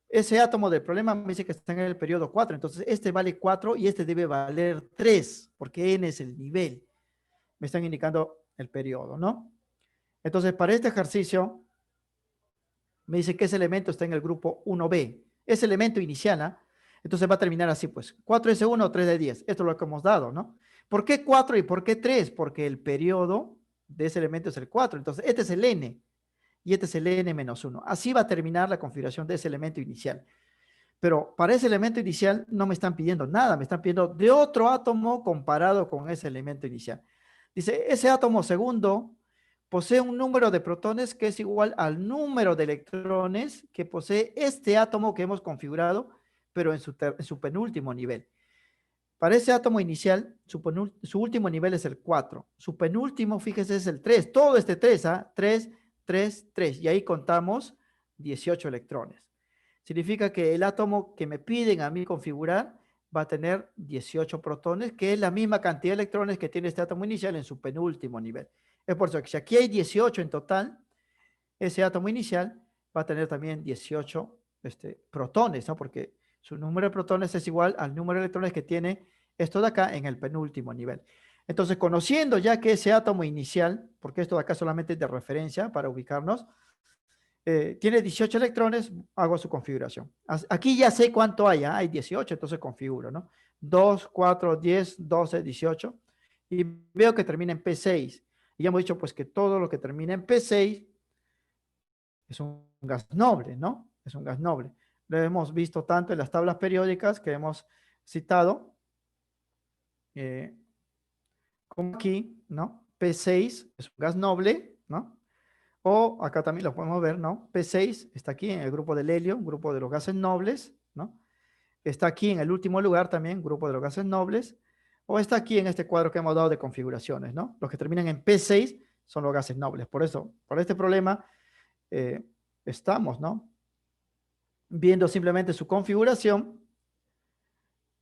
Ese átomo del problema me dice que está en el periodo 4, entonces este vale 4 y este debe valer 3, porque N es el nivel. Me están indicando el periodo, ¿no? Entonces, para este ejercicio, me dice que ese elemento está en el grupo 1B. Ese elemento inicial, ¿eh? Entonces va a terminar así, pues, 4S1 o 3D10. Esto es lo que hemos dado, ¿no? ¿Por qué 4 y por qué 3? Porque el periodo de ese elemento es el 4. Entonces, este es el N y este es el N-1. Así va a terminar la configuración de ese elemento inicial. Pero para ese elemento inicial no me están pidiendo nada, me están pidiendo de otro átomo comparado con ese elemento inicial. Dice, ese átomo segundo posee un número de protones que es igual al número de electrones que posee este átomo que hemos configurado, pero en su penúltimo nivel. Para ese átomo inicial, su último nivel es el 4. Su penúltimo, fíjese, es el 3. Todo este 3, ¿ah? 3, 3, 3. Y ahí contamos 18 electrones. Significa que el átomo que me piden a mí configurar va a tener 18 protones, que es la misma cantidad de electrones que tiene este átomo inicial en su penúltimo nivel. Es por eso que si aquí hay 18 en total, ese átomo inicial va a tener también 18 protones, ¿no? Porque su número de protones es igual al número de electrones que tiene esto de acá en el penúltimo nivel. Entonces, conociendo ya que ese átomo inicial, porque esto de acá solamente es de referencia para ubicarnos, tiene 18 electrones, hago su configuración. Aquí ya sé cuánto hay, ¿eh? Hay 18, entonces configuro, ¿no? 2, 4, 10, 12, 18. Y veo que termina en P6. Y ya hemos dicho pues que todo lo que termina en P6 es un gas noble, ¿no? Es un gas noble. Lo hemos visto tanto en las tablas periódicas que hemos citado, como aquí, ¿no? P6 es un gas noble, ¿no? O acá también lo podemos ver, ¿no? P6 está aquí en el grupo del helio, un grupo de los gases nobles, ¿no? Está aquí en el último lugar también, grupo de los gases nobles. O está aquí en este cuadro que hemos dado de configuraciones, ¿no? Los que terminan en P6 son los gases nobles. Por eso, por este problema, estamos, ¿no? Viendo simplemente su configuración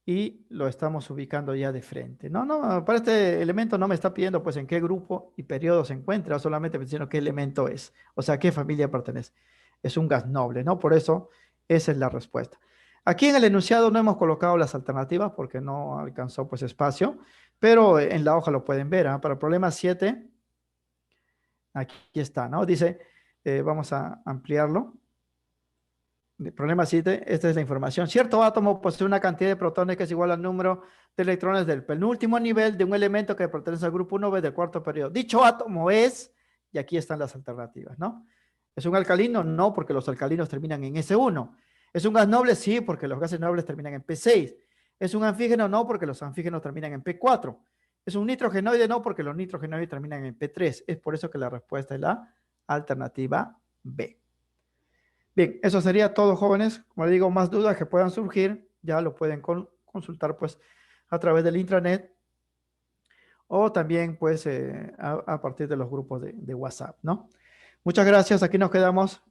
y lo estamos ubicando ya de frente. No, para este elemento no me está pidiendo pues en qué grupo y periodo se encuentra, solamente me diciendo qué elemento es, o sea, qué familia pertenece. Es un gas noble, ¿no? Por eso esa es la respuesta. Aquí en el enunciado no hemos colocado las alternativas porque no alcanzó pues espacio, pero en la hoja lo pueden ver, ¿eh? Para el problema 7, aquí está, ¿no? Dice, vamos a ampliarlo. El problema 7, esta es la información. Cierto átomo posee una cantidad de protones que es igual al número de electrones del penúltimo nivel de un elemento que pertenece al grupo 1B del cuarto periodo. Dicho átomo es, y aquí están las alternativas, ¿no? ¿Es un alcalino? No, porque los alcalinos terminan en S1. ¿Es un gas noble? Sí, porque los gases nobles terminan en P6. ¿Es un anfígeno? No, porque los anfígenos terminan en P4. ¿Es un nitrogenoide? No, porque los nitrogenoides terminan en P3. Es por eso que la respuesta es la alternativa B. Bien, eso sería todo, jóvenes. Como les digo, más dudas que puedan surgir, ya lo pueden consultar pues a través del intranet o también pues a partir de los grupos de WhatsApp, ¿no? Muchas gracias, aquí nos quedamos.